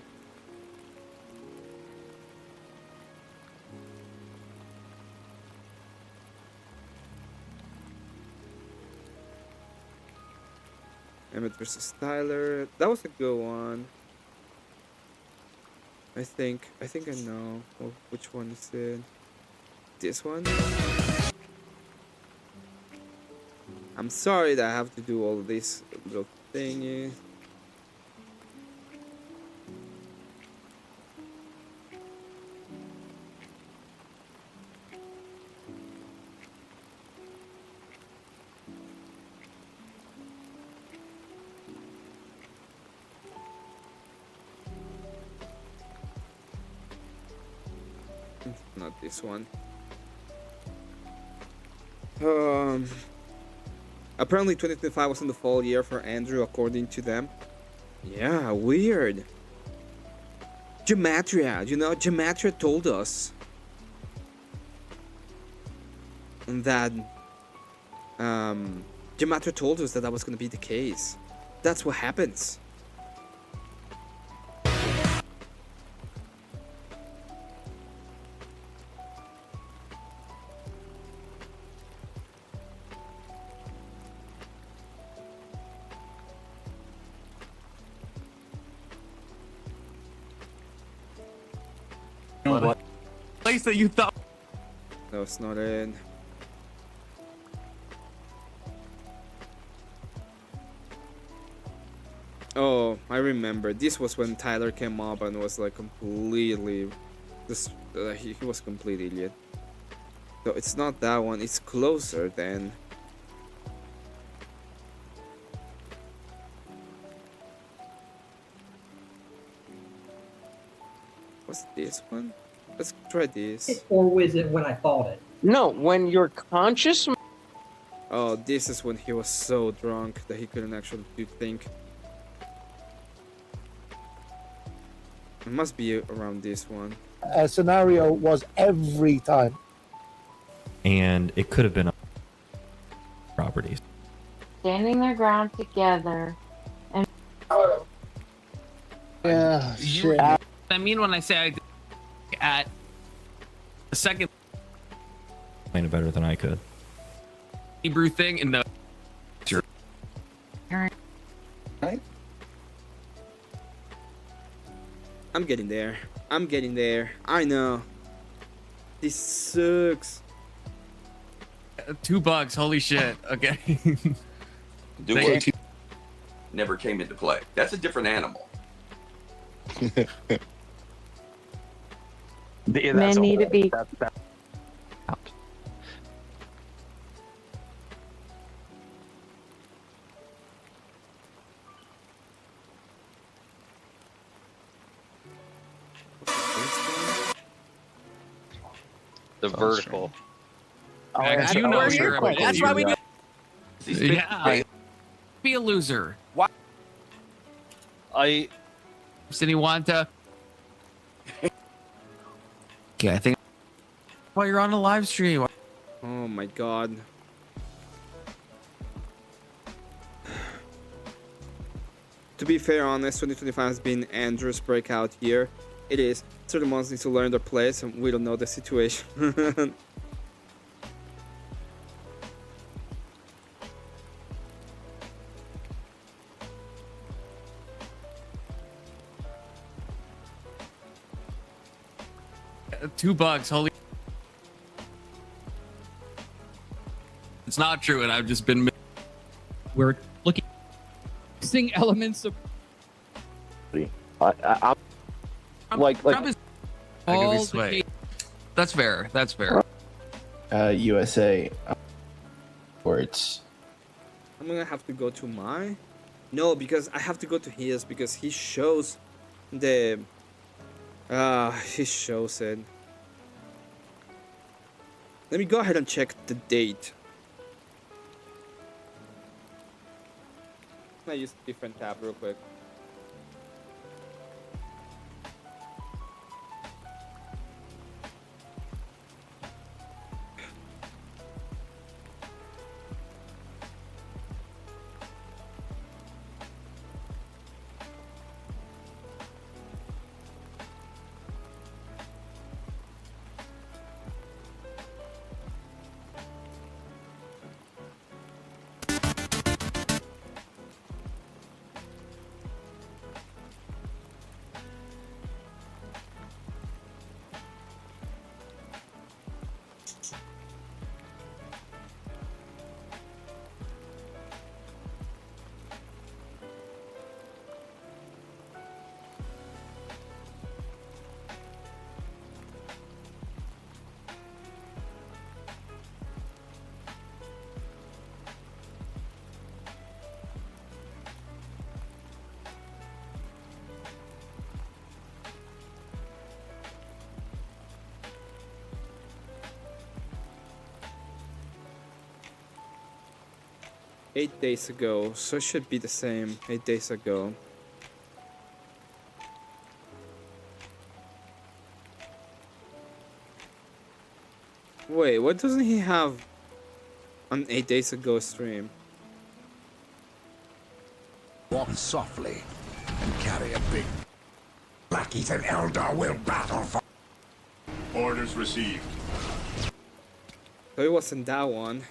Emmett versus Tyler. That was a good one. I think I know. Oh, which one is it? This one? I'm sorry that I have to do all this little thingy. Not this one. Apparently 2025 wasn't the fall year for Andrew, according to them. Yeah, weird. Gematria, you know, Gematria told us that Gematria told us that was going to be the case. That's what happens. What place that you thought? No, it's not in. Oh, I remember. This was when Tyler came up and was like completely, he was a complete idiot. So it's not that one. It's closer then. What's this one? Let's try this. Or was it when I thought it? No, when you're conscious. Oh, this is when he was so drunk that he couldn't actually think. It must be around this one. Scenario was every time. And it could have been properties. Standing their ground together. And Yeah, shit. I mean when I say I did at the second Explain it better than I could. Hebrew thing in the Right? I'm getting there. I'm getting there. I know. This sucks. $2. Holy shit. Okay. Dual never came into play. That's a different animal. men need to be. The vertical. Max, you know you're a That's why we do. Yeah. Be a loser. Why? Did want to? Okay, I think. While you're on a live stream. Oh my god. To be fair, honest, 2025 has been Andrew's breakout year. It is. Certain ones need to learn their place, and we don't know the situation. $2. Holy. It's not true, and I've just been. We're looking elements of. I'm like Trump is all the That's fair. That's fair. USA sports. I'm gonna have to go to my. No, because I have to go to his because he shows the. He shows it. Let me go ahead and check the date. I use a different tab real quick. Days ago, so it should be the same. 8 days ago. Wait, what doesn't he have on 8 days ago stream? Walk softly and carry a big. Lackeys and Eldar will battle for. Orders received. So it wasn't that one.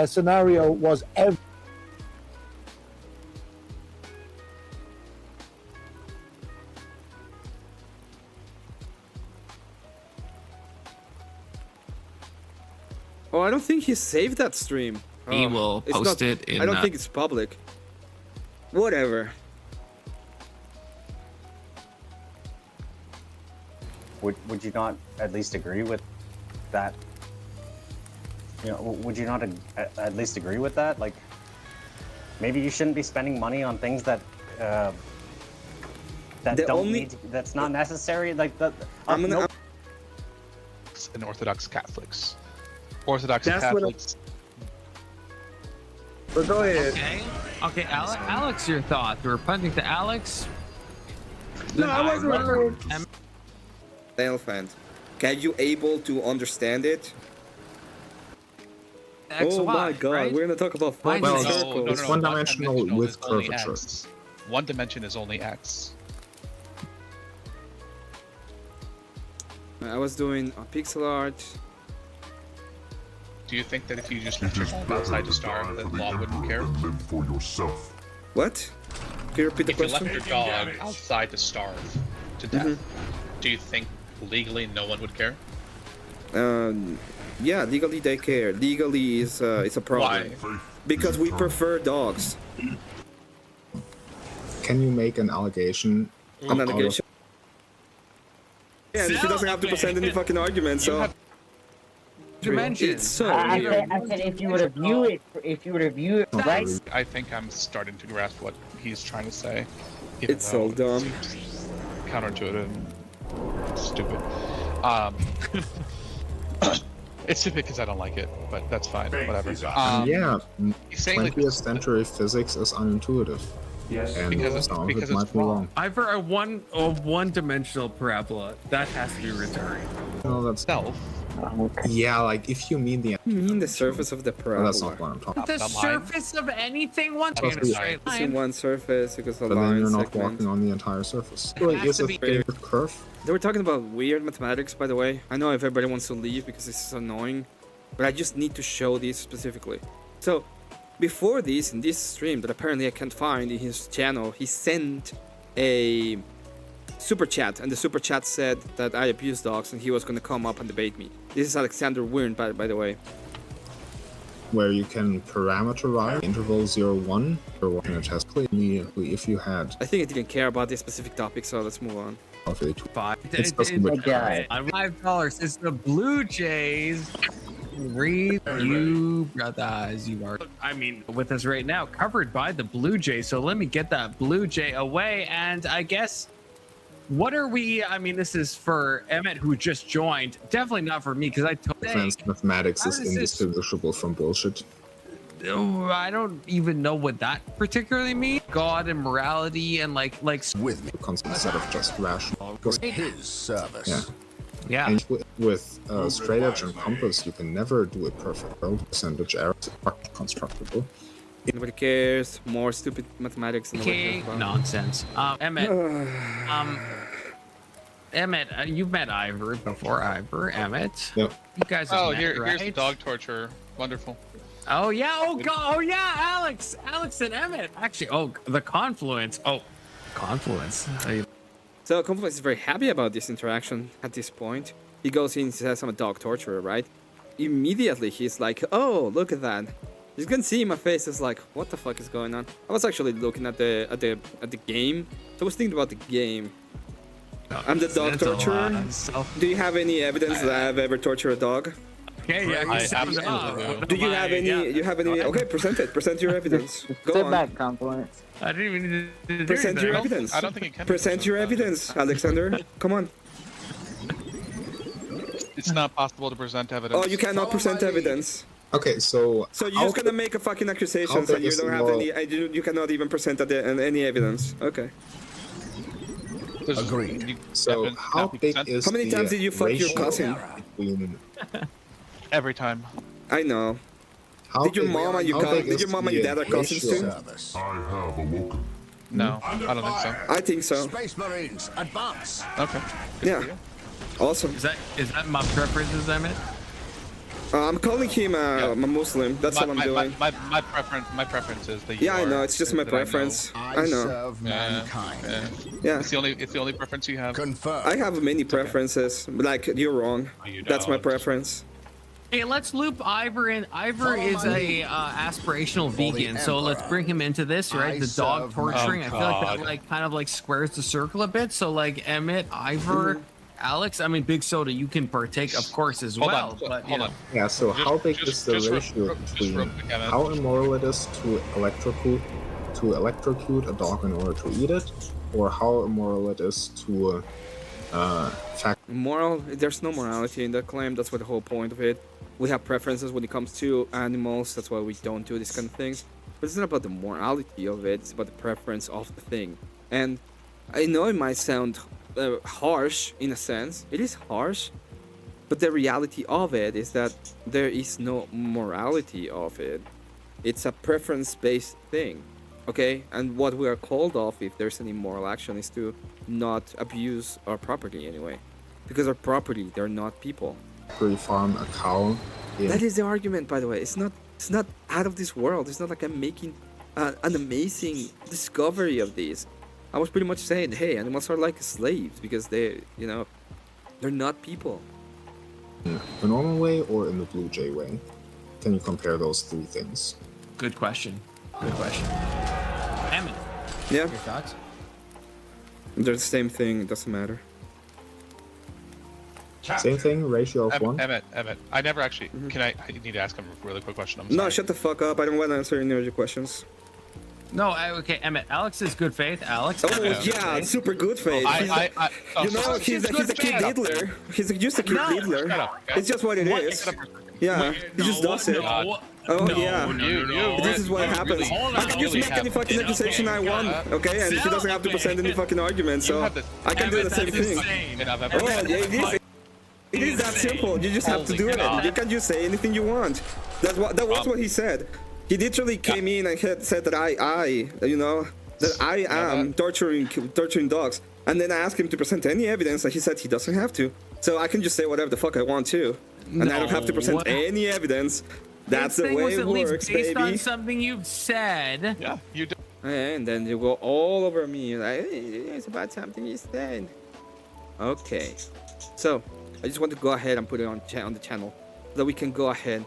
Scenario was every. Oh, I don't think he saved that stream. He Oh, will it's post not- it in. I don't think it's public. Whatever. Would you not at least agree with that? You know, would you not at least agree with that? Like, maybe you shouldn't be spending money on things that that's not necessary. Like the and Orthodox Catholics. Orthodox Catholics. But go ahead. Okay, Alex, your thoughts. We're punting to Alex. No, I wasn't referring. Elephant. Can you able to understand it? Oh my god, right? we're gonna talk about fucking Well, circles. it's one-dimensional with curvature. One dimension is only X. I was doing a pixel art. Do you think that if you just left your dog outside to starve, that law wouldn't care? Live for yourself. What? Can you repeat the If you question? left your dog outside to starve to death, do you think legally no one would care? Yeah, legally they care. Legally is it's a problem. Why? Because we prefer dogs. Can you make an allegation? An allegation. Yeah, and he doesn't have to present any fucking argument, so. It's so weird. I said if you were to view it, right? I think I'm starting to grasp what he's trying to say. It's so dumb. Counterintuitive and stupid. It's stupid because I don't like it, but that's fine. Whatever. Yeah, he's saying like 20th century physics is unintuitive. Yes. And Because some of it's it might be wrong. For a one-dimensional parabola, that has to be returned. No, that's yeah. Like if you mean the surface of the well, parabola. that's not what I'm talking The about. surface of anything once in a It's straight It's in line. one surface because the But then line you're not segment. walking on the entire surface. It Like, has is to a be- standard curve? They were talking about weird mathematics, by the way. I know if everybody wants to leave because this is annoying, but I just need to show these specifically. So, before this, in this stream that apparently I can't find in his channel, he sent a super chat, and the super chat said that I abuse dogs and he was going to come up and debate me. This is Alexander Wyrn, by the way. Where you can parameterize interval 0-1 or what can test immediately if you had I think I didn't care about this specific topic, so let's move on. It's just with $5. It's the Blue Jays. Read you, brothers. You are, I mean, with us right now, covered by the Blue Jay. So let me get that Blue Jay away. And I guess, what are we? I mean, this is for Emmett, who just joined. Definitely not for me, because I told advanced mathematics how is does this- indistinguishable from bullshit. Oh, I don't even know what that particularly means. God and morality and like With me, concept instead of just rational. Because His service. yeah. Yeah. And with straight edge and compass, you can never do it perfect. Well, percentage errors are constructible. Nobody cares. More stupid mathematics. And nobody Okay, cares about. nonsense. Emmett, Emmett, you've met Ivor before. Emmett. Yep. You guys have met, here's right? the dog torture. Wonderful. Oh yeah. Oh god. Oh yeah. Alex and Emmett. Actually, the confluence. Confluence. So Confluence is very happy about this interaction at this point. He goes in and says I'm a dog torturer, right? Immediately he's like, oh, look at that. You can see my face is like, what the fuck is going on? I was actually looking at the game. So I was thinking about the game. I'm the dog torturer. Do you have any evidence that I've ever tortured a dog? Okay, yeah, I absolutely do. Do you have any? You have any? Okay, present it. Present your evidence. Go Sit on. back, Confluence. I didn't even need to do Present your anything. evidence. I don't think it can. Present your evidence, Alexander. Come on. It's not possible to present evidence. Oh, you cannot present evidence. Okay, so So you're just gonna make a fucking accusations how and you big don't is have the any. You cannot even present any evidence. Okay. Agreed. So how big is How many the times did you fuck your ratio cousin? between Every time. I know. how Did your big- mom and your how cousin? big Did is your mom and the your dad are cousins ratio? too? I have awoken. No, I don't think so. I think so. Space Marines, advance. Okay. Yeah. Awesome. Is that my preferences, Emmett? I'm calling him a Muslim. That's what I'm doing. My preference is that you Yeah, I are- know. It's just my that I know. preference. I know. serve mankind. Yeah. It's the only preference you have. Confirm. I have many preferences. Like you're wrong. You That's my don't. preference. Hey, let's loop Ivor in. Ivor is a aspirational vegan, so let's bring him into this, right? The dog torturing. I feel like that like kind of like squares the circle a bit. So like Emmett, Ivor, Alex. I mean, Big Soda, you can partake, of course, as well. But you know. Yeah. So how big is the ratio between how immoral it is to electrocute a dog in order to eat it, or how immoral it is to Moral? There's no morality in that claim. That's what the whole point of it. We have preferences when it comes to animals. That's why we don't do these kind of things. But it's not about the morality of it. It's about the preference of the thing. And I know it might sound harsh in a sense. It is harsh. But the reality of it is that there is no morality of it. It's a preference-based thing. Okay? And what we are called off if there's an immoral action is to not abuse our property anyway. Because our property, they're not people. Farm a cow. That is the argument, by the way. It's not out of this world. It's not like I'm making an amazing discovery of this. I was pretty much saying, hey, animals are like slaves because they, you know, they're not people. In the normal way or in the Blue Jay way? Can you compare those three things? Good question. Good question. Emmett. Yeah. Your thoughts? They're the same thing. It doesn't matter. Same thing, ratio of 1? Emmett, I never actually. Can I need to ask him a really quick question. I'm No, sorry. shut the fuck up. I don't want to answer any of your questions. No, okay, Emmett. Alex is good faith. Alex. Oh yeah, super good faith. You know, he's a kid diddler. He's just a kid diddler. It's just what it is. Yeah, he just does it. Oh yeah, this is what happens. I can just make any fucking accusation I want, okay? And he doesn't have to present any fucking argument, so I can do the same thing. Oh yeah, it is that simple. You just have to do it. You can just say anything you want. That was what he said. He literally came in and said that I am torturing dogs. And then I asked him to present any evidence, and he said he doesn't have to. So I can just say whatever the fuck I want to, and I don't have to present any evidence. That's the way it works, baby. Based on something you've said. Yeah, you do. And then you go all over me. Like, it's about something you said. Okay. So I just want to go ahead and put it on the channel so that we can go ahead.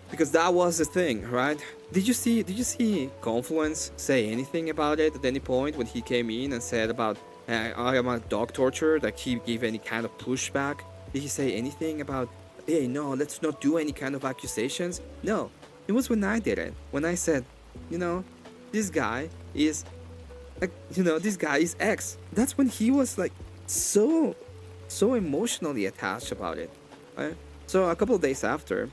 Because that was the thing, right? Did you see Confluence say anything about it at any point when he came in and said about I am a dog torturer? Like he gave any kind of pushback? Did he say anything about, hey, no, let's not do any kind of accusations? No, it was when I did it. When I said, you know, this guy is, like, you know, this guy is X. That's when he was like so emotionally attached about it. Right? So a couple of days after,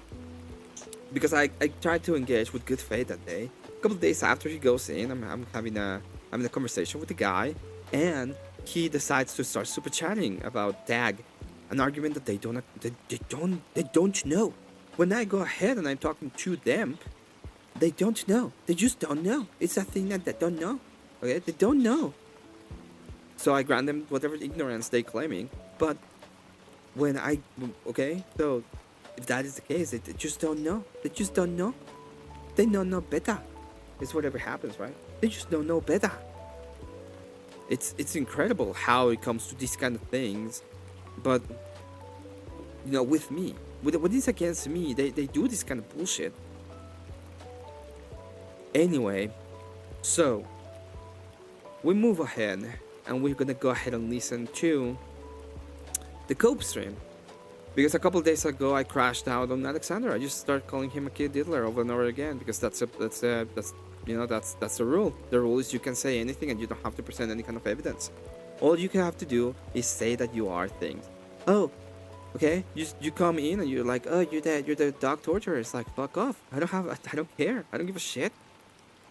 because I tried to engage with good faith that day. A couple of days after he goes in, I'm having a conversation with the guy, and he decides to start super chatting about tag, an argument that they don't know. When I go ahead and I'm talking to them, they don't know. They just don't know. It's a thing that they don't know. Okay, they don't know. So I grant them whatever ignorance they're claiming. But when so if that is the case, they just don't know. They just don't know. They don't know better. It's whatever happens, right? They just don't know better. It's incredible how it comes to these kind of things. But, you know, with me, when it's against me, they do this kind of bullshit. Anyway, so we move ahead, and we're gonna go ahead and listen to the Cope stream. Because a couple of days ago, I crashed out on Alexander. I just started calling him a kid diddler over and over again because that's the rule. The rule is you can say anything and you don't have to present any kind of evidence. All you have to do is say that you are things. Oh, okay. You come in and you're like, oh, you're the dog torturer. It's like, fuck off. I don't care. I don't give a shit.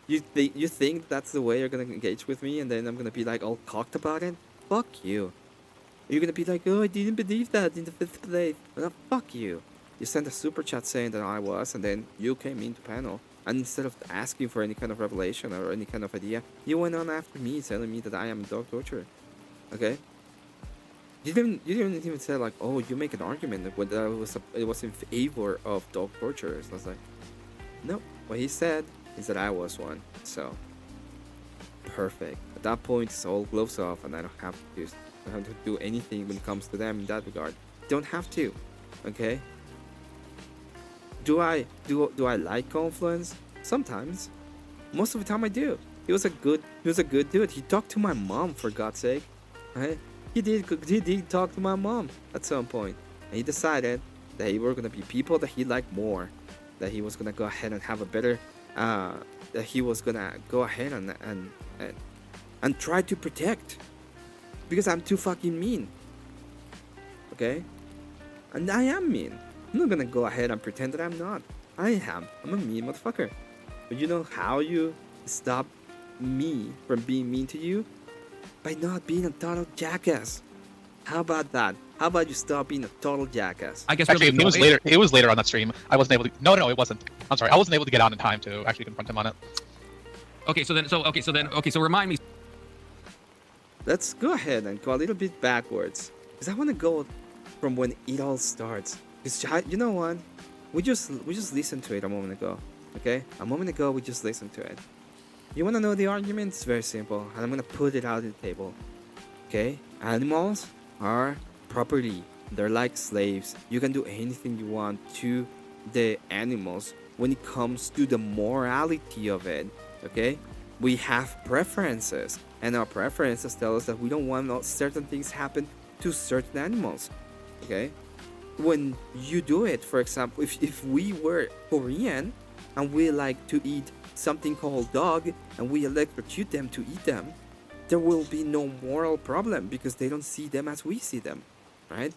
You think that's the way you're gonna engage with me, and then I'm gonna be like all cocked about it? Fuck you. You're gonna be like, oh, I didn't believe that in the fifth place. Well, fuck you. You sent a super chat saying that I was, and then you came into panel, and instead of asking for any kind of revelation or any kind of idea, you went on after me, telling me that I am a dog torturer. Okay? You didn't even say like, oh, you make an argument that it was in favor of dog torturers. I was like, no. What he said is that I was one. So perfect. At that point, it's all gloves off, and I don't have to do anything when it comes to them in that regard. Don't have to, okay? Do I like Confluence? Sometimes. Most of the time I do. He was a good dude. He talked to my mom, for God's sake. Right? He did talk to my mom at some point. And he decided that he were gonna be people that he liked more. That he was gonna go ahead and have a better that he was gonna go ahead and try to protect. Because I'm too fucking mean. Okay? And I am mean. I'm not gonna go ahead and pretend that I'm not. I am. I'm a mean motherfucker. But you know how you stop me from being mean to you? By not being a total jackass. How about that? How about you stop being a total jackass? I guess Actually, really it was later. It was later on that stream. I wasn't able to. No, it wasn't. I'm sorry. I wasn't able to get on in time to actually confront him on it. Okay, so remind me. Let's go ahead and go a little bit backwards. Because I want to go from when it all starts. Because you know what? We just listened to it a moment ago. Okay? A moment ago, we just listened to it. You want to know the argument? It's very simple. And I'm going to put it out on the table. Okay? Animals are property. They're like slaves. You can do anything you want to the animals when it comes to the morality of it. Okay? We have preferences. And our preferences tell us that we don't want certain things happen to certain animals. Okay? When you do it, for example, if we were Korean and we like to eat something called dog and we electrocute them to eat them, there will be no moral problem because they don't see them as we see them, right?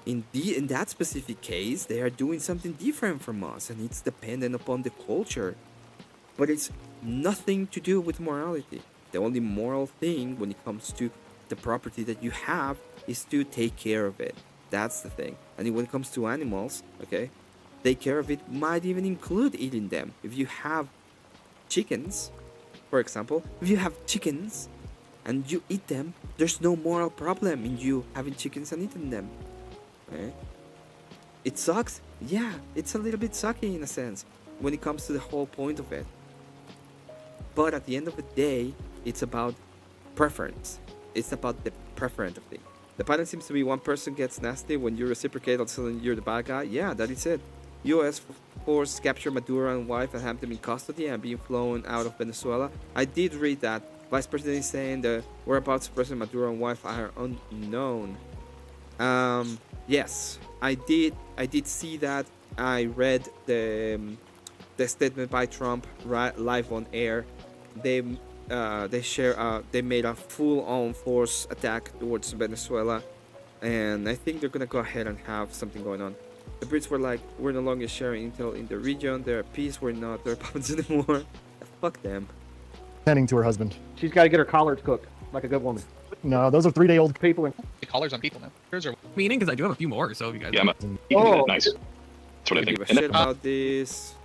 In that specific case, they are doing something different from us and it's dependent upon the culture. But it's nothing to do with morality. The only moral thing when it comes to the property that you have is to take care of it. That's the thing. And when it comes to animals, okay, take care of it might even include eating them. If you have chickens, for example, if you have chickens and you eat them, there's no moral problem in you having chickens and eating them. Okay? It sucks. Yeah, it's a little bit sucky in a sense when it comes to the whole point of it. But at the end of the day, it's about preference. It's about the preference of things. The pattern seems to be one person gets nasty when you reciprocate on suddenly you're the bad guy. Yeah, that is it. U.S. force capture Maduro and wife and have them in custody and being flown out of Venezuela. I did read that. Vice President is saying the whereabouts of President Maduro and wife are unknown. Yes, I did see that. I read the statement by Trump live on air. They made a full-on force attack towards Venezuela, and I think they're gonna go ahead and have something going on. The Brits were like, we're no longer sharing intel in the region. They're at peace. We're not their puppets anymore. Fuck them. Tending to her husband. She's got to get her collards cooked like a good woman. No, those are 3-day-old people. And The collars on people now. Here's our Meaning, because I do have a few more, so if you guys. Yeah, nice. That's what I think. Give a shit about this.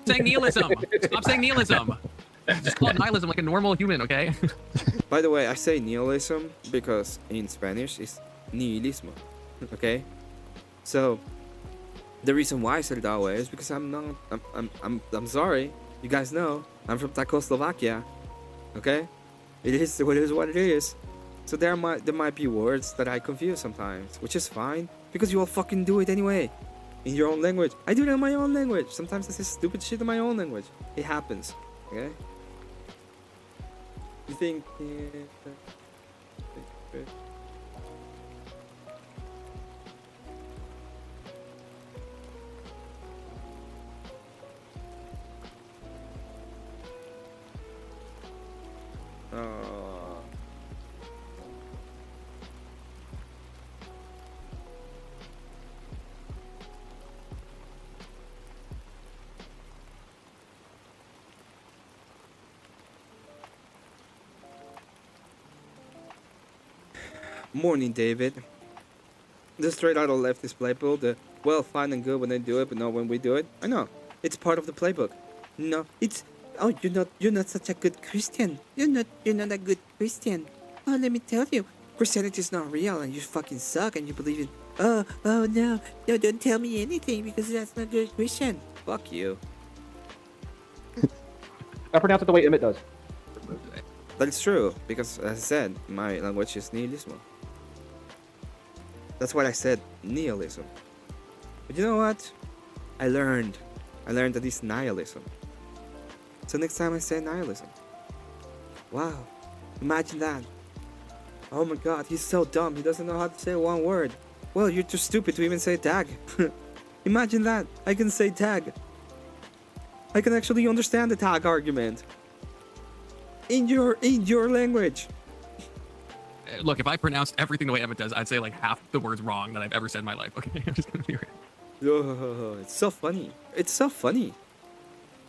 Saying nihilism. Stop saying nihilism. Just call it nihilism like a normal human, okay? By the way, I say nihilism because in Spanish it's nihilismo. Okay? So the reason why I said it that way is because I'm sorry. You guys know I'm from Czechoslovakia. Okay? It is what it is. So there might be words that I confuse sometimes, which is fine because you all fucking do it anyway. In your own language. I do it in my own language. Sometimes I say stupid shit in my own language. It happens. Okay? You think... Morning, David. The straight out of leftist playbook, the well, fine and good when they do it, but not when we do it. I know. It's part of the playbook. No, it's you're not such a good Christian. You're not a good Christian. Oh, let me tell you, Christianity is not real and you fucking suck and you believe in no, don't tell me anything because that's not good Christian. Fuck you. I pronounce it the way Emmett does. That is true, because as I said, my language is nihilismo. That's what I said, nihilism. But you know what? I learned that it's nihilism. So next time I say nihilism. Wow, imagine that. Oh my god, he's so dumb, he doesn't know how to say one word. Well, you're too stupid to even say tag. Imagine that, I can say tag. I can actually understand the tag argument. In your language. Look, if I pronounced everything the way Emmett does, I'd say like half the words wrong that I've ever said in my life. Okay, I'm just gonna be real. Oh, it's so funny. It's so funny.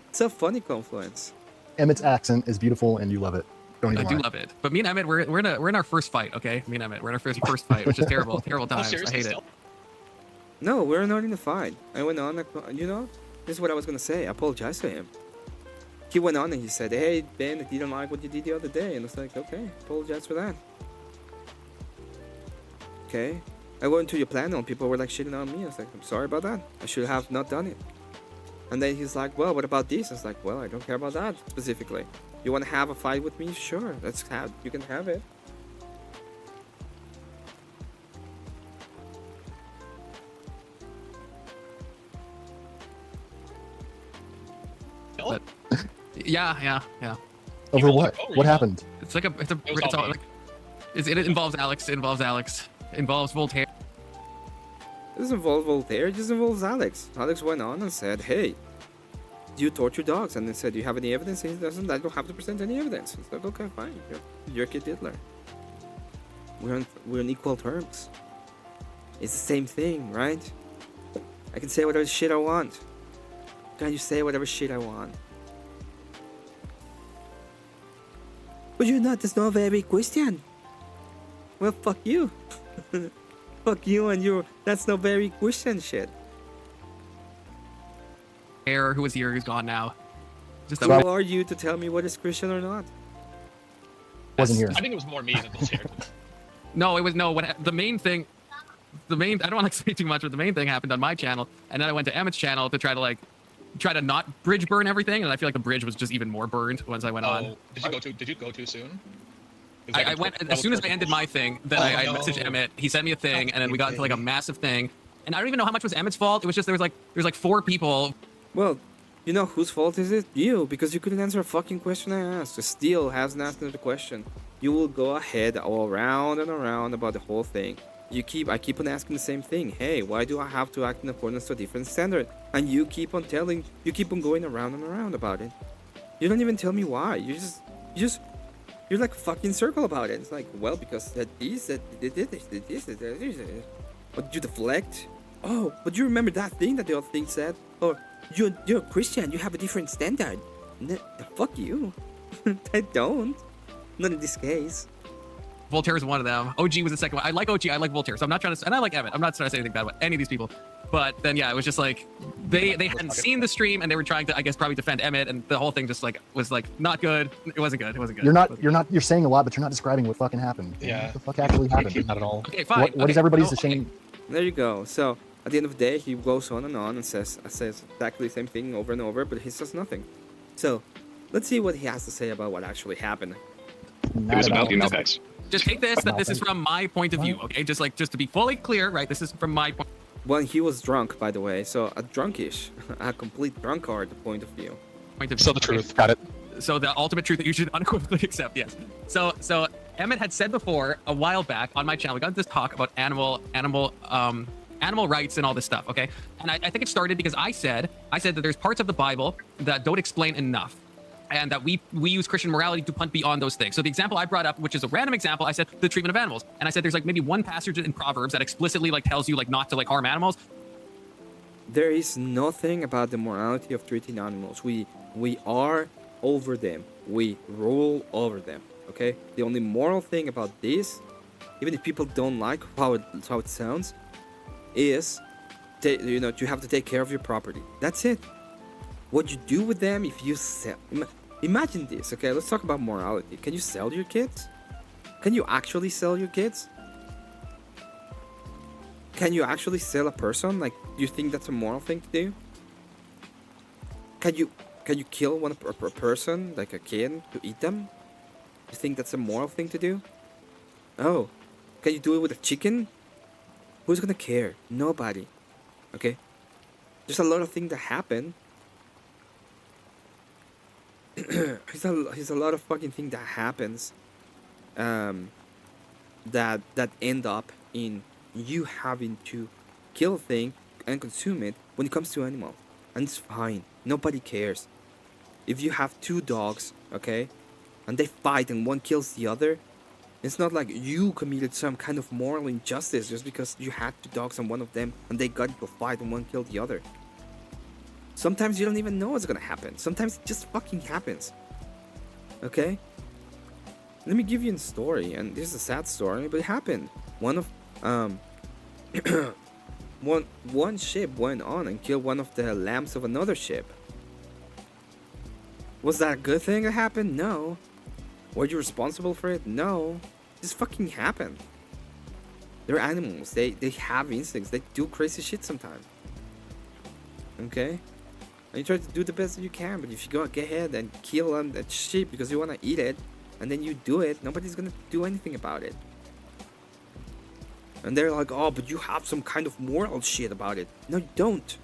It's so funny, Confluence. Emmett's accent is beautiful, and you love it. Don't even I do lie. love it. But me and Emmett, we're in our first fight. Okay, me and Emmett, we're in our first fight, which is terrible, terrible times. I hate it. No, we're not in a fight. I went on, you know, this is what I was gonna say. I apologize to him. He went on and he said, "Hey Ben, I didn't like what you did the other day," and I was like, "Okay, apologize for that." Okay, I went to your panel and people were like shitting on me. I was like, "I'm sorry about that. I should have not done it." And then he's like, "Well, what about this?" I was like, "Well, I don't care about that specifically. You want to have a fight with me? Sure, you can have it." But, yeah. Over what? What happened? It's like it involves Alex. It involves Alex. It involves Voltaire. It doesn't involve Voltaire, it just involves Alex. Alex went on and said, "Hey, do you torture dogs?" And they said, "Do you have any evidence?" And he doesn't. "I don't have to present any evidence." It's like, "Okay, fine. You're a kid diddler. We're on equal terms. It's the same thing, right? I can say whatever shit I want. Can you say whatever shit I want?" But you're not. That's not a very big question. Well, fuck you. Fuck you and your. That's not very Christian shit. Air, who was here, who's gone now. Just Who are you to tell me what is Christian or not? Wasn't here. I think it was more me than Voltaire. No, it was no. What the main thing? I don't want to say too much, but the main thing happened on my channel, and then I went to Emmett's channel to try to not bridge burn everything, and I feel like the bridge was just even more burned once I went on. Did you go too soon? I went as soon as I ended my thing. Then I messaged Emmett. He sent me a thing, and then we got into like a massive thing. And I don't even know how much was Emmett's fault. It was just there was like 4 people. Well, you know whose fault is it? You, because you couldn't answer a fucking question I asked. The Steel hasn't answered the question. You will go ahead all around and around about the whole thing. I keep on asking the same thing. Hey, why do I have to act in accordance to a different standard? And you keep on going around and around about it. You don't even tell me why. You're like a fucking circle about it. It's like, well, because that this. But you deflect. Oh, but you remember that thing that the other thing said? Or you're a Christian. You have a different standard. Fuck you. I don't. Not in this case. Voltaire is one of them. OG was the second one. I like OG. I like Voltaire. So I'm not trying to. And I like Emmett. I'm not trying to say anything bad about any of these people. But then yeah, it was just like they hadn't seen the stream and they were trying to, I guess, probably defend Emmett, and the whole thing just like was like not good. It wasn't good. It wasn't good. You're saying a lot, but you're not describing what fucking happened. Yeah. What the fuck actually happened? Not at all. Okay, fine. What is everybody's saying? There you go. So at the end of the day, he goes on and says exactly the same thing over and over, but he says nothing. So let's see what he has to say about what actually happened. It was about the Malpex. Just take this that this is from my point of view, okay? Just to be fully clear, right? This is from my point. Well, he was drunk, by the way, so a drunkish, a complete drunkard point of view. So the truth. Got it. So the ultimate truth that you should unequivocally accept, yes. So Emmett had said before a while back on my channel, we got this talk about animal rights and all this stuff, okay? And I think it started because I said that there's parts of the Bible that don't explain enough, and that we use Christian morality to punt beyond those things. So the example I brought up, which is a random example, I said the treatment of animals. And I said there's like maybe one passage in Proverbs that explicitly like tells you like not to like harm animals. There is nothing about the morality of treating animals. We are over them. We rule over them, okay? The only moral thing about this, even if people don't like how it sounds, is you have to take care of your property. That's it. What you do with them if you sell. Imagine this, okay? Let's talk about morality. Can you sell your kids? Can you actually sell your kids? Can you actually sell a person? Like, do you think that's a moral thing to do? Can you kill a person, like a kid, to eat them? You think that's a moral thing to do? Oh, can you do it with a chicken? Who's gonna care? Nobody. Okay? There's a lot of things that happen. There's a lot of fucking things that happens that end up in you having to kill a thing and consume it when it comes to animals. And it's fine. Nobody cares. If you have two dogs, okay, and they fight and one kills the other, it's not like you committed some kind of moral injustice just because you had two dogs and one of them and they got into a fight and one killed the other. Sometimes you don't even know what's gonna happen. Sometimes it just fucking happens. Okay? Let me give you a story, and this is a sad story, but it happened. One ship went on and killed one of the lamps of another ship. Was that a good thing that happened? No. Were you responsible for it? No. This fucking happened. They're animals. They have instincts. They do crazy shit sometimes. Okay? And you try to do the best that you can, but if you go ahead and kill that sheep because you want to eat it, and then you do it, nobody's gonna do anything about it. And they're like, oh, but you have some kind of moral shit about it. No, you don't.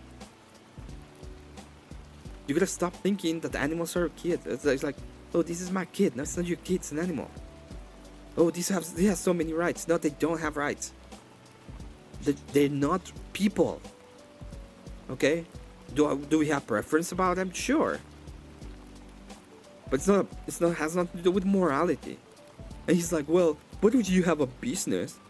You gotta stop thinking that animals are kids. It's like, oh, this is my kid. No, it's not your kid, it's an animal. Oh, they have so many rights. No, they don't have rights. They're not people. Okay? Do we have preference about them? Sure. But has nothing to do with morality. And he's like, well, why would you have a business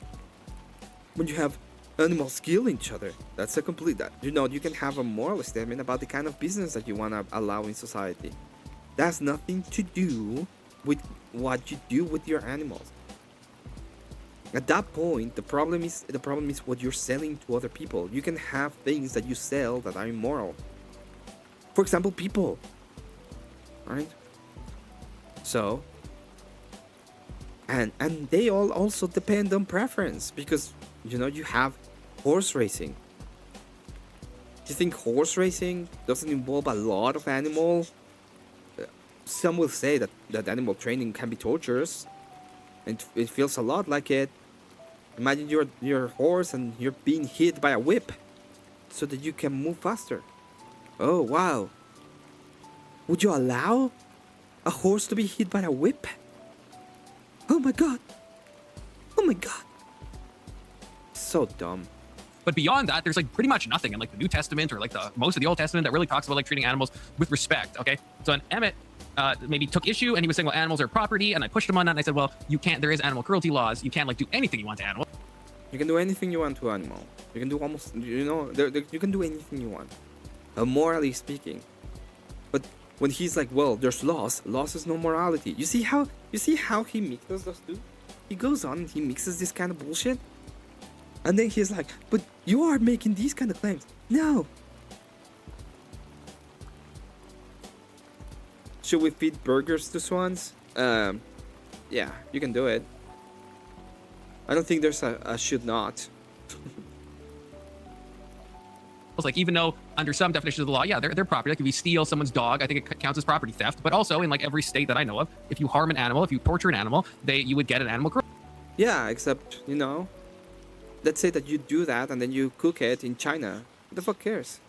when you have animals killing each other? That's a complete you can have a moral statement about the kind of business that you want to allow in society. That has nothing to do with what you do with your animals. At that point, the problem is what you're selling to other people. You can have things that you sell that are immoral. For example, people. Right? So, and they all also depend on preference, because you have horse racing. Do you think horse racing doesn't involve a lot of animal? Some will say that animal training can be torturous, and it feels a lot like it. Imagine your horse and you're being hit by a whip so that you can move faster. Oh wow. Would you allow a horse to be hit by a whip? Oh my god. Oh my god. So dumb. But beyond that, there's like pretty much nothing in like the New Testament or like most of the Old Testament that really talks about like treating animals with respect. Okay, so an Emmett maybe took issue and he was saying, well, animals are property, and I pushed him on that and I said, well, you can't. There is animal cruelty laws. You can't like do anything you want to animals. You can do anything you want to animal. You can do almost you can do anything you want, morally speaking. But when he's like, well, there's laws. Laws is no morality. You see how he mixes those two? He goes on and he mixes this kind of bullshit. And then he's like, but you are making these kind of claims. No. Should we feed burgers to swans? Yeah, you can do it. I don't think there's a should not. It's like, even though under some definitions of the law, yeah, they're property. Like if you steal someone's dog, I think it counts as property theft. But also in like every state that I know of, if you harm an animal, if you torture an animal, you would get an animal cruelty. Yeah, except, let's say that you do that and then you cook it in China. Who the fuck cares?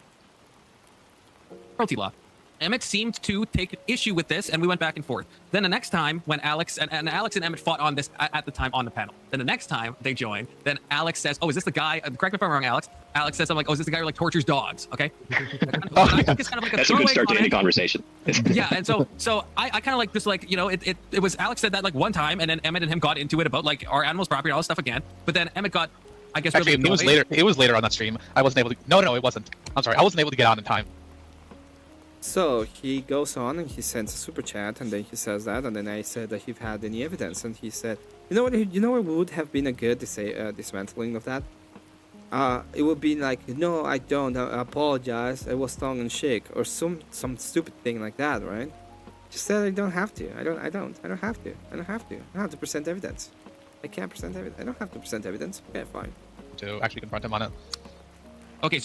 Cruelty law. Emmett seemed to take issue with this, and we went back and forth. Then the next time, when Alex and Emmett fought on this at the time on the panel. Then the next time they joined, then Alex says, "Oh, is this the guy?" Correct me if I'm wrong, Alex. Alex says, "I'm like, oh, is this the guy who like tortures dogs?" Okay. That's a good start to any conversation. Yeah, and so I kind of like this, like it was Alex said that like one time, and then Emmett and him got into it about like our animals' property and all this stuff again. But then Emmett got, I guess, actually really it was later. It was later on that stream. I wasn't able to. No, it wasn't. I'm sorry. I wasn't able to get on in time. So he goes on and he sends a super chat, and then he says that, and then I said that he had any evidence, and he said, what would have been a good dismantling of that? It would be like, no, I don't, I apologize, it was tongue in cheek, or some stupid thing like that, right? Just said I don't have to. I don't have to. I don't have to present evidence. I can't present evidence. I don't have to present evidence. Okay, fine. To actually confront him on it. So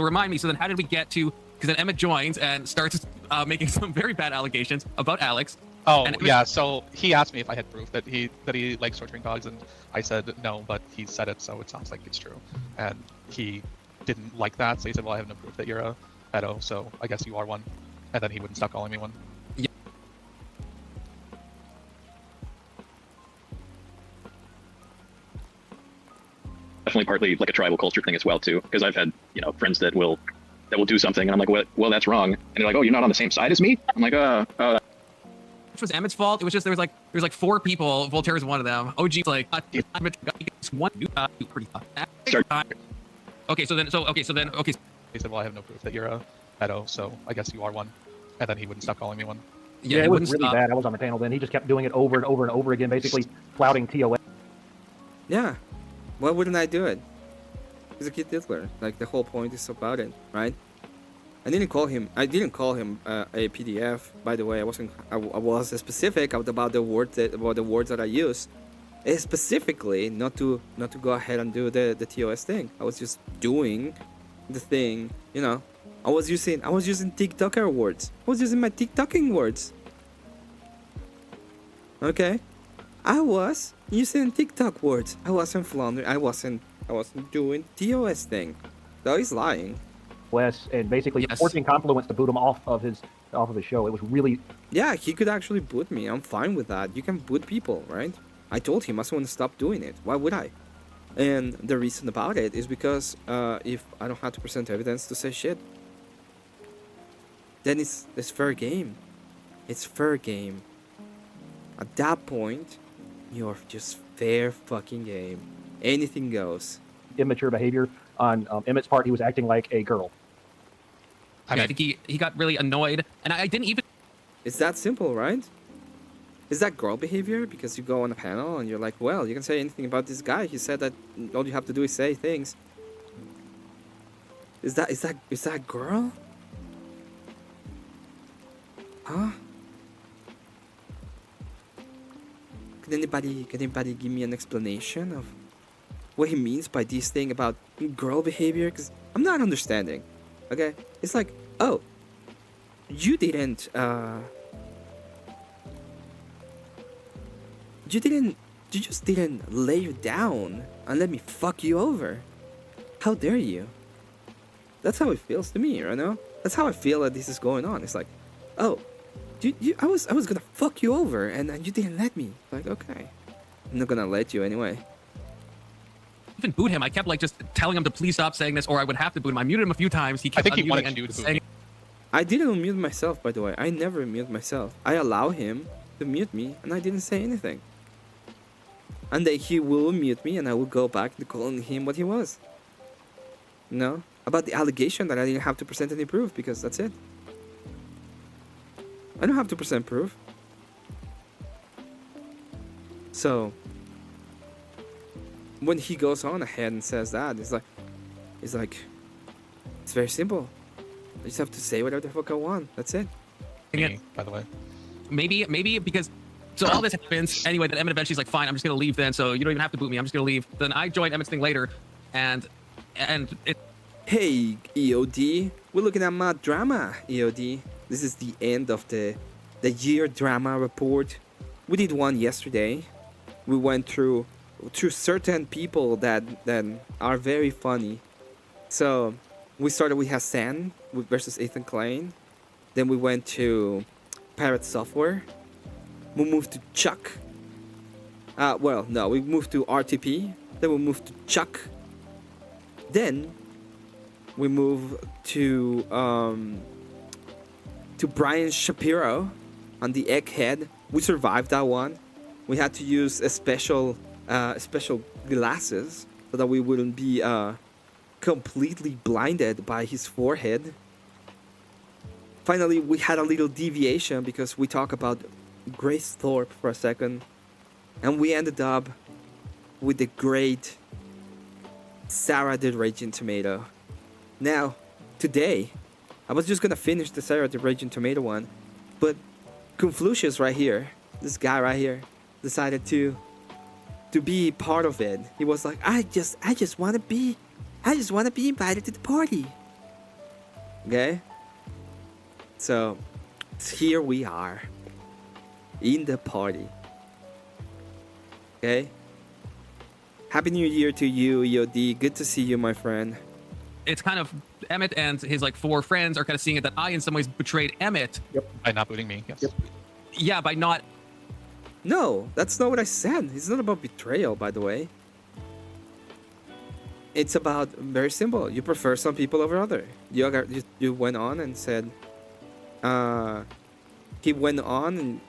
remind me. So then, how did we get to? Because then Emmett joins and starts making some very bad allegations about Alex. Oh, yeah. So he asked me if I had proof that he likes torturing dogs, and I said no, but he said it, so it sounds like it's true. And he didn't like that, so he said, well, I have no proof that you're a pedo, so I guess you are one. And then he wouldn't stop calling me one. Definitely partly like a tribal culture thing as well too, because I've had friends that will do something, and I'm like, well, that's wrong, and they're like, oh, you're not on the same side as me. I'm like, Which was Emmett's fault. It was just there was like 4 people. Voltaire was one of them. OG's like one. Okay, so then He said, well, I have no proof that you're a pedo, so I guess you are one. And then he wouldn't stop calling me one. Yeah, it was really bad. I was on the panel then. He just kept doing it over and over and over again, basically flouting TOS. Yeah. Why wouldn't I do it? He's a kid diddler. Like, the whole point is about it, right? I didn't call him a PDF. By the way, I was specific about the words that I use. Specifically, not to go ahead and do the TOS thing. I was just doing the thing, I was using TikToker words. I was using my TikToking words. Okay, I was using TikTok words. I wasn't floundering. I wasn't doing TOS thing. So he's lying. Wes, and basically forcing Confluence to boot him off of his show. It was really. Yeah, he could actually boot me. I'm fine with that. You can boot people, right? I told him I just want to stop doing it. Why would I? And the reason about it is because if I don't have to present evidence to say shit, then it's fair game. It's fair game. At that point, you're just fair fucking game. Anything goes. Immature behavior on Emmett's part. He was acting like a girl. I think he got really annoyed, and I didn't even. It's that simple, right? Is that girl behavior? Because you go on a panel and you're like, well, you can say anything about this guy. He said that all you have to do is say things. Is that girl? Huh? Can anybody give me an explanation of what he means by this thing about girl behavior? Because I'm not understanding. Okay? It's like, oh, you just didn't lay you down and let me fuck you over. How dare you? That's how it feels to me, you know? That's how I feel that this is going on. It's like, oh, I was gonna fuck you over and you didn't let me. Like, okay, I'm not gonna let you anyway. Even boot him. I kept just telling him to please stop saying this, or I would have to boot him. I muted him a few times. He kept. I think he wanted you to boot him. I didn't unmute myself, by the way. I never mute myself. I allow him to mute me, and I didn't say anything. And then he will mute me, and I will go back to calling him what he was. No, about the allegation that I didn't have to present any proof because that's it. I don't have to present proof. So when he goes on ahead and says that, it's very simple. I just have to say whatever the fuck I want. That's it. By the way, maybe because so all this happens anyway. Then Emmett eventually is like, fine, I'm just gonna leave then. So you don't even have to boot me. I'm just gonna leave. Then I joined Emmett's thing later, and it. Hey EOD, we're looking at my drama. EOD, this is the end of the year drama report. We did one yesterday. We went through certain people that are very funny. So we started with Hassan versus Ethan Klein. Then we went to Pirate Software. We moved to Chuck. We moved to RTP. Then we moved to Chuck. Then we moved to Brian Shapiro on the Egghead. We survived that one. We had to use a special glasses so that we wouldn't be completely blinded by his forehead. Finally, we had a little deviation because we talked about Grace Thorpe for a second, and we ended up with the great Sarah the Raging Tomato. Now, today, I was just gonna finish the Sarah the Raging Tomato one, but Conflucius right here, this guy right here, decided to be part of it. He was like, I just wanna be invited to the party. Okay? So here we are in the party. Okay? Happy New Year to you, EOD. Good to see you, my friend. it's kind of Emmett and his like 4 friends are kind of seeing it that I in some ways betrayed Emmett. By not booting me. Yes. Yeah, by not. No, that's not what I said. It's not about betrayal, by the way. It's about very simple. You prefer some people over other. You went on and said, he went on and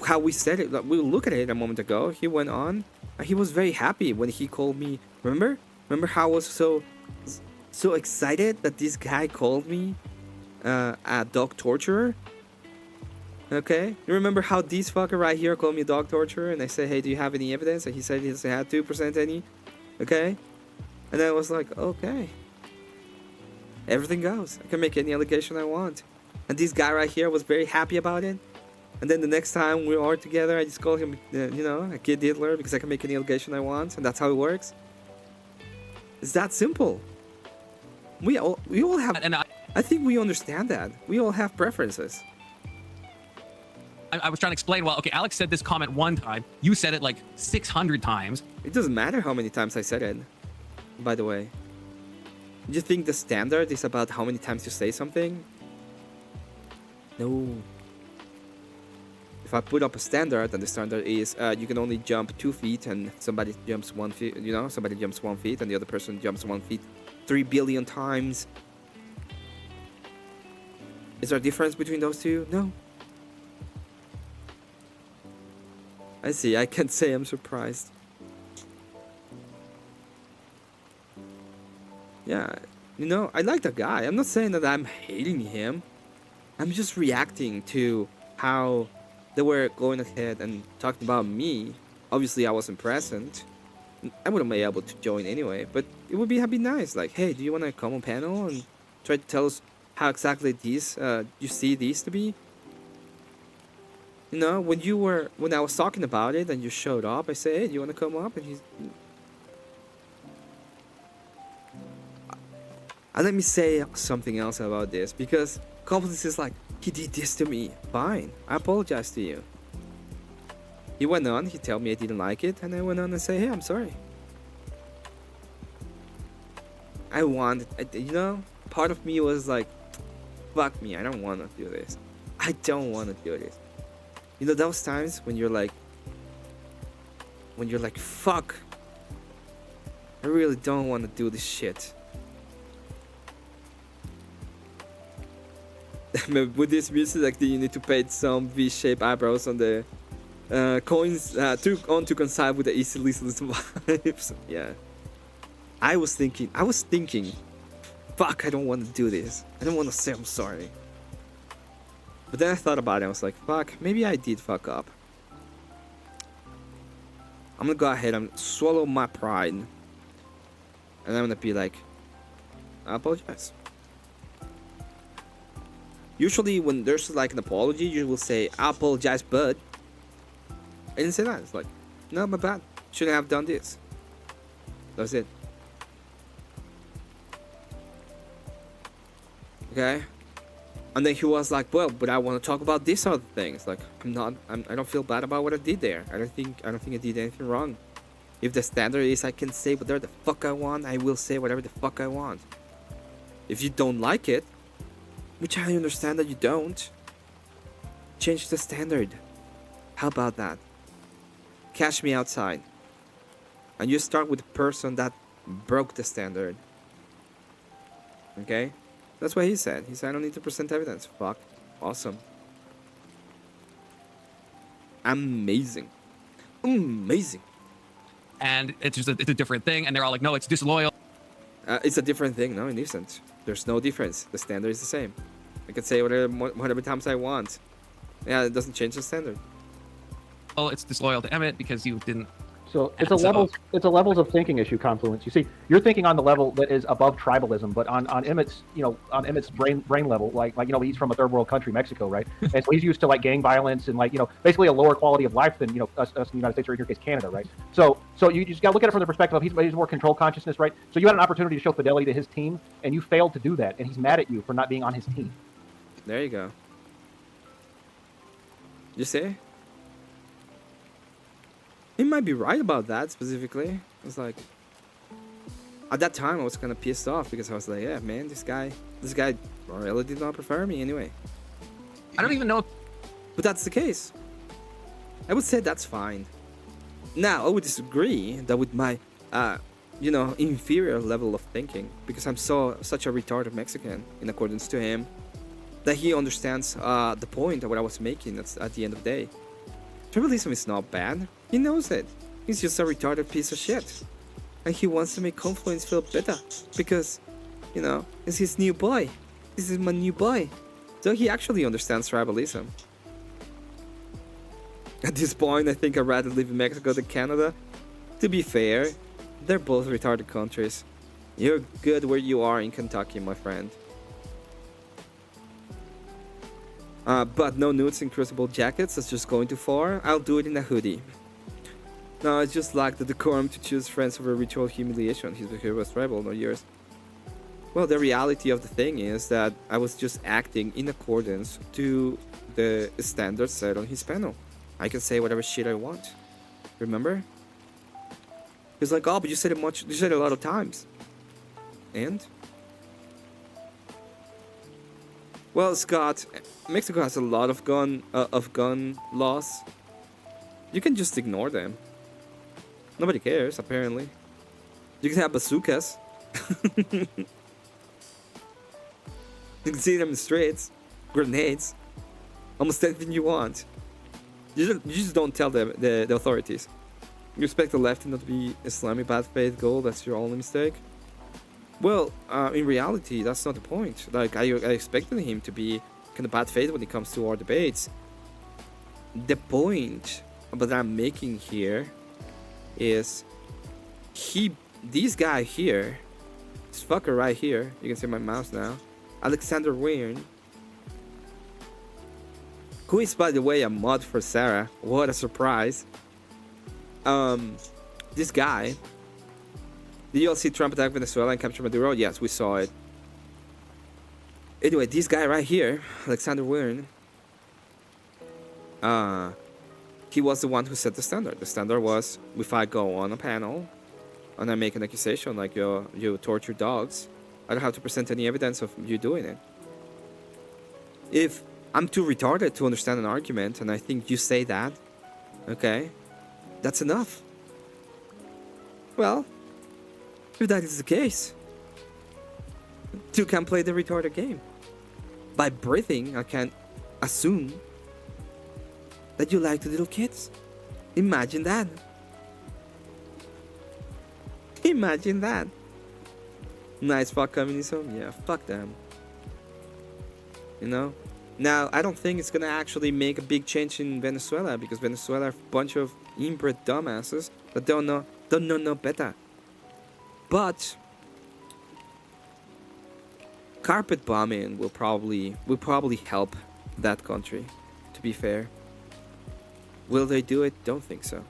how we said it. Like, we look at it a moment ago. He went on. He was very happy when he called me. Remember how I was so excited that this guy called me a dog torturer. Okay, you remember how this fucker right here called me a dog torturer, and I said, hey, do you have any evidence? And he said he doesn't have 2% any. Okay, and then I was like, okay, everything goes. I can make any allegation I want. And this guy right here was very happy about it. And then the next time we are together, I just call him, a kid Hitler because I can make any allegation I want, and that's how it works. It's that simple. We all have, and I think we understand that. We all have preferences. I was trying to explain. Well, okay, Alex said this comment 1 time. You said it like 600 times. It doesn't matter how many times I said it. By the way, do you think the standard is about how many times you say something? No. If I put up a standard, and the standard is you can only jump 2 feet, and somebody jumps 1 feet. Somebody jumps 1 feet, and the other person jumps 1 feet 3 billion times. Is there a difference between those two? No. I see. I can't say I'm surprised. Yeah, I like the guy. I'm not saying that I'm hating him. I'm just reacting to how they were going ahead and talking about me. Obviously, I wasn't present. I wouldn't be able to join anyway, but it would be nice. Like, hey, do you want to come on panel and try to tell us how exactly these you see these to be? When I was talking about it and you showed up, I said, hey, do you want to come up? And let me say something else about this, because confidence is like, he did this to me. Fine, I apologize to you. He went on, he told me I didn't like it, and I went on and say, hey, I'm sorry. Part of me was like, fuck me, I don't want to do this. I don't want to do this. Those times when you're like, fuck, I really don't want to do this shit. With this music, like, you need to paint some V-shaped eyebrows on the coins to coincide with the easy listeners vibes. Yeah. I was thinking, fuck, I don't want to do this. I don't want to say I'm sorry. But then I thought about it. I was like, fuck, maybe I did fuck up. I'm gonna go ahead and swallow my pride. And I'm gonna be like, I apologize. Usually when there's like an apology, you will say, I apologize, but I didn't say that. It's like, no, my bad. Shouldn't have done this. That's it. Okay? And then he was like, well, but I want to talk about these other things. Like, I don't feel bad about what I did there. I don't think I did anything wrong. If the standard is I can say whatever the fuck I want, I will say whatever the fuck I want. If you don't like it, which I understand that you don't, change the standard. How about that? Catch me outside. And you start with the person that broke the standard. Okay? That's what he said. He said, I don't need to present evidence. Fuck. Awesome. Amazing. Amazing. And it's a different thing, and they're all like, no, it's disloyal. It's a different thing. No, it isn't. There's no difference. The standard is the same. I can say whatever times I want. Yeah, it doesn't change the standard. Well, it's disloyal to Emmett because you didn't. So it's a levels of thinking issue, Confluence. You see, you're thinking on the level that is above tribalism, but on Emmett's brain level, like he's from a third world country, Mexico, right? And so he's used to like gang violence and basically a lower quality of life than us in the United States, or in your case Canada, right? So you just got to look at it from the perspective of he's more control consciousness, right? So you had an opportunity to show fidelity to his team, and you failed to do that, and he's mad at you for not being on his team. There you go. You see? He might be right about that specifically. It's like, at that time I was kind of pissed off because I was like, yeah, man, this guy really did not prefer me anyway. I don't even know. But that's the case. I would say that's fine. Now I would disagree that with my, inferior level of thinking, because I'm such a retarded Mexican in accordance to him, that he understands the point of what I was making at the end of the day. Tribalism is not bad. He knows it. He's just a retarded piece of shit. And he wants to make Confluence feel better because, it's his new boy. This is my new boy. So he actually understands tribalism. At this point, I think I'd rather live in Mexico than Canada. To be fair, they're both retarded countries. You're good where you are in Kentucky, my friend. But no nudes in crucible jackets, that's just going too far. I'll do it in a hoodie. No, it's just like the decorum to choose friends over ritual humiliation. His behavior was tribal, not yours. Well, the reality of the thing is that I was just acting in accordance to the standards set on his panel. I can say whatever shit I want. Remember? He's like, oh, but you said it much. You said it a lot of times. And? Well, Scott, Mexico has a lot of gun laws. You can just ignore them. Nobody cares, apparently. You can have bazookas. You can see them in the streets. Grenades. Almost anything you want. You just don't tell the authorities. You expect the left not to be Islamic bad faith goal, that's your only mistake? Well, in reality, that's not the point. Like, I expected him to be kind of bad faith when it comes to our debates. The point that I'm making here is this guy here, this fucker right here, you can see my mouse now, Alexander Wern, who is, by the way, a mod for Sarah. What a surprise. This guy, did you all see Trump attack Venezuela and capture Maduro? Yes, we saw it. Anyway, this guy right here, Alexander Wern, he was the one who set the standard. The standard was, if I go on a panel and I make an accusation like you torture dogs, I don't have to present any evidence of you doing it. If I'm too retarded to understand an argument and I think you say that, okay, that's enough. Well, if that is the case, you can play the retarded game. By breathing, I can assume that you like the little kids. Imagine that. Imagine that. Nice, fuck communism? Yeah, fuck them. You know? Now, I don't think it's gonna actually make a big change in Venezuela, because Venezuela are a bunch of inbred dumbasses that don't know no better. But carpet bombing will probably help that country, to be fair. Will they do it? Don't think so.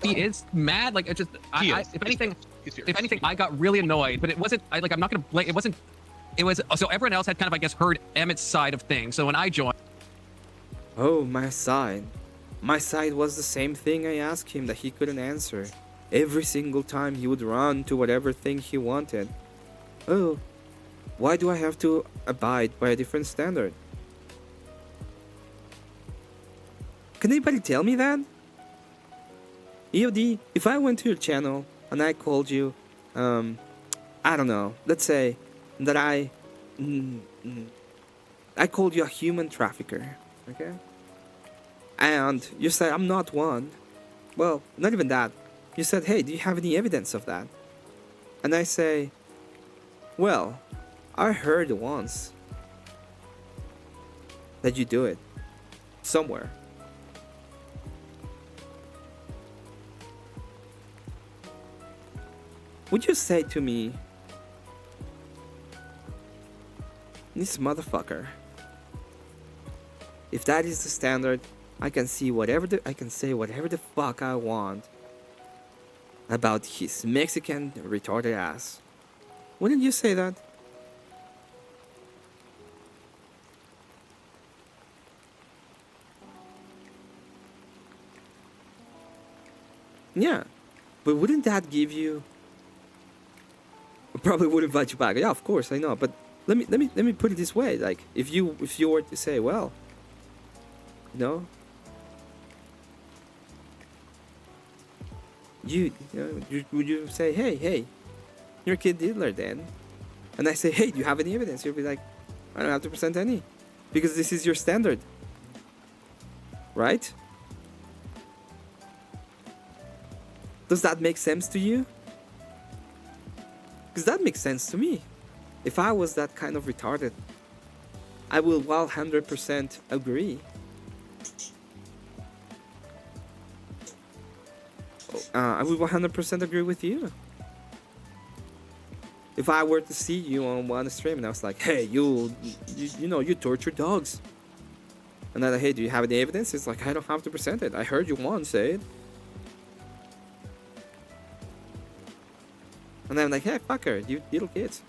He is mad. Like, if anything, I got really annoyed. But it wasn't. I'm not gonna blame. It wasn't. It was. So everyone else had kind of, I guess, heard Emmett's side of things. So when I joined. Oh, my side. My side was the same thing I asked him that he couldn't answer. Every single time he would run to whatever thing he wanted. Oh, why do I have to abide by a different standard? Can anybody tell me that? EOD, if I went to your channel and I called you, I don't know, let's say that I called you a human trafficker, okay? And you said I'm not one. Well, not even that. You said, hey, do you have any evidence of that? And I say, well, I heard once that you do it somewhere. Would you say to me, this motherfucker, if that is the standard, I can say whatever the fuck I want about his Mexican retarded ass? Wouldn't you say that? Yeah, but wouldn't that give you probably would invite you back. Yeah, of course, I know. But let me put it this way. Like, if you were to say, well, you know, would you say, hey, your kid Hitler then? And I say, hey, do you have any evidence? You'll be like, I don't have to present any, because this is your standard, right? Does that make sense to you? Because that makes sense to me. If I was that kind of retarded, I will 100% agree. I would 100% agree with you. If I were to see you on one stream and I was like, hey, you torture dogs. And then, hey, do you have any evidence? It's like, I don't have to present it. I heard you once say it. And then I'm like, hey, fucker, you little kids.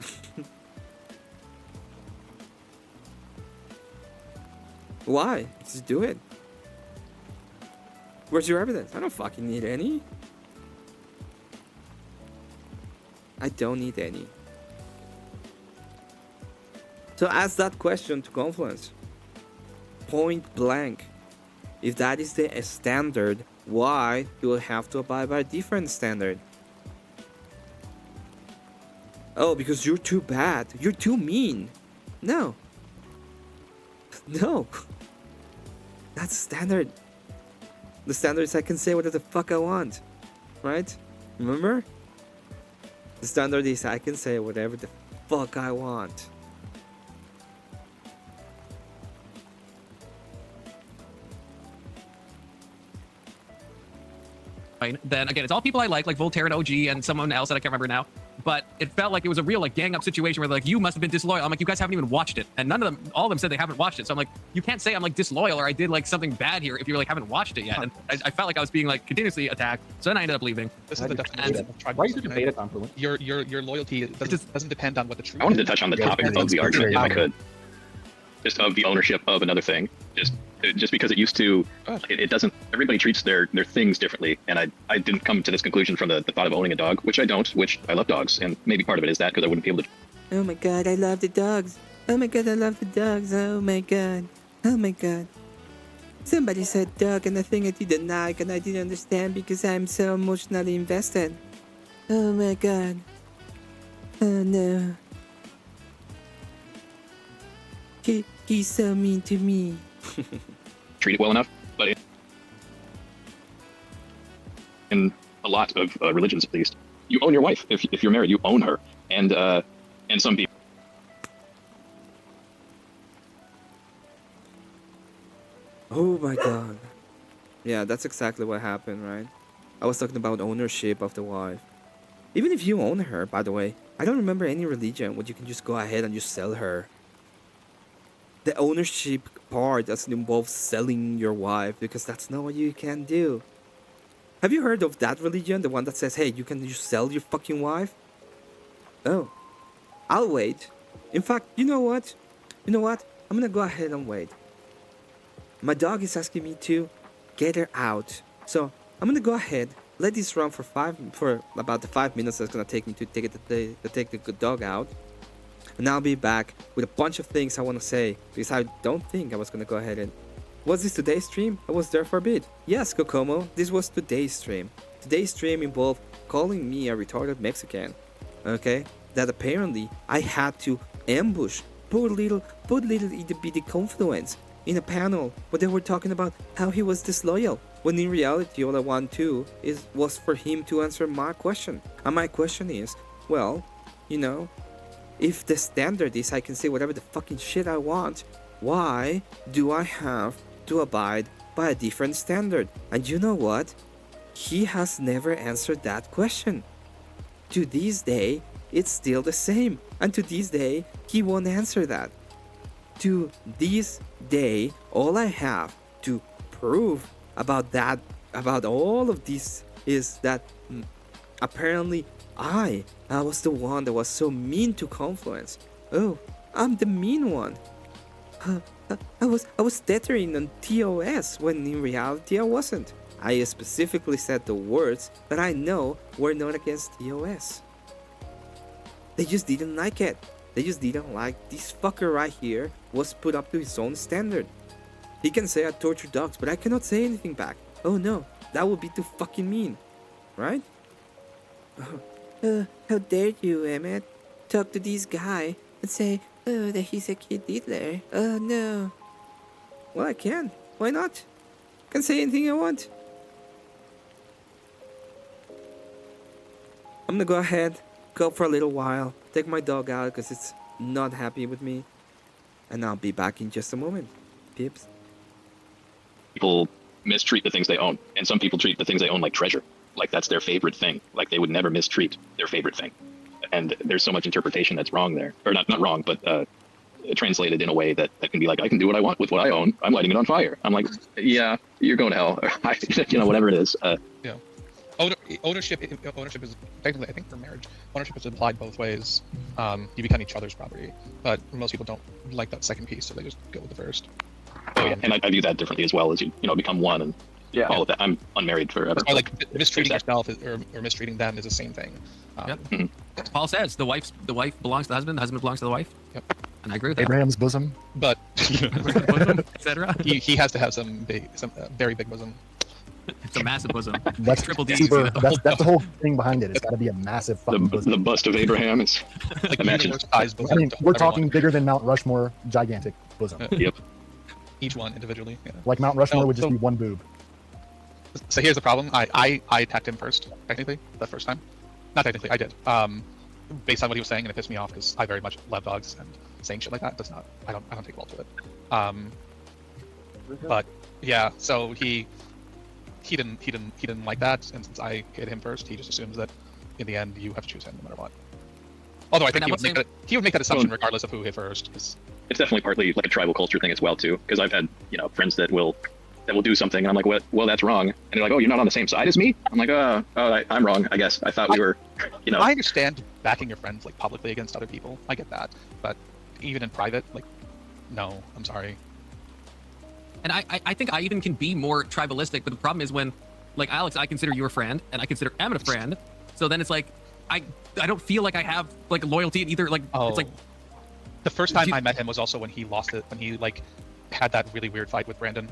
Why? Just do it. Where's your evidence? I don't fucking need any. I don't need any. So ask that question to Confluence. Point blank. If that is the standard, why do I have to abide by a different standard? Oh, because you're too bad. You're too mean. No. No. That's standard. The standard is I can say whatever the fuck I want. Right? Remember? The standard is I can say whatever the fuck I want. Then again, it's all people I like Voltaire and OG and someone else that I can't remember now. But it felt like it was a real like gang up situation where like you must have been disloyal. I'm like, you guys haven't even watched it, and none of them, all of them said they haven't watched it. So I'm like, you can't say I'm like disloyal or I did like something bad here if you like haven't watched it yet. And I felt like I was being like continuously attacked. So then I ended up leaving. This is the definition of tribalism. Why is it a beta Confluence? Your loyalty doesn't depend on what the truth. I wanted to touch on the topic of the argument, if I could. Just of the ownership of another thing. Just because it used to, it doesn't. Everybody treats their things differently, and I didn't come to this conclusion from the thought of owning a dog, which I don't. Which I love dogs, and maybe part of it is that because I wouldn't be able to. Oh my god, I love the dogs. Oh my god, I love the dogs. Oh my god. Oh my god. Somebody said dog, and I think I didn't like, and I didn't understand because I'm so emotionally invested. Oh my god. Oh no. He's so mean to me. treat it well enough, but in a lot of religions, at least, you own your wife. If you're married, you own her, and some people. Oh my god. Yeah, that's exactly what happened, right? I was talking about ownership of the wife. Even if you own her, by the way, I don't remember any religion where you can just go ahead and just sell her. The ownership part doesn't involve selling your wife, because that's not what you can do. Have you heard of that religion? The one that says, hey, you can just sell your fucking wife? Oh. I'll wait. In fact, you know what? I'm gonna go ahead and wait. My dog is asking me to get her out. So, I'm gonna go ahead, let this run for about the 5 minutes that's gonna take me to take the dog out. And I'll be back with a bunch of things I want to say, because I don't think I was going to go ahead and... Was this today's stream? I was there for a bit. Yes, Kokomo, this was today's stream. Today's stream involved calling me a retarded Mexican. Okay? That apparently I had to ambush poor little itty bitty Confluence in a panel where they were talking about how he was disloyal, when in reality all I want to was for him to answer my question. And my question is, well, if the standard is I can say whatever the fucking shit I want, why do I have to abide by a different standard? And you know what? He has never answered that question. To this day, it's still the same. And to this day, he won't answer that. To this day, all I have to prove about all of this is that apparently I was the one that was so mean to Confluence. Oh, I'm the mean one. I was tethering on TOS when in reality I wasn't. I specifically said the words that I know were not against TOS. They just didn't like it. They just didn't like this fucker right here was put up to his own standard. He can say I torture dogs, but I cannot say anything back. Oh no, that would be too fucking mean, right? How dare you, Emmett? Talk to this guy and say, oh, that he's a kid diddler. Oh no. Well, I can. Why not? I can say anything I want. I'm gonna go ahead, go for a little while, take my dog out because it's not happy with me, and I'll be back in just a moment. Peeps. People mistreat the things they own, and some people treat the things they own like treasure, like that's their favorite thing, like they would never mistreat their favorite thing. And there's so much interpretation that's wrong there, or not wrong, but translated in a way that can be like, I can do what I want with what I own. I'm lighting it on fire. I'm like, yeah, you're going to hell. You know, whatever it is. Yeah. Ownership is technically, I think, for marriage, ownership is applied both ways. You become each other's property, but most people don't like that second piece, so they just go with the first. Oh yeah, and I view that differently as well, as you become one and all of that. I'm unmarried forever. Or like mistreating yourself or mistreating them is the same thing. Paul says the wife belongs to the husband belongs to the wife. Yep. And I agree with that. Abraham's bosom. But etc. He has to have some very big bosom. It's a massive bosom. That's triple D. super. That's the whole thing behind it. It's got to be a massive fucking bosom. The bust of Abraham is imagine. I mean, we're talking bigger than Mount Rushmore, gigantic bosom. Yep. Each one individually. Yeah. Like Mount Rushmore would just be one boob. So here's the problem. I attacked him first, technically, the first time. Not technically, I did. Based on what he was saying, and it pissed me off because I very much love dogs, and saying shit like that does not. I don't take well to it. But yeah, so he didn't like that, and since I hit him first, he just assumes that in the end you have to choose him no matter what. Although I think he would make that assumption regardless of who hit first. It's definitely partly like a tribal culture thing as well too, because I've had friends that will do something, and I'm like, well, that's wrong, and they're like, oh, you're not on the same side as me. I'm like, I'm wrong, I guess. I thought we were, I understand backing your friends like publicly against other people. I get that, but even in private, like, no, I'm sorry. And I think I even can be more tribalistic, but the problem is when, like Alex, I consider you a friend, and I consider Emmett a friend, so then it's like, I don't feel like I have like loyalty in either, like, it's like. The first time I met him was also when he lost it, when he like had that really weird fight with Brandon.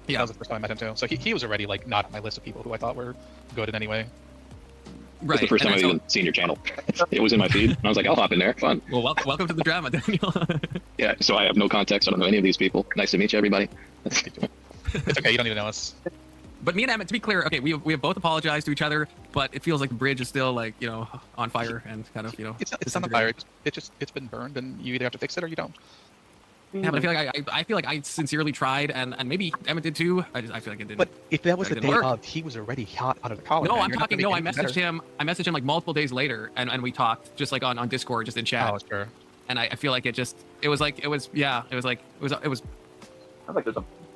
Yeah, that was the first time I met him too. So he was already like not on my list of people who I thought were good in any way. Right. It's the first time I've even seen your channel. It was in my feed, and I was like, I'll hop in there. Fun. Well, welcome to the drama, Daniel. Yeah, so I have no context. I don't know any of these people. Nice to meet you, everybody. It's okay. You don't even know us. But me and Emmett, to be clear, okay, we have both apologized to each other, but it feels like the bridge is still like on fire and kind of It's on fire. It's been burned, and you either have to fix it or you don't. Yeah, but I feel like I sincerely tried, and maybe Emmett did too. I feel like it didn't. But if that was the day of, he was already hot out of the collar. No, I'm talking. No, I messaged him. I messaged him like multiple days later, and we talked just like on Discord, just in chat. Oh, sure. And I feel like it was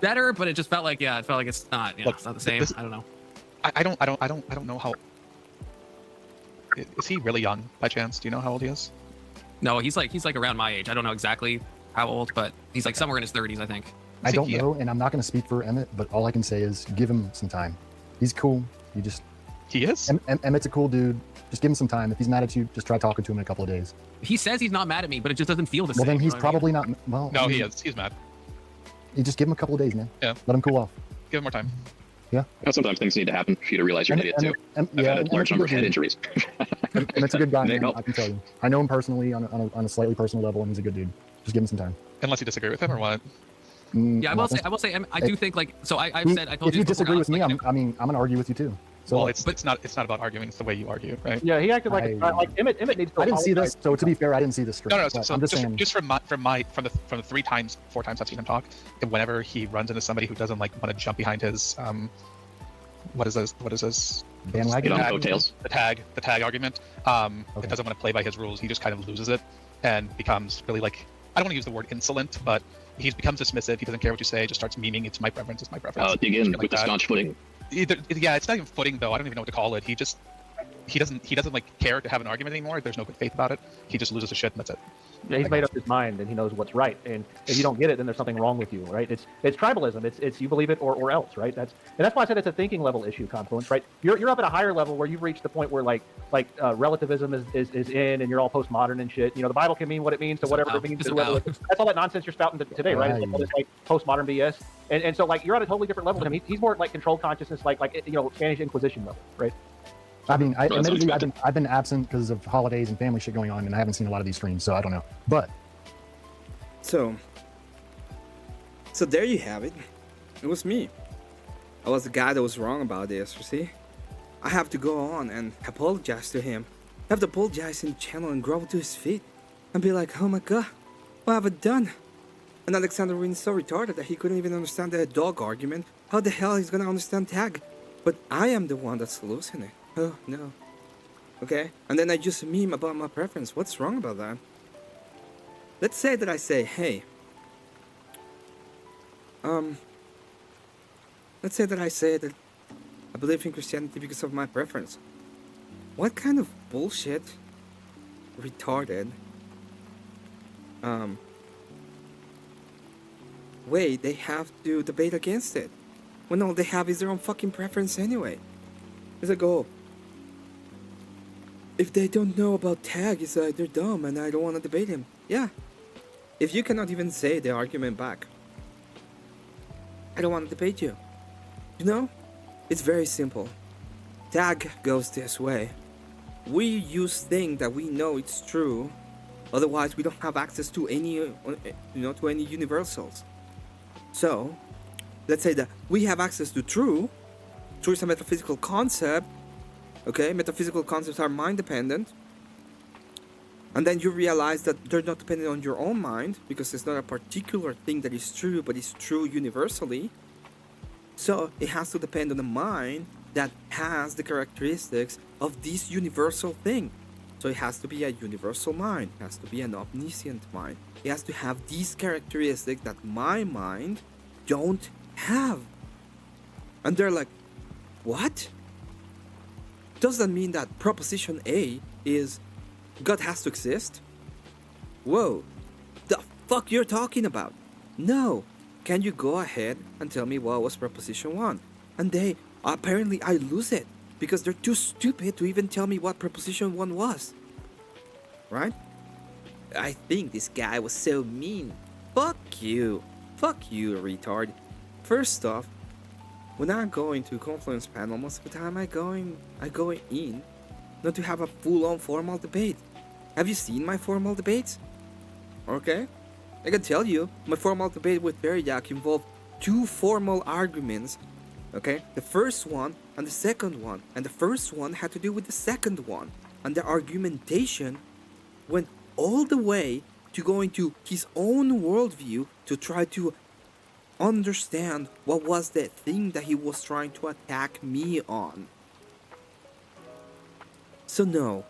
better, but it just felt like it's not. Look, it's not the same. I don't know. I don't know how. Is he really young by chance? Do you know how old he is? No, he's like around my age. I don't know exactly how old, but he's like somewhere in his 30s, I think. I don't know, and I'm not going to speak for Emmett, but all I can say is give him some time. He's cool. He is? Emmett's a cool dude. Just give him some time. If he's mad at you, just try talking to him in a couple of days. He says he's not mad at me, but it just doesn't feel the same. Well, then he's probably not. Well, no, he is. He's mad. You just give him a couple of days, man. Yeah. Let him cool off. Give him more time. Yeah. Sometimes things need to happen for you to realize you're an idiot too. I've had a large number of head injuries. Emmett's a good guy, man. I can tell you. I know him personally on a slightly personal level, and he's a good dude. Just give him some time. Unless you disagree with him or what? Yeah, I will say, I do think like, so I told you. If you disagree with me, I'm gonna argue with you too. So, well, it's not about arguing. It's the way you argue, right? Yeah, he acted like Emmett needs to. I didn't see this. So to be fair, I didn't see this stream. No. So So I'm just saying. just from the 4 times I've seen him talk, and whenever he runs into somebody who doesn't like want to jump behind his what is this? Bandwagon. The tag argument. It doesn't want to play by his rules. He just kind of loses it and becomes really like, I don't want to use the word insolent, but he becomes dismissive. He doesn't care what you say. Just starts memeing. It's my preference. Dig in with the staunch footing. Yeah, it's not even footing though. I don't even know what to call it. He just he doesn't like care to have an argument anymore. There's no good faith about it. He just loses his shit and that's it. Yeah, he's made up his mind and he knows what's right. And if you don't get it, then there's something wrong with you, right? It's tribalism. It's you believe it or else, right? That's why I said it's a thinking level issue, Confluence, right? You're up at a higher level where you've reached the point where like relativism is in and you're all postmodern and shit. You know, the Bible can mean what it means to whatever it means to whoever. That's all that nonsense you're spouting today, right? It's like all this like postmodern BS. And so like you're at a totally different level than him. He's more like controlled consciousness, like you know, Spanish Inquisition level, right? I mean, admittedly, I've been absent because of holidays and family shit going on, and I haven't seen a lot of these streams, so I don't know. But so there you have it. It was me. I was the guy that was wrong about this. You see, I have to go on and apologize to him. I have to apologize in the channel and grovel to his feet and be like, "Oh my god, what have I done?" And Alexander Wynn is so retarded that he couldn't even understand the dog argument. How the hell he's gonna understand tag? But I am the one that's losing it. Oh no. Okay? And then I just meme about my preference. What's wrong about that? Let's say that I say, hey, let's say that I say that I believe in Christianity because of my preference. What kind of bullshit, retarded, way they have to debate against it? When all they have is their own fucking preference anyway. It's like, oh, if they don't know about tag, it's like they're dumb and I don't want to debate him. Yeah. If you cannot even say the argument back, I don't want to debate you. You know? It's very simple. Tag goes this way. We use things that we know it's true. Otherwise, we don't have access to any, to any universals. So, let's say that we have access to true. True is a metaphysical concept. Okay, metaphysical concepts are mind dependent. And then you realize that they're not dependent on your own mind because it's not a particular thing that is true, but it's true universally. So it has to depend on the mind that has the characteristics of this universal thing. So it has to be a universal mind. It has to be an omniscient mind. It has to have these characteristics that my mind don't have. And they're like, what? Does that mean that proposition A is God has to exist? Whoa, the fuck you're talking about? No. Can you go ahead and tell me what was proposition 1? And they, apparently I lose it because they're too stupid to even tell me what proposition 1 was. Right? I think this guy was so mean. Fuck you, retard. First off, when I go into Confluence panel, most of the time I go in not to have a full-on formal debate. Have you seen my formal debates? Okay? I can tell you, my formal debate with Veriak involved 2 formal arguments. Okay? The first one and the second one. And the first one had to do with the second one. And the argumentation went all the way to go into his own worldview to try to understand what was the thing that he was trying to attack me on. So no,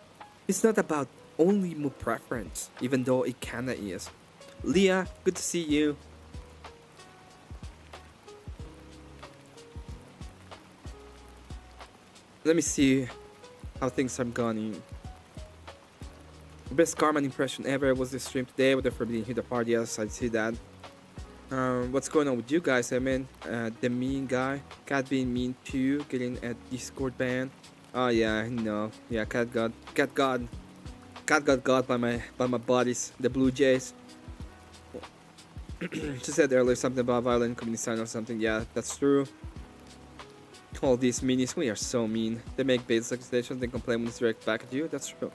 it's not about only my preference, even though it kinda is. Leah, good to see you. Let me see how things are going. Best Carmen impression ever was the stream today with the Forbidden Hit apart. Yes, I see that. What's going on with you guys? I mean, the mean guy, Cat being mean too, getting a Discord ban. Oh yeah, no, yeah, Cat got got by my buddies, the Blue Jays. She said earlier something about violent community sign or something. Yeah, that's true. All these minis, we are so mean. They make basic accusations, then complain when it's direct back at you. That's true.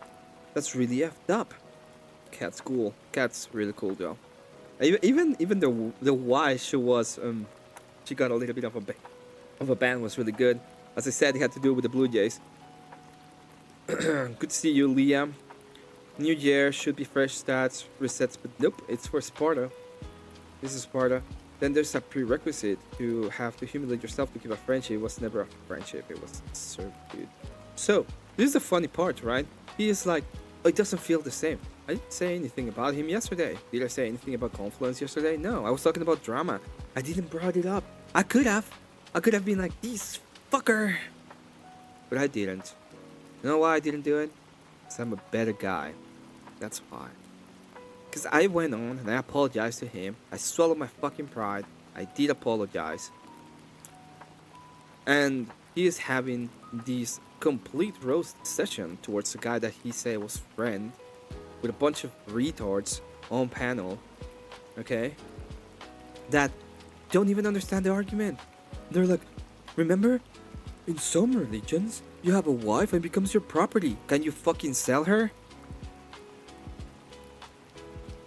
That's really effed up. Cat's cool. Cat's really cool though. Even the why she was she got a little bit of a ban was really good. As I said, it had to do with the Blue Jays. Good to see you, Liam. New year should be fresh stats, resets, but nope, it's for Sparta. This is Sparta. Then there's a prerequisite to have to humiliate yourself to keep a friendship. It was never a friendship, it was servitude. So, this is the funny part, right? He is like, oh, it doesn't feel the same. I didn't say anything about him yesterday. Did I say anything about Confluence yesterday? No, I was talking about drama. I didn't brought it up. I could have been like, this fucker. But I didn't. You know why I didn't do it? Because I'm a better guy. That's why. Because I went on and I apologized to him. I swallowed my fucking pride. I did apologize. And he is having this complete roast session towards the guy that he said was friend. With a bunch of retards on panel. Okay? That don't even understand the argument. They're like, remember? In some religions, you have a wife and it becomes your property. Can you fucking sell her?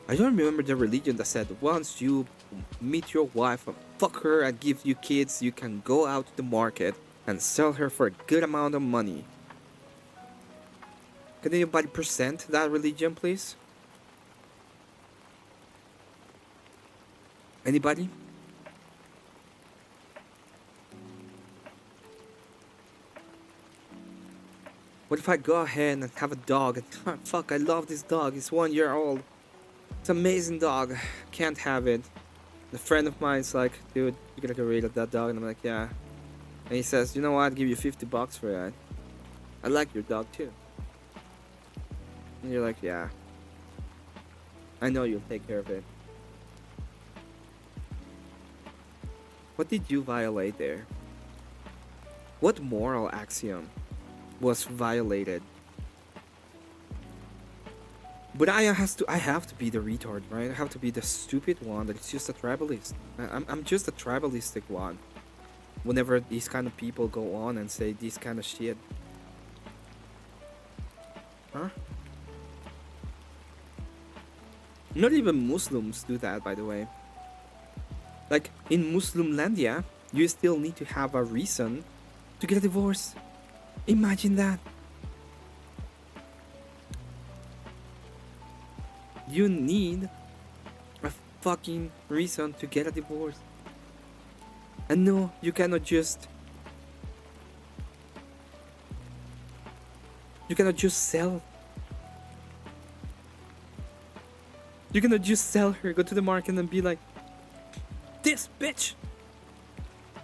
I don't remember the religion that said once you meet your wife and fuck her and give you kids, you can go out to the market and sell her for a good amount of money. Can anybody present that religion, please? Anybody? What if I go ahead and have a dog and fuck, I love this dog, it's 1 year old. It's an amazing dog. Can't have it. A friend of mine's like, dude, you're gonna get rid of that dog, and I'm like, yeah. And he says, you know what, I'll give you $50 for that. I like your dog too. And you're like, yeah. I know you'll take care of it. What did you violate there? What moral axiom was violated? But I have to be the retard, right? I have to be the stupid one that is just a tribalist. I'm just a tribalistic one. Whenever these kind of people go on and say this kind of shit. Huh? Not even Muslims do that, by the way. Like, in Muslimlandia, you still need to have a reason to get a divorce. Imagine that. You need a fucking reason to get a divorce. And no, you cannot just... You cannot just sell... You cannot just sell her, go to the market and be like, this bitch!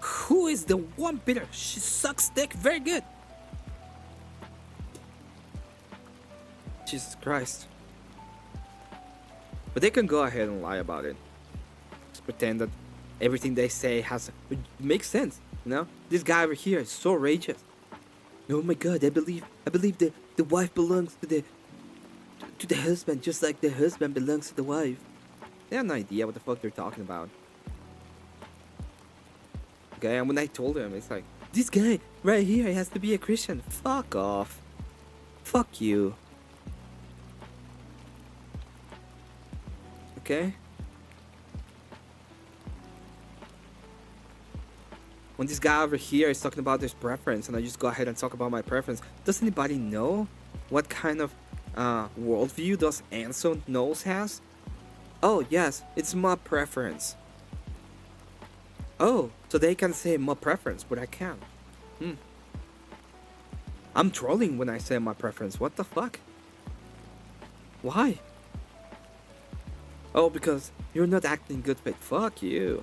Who is the one bidder? She sucks dick very good. Jesus Christ. But they can go ahead and lie about it. Just pretend that everything they say makes sense, you know? This guy over here is so outrageous. Oh my god, I believe the wife belongs to the husband, just like the husband belongs to the wife. They have no idea what the fuck they're talking about. Okay, and when I told him, it's like, this guy right here has to be a Christian. Fuck off. Fuck you. Okay? When this guy over here is talking about his preference and I just go ahead and talk about my preference, does anybody know what kind of worldview does Anson Knowles has? Oh yes, it's my preference. Oh, so they can say my preference, but I can't. I'm trolling when I say my preference. What the fuck? Why? Oh, because you're not acting good faith. Fuck you.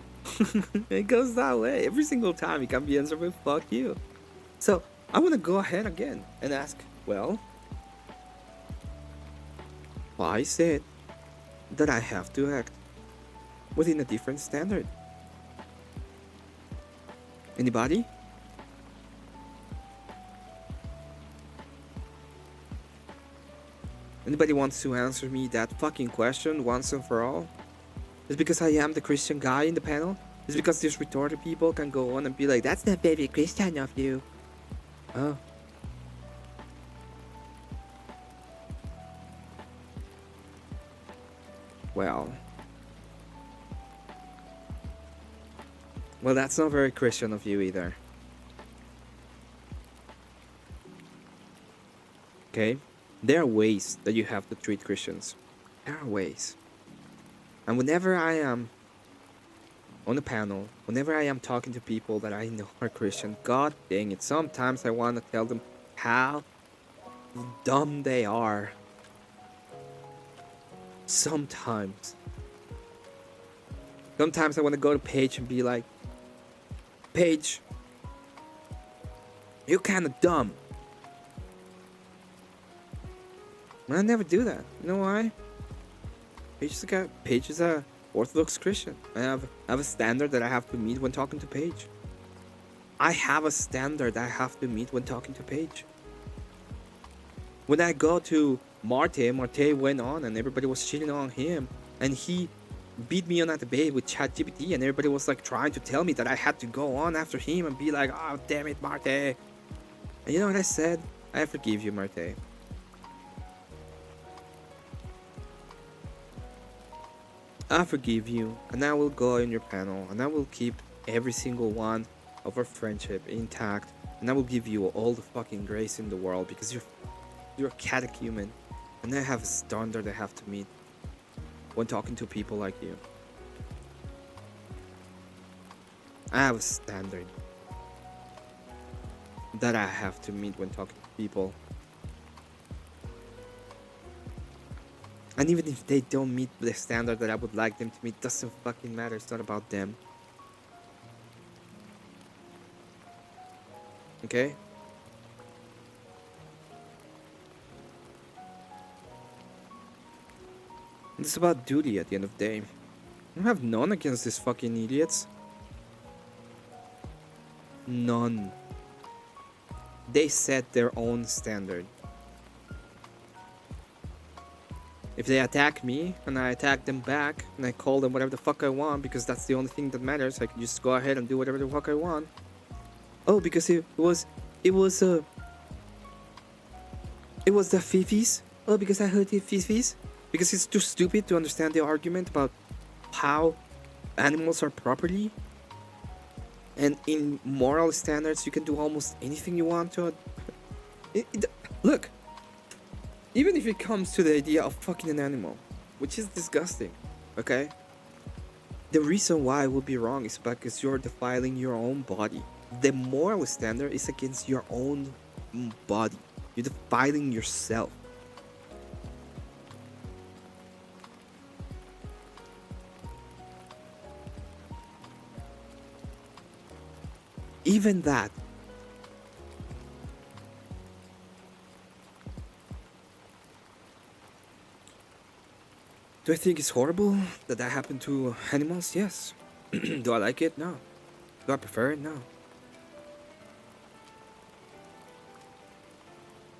It goes that way. Every single time it can be answered with fuck you. So, I want to go ahead again and ask, well, why is it that I have to act within a different standard? Anybody? Anybody wants to answer me that fucking question once and for all? Is because I am the Christian guy in the panel? Is because these retarded people can go on and be like, that's not very Christian of you. Oh. Well, that's not very Christian of you either. Okay? There are ways that you have to treat Christians. There are ways. And whenever I am on a panel, whenever I am talking to people that I know are Christian, god dang it, sometimes I want to tell them how dumb they are. Sometimes I want to go to Paige and be like, Paige, you're kind of dumb. I never do that. You know why? Paige is a Orthodox Christian. I have a standard that I have to meet when talking to Paige. I have a standard I have to meet when talking to Paige. When I go to Marte went on and everybody was cheating on him, and he beat me on a debate with ChatGPT, and everybody was like trying to tell me that I had to go on after him and be like, oh damn it, Marte. And you know what I said? I forgive you, Marte. I forgive you, and I will go in your panel, and I will keep every single one of our friendship intact, and I will give you all the fucking grace in the world because you're a catechumen, and I have a standard I have to meet when talking to people like you. I have a standard that I have to meet when talking to people. And even if they don't meet the standard that I would like them to meet, doesn't fucking matter. It's not about them. Okay? It's about duty at the end of the day. I have none against these fucking idiots. None. They set their own standard. If they attack me and I attack them back and I call them whatever the fuck I want because that's the only thing that matters, I can just go ahead and do whatever the fuck I want. Oh, because it was the fifis. Oh, because I heard the fifis. Because it's too stupid to understand the argument about how animals are property. And in moral standards, you can do almost anything you want to. Look. Even if it comes to the idea of fucking an animal, which is disgusting, okay? The reason why it would be wrong is because you're defiling your own body. The moral standard is against your own body. You're defiling yourself. Even that. Do I think it's horrible that that happened to animals? Yes. Do I like it? No. Do I prefer it? No.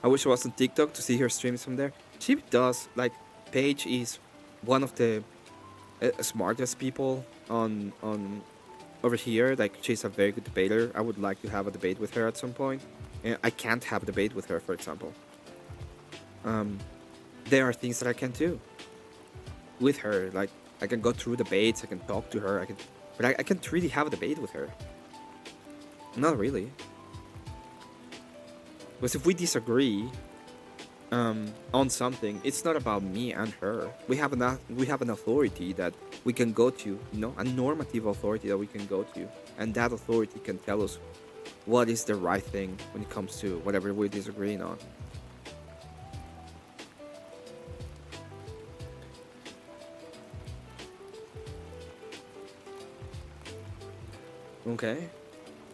I wish I was on TikTok to see her streams from there. She does. Like, Paige is one of the smartest people on over here. Like, she's a very good debater. I would like to have a debate with her at some point. I can't have a debate with her, for example. There are things that I can do with her. Like, I can go through debates, I can talk to her, but I can't really have a debate with her. Not really. Because if we disagree on something, it's not about me and her. We have an authority that we can go to, you know, a normative authority that we can go to, and that authority can tell us what is the right thing when it comes to whatever we're disagreeing on. Okay,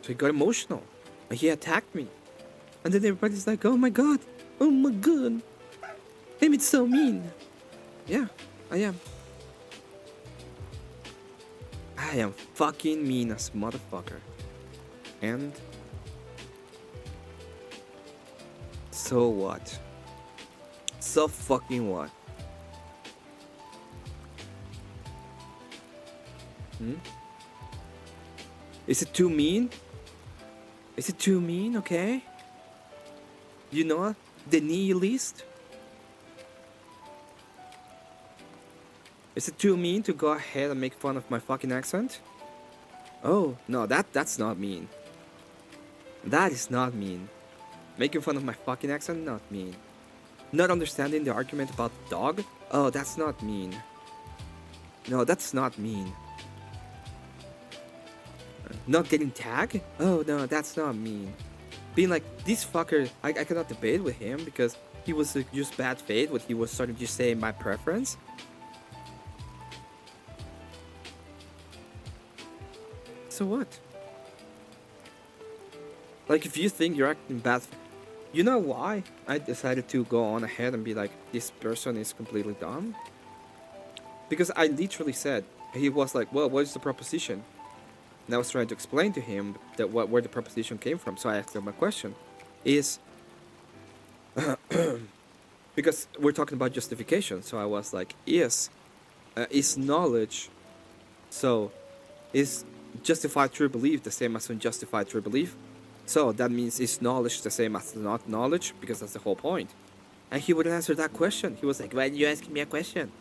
so he got emotional, and he attacked me, and then everybody's like, "Oh my god, Emmett's so mean." Yeah, I am. I am fucking mean as motherfucker, and so what? So fucking what? Is it too mean? Is it too mean? Okay. You know, the nihilist? Is it too mean to go ahead and make fun of my fucking accent? Oh, no, that's not mean. That is not mean. Making fun of my fucking accent? Not mean. Not understanding the argument about dog? Oh, that's not mean. No, that's not mean. Not getting tagged? Oh no, that's not mean. Being like, this fucker, I cannot debate with him because he was just bad faith when he was starting to say my preference. So what? Like, if you think you're acting bad, You know why I decided to go on ahead and be like, this person is completely dumb? Because I literally said, he was like, well, what is the proposition? And I was trying to explain to him that where the proposition came from. So I asked him a question. Is because we're talking about justification. So I was like, is knowledge, so is justified true belief the same as unjustified true belief? So that means is knowledge the same as not knowledge? Because that's the whole point. And he wouldn't answer that question. He was like, why are you asking me a question?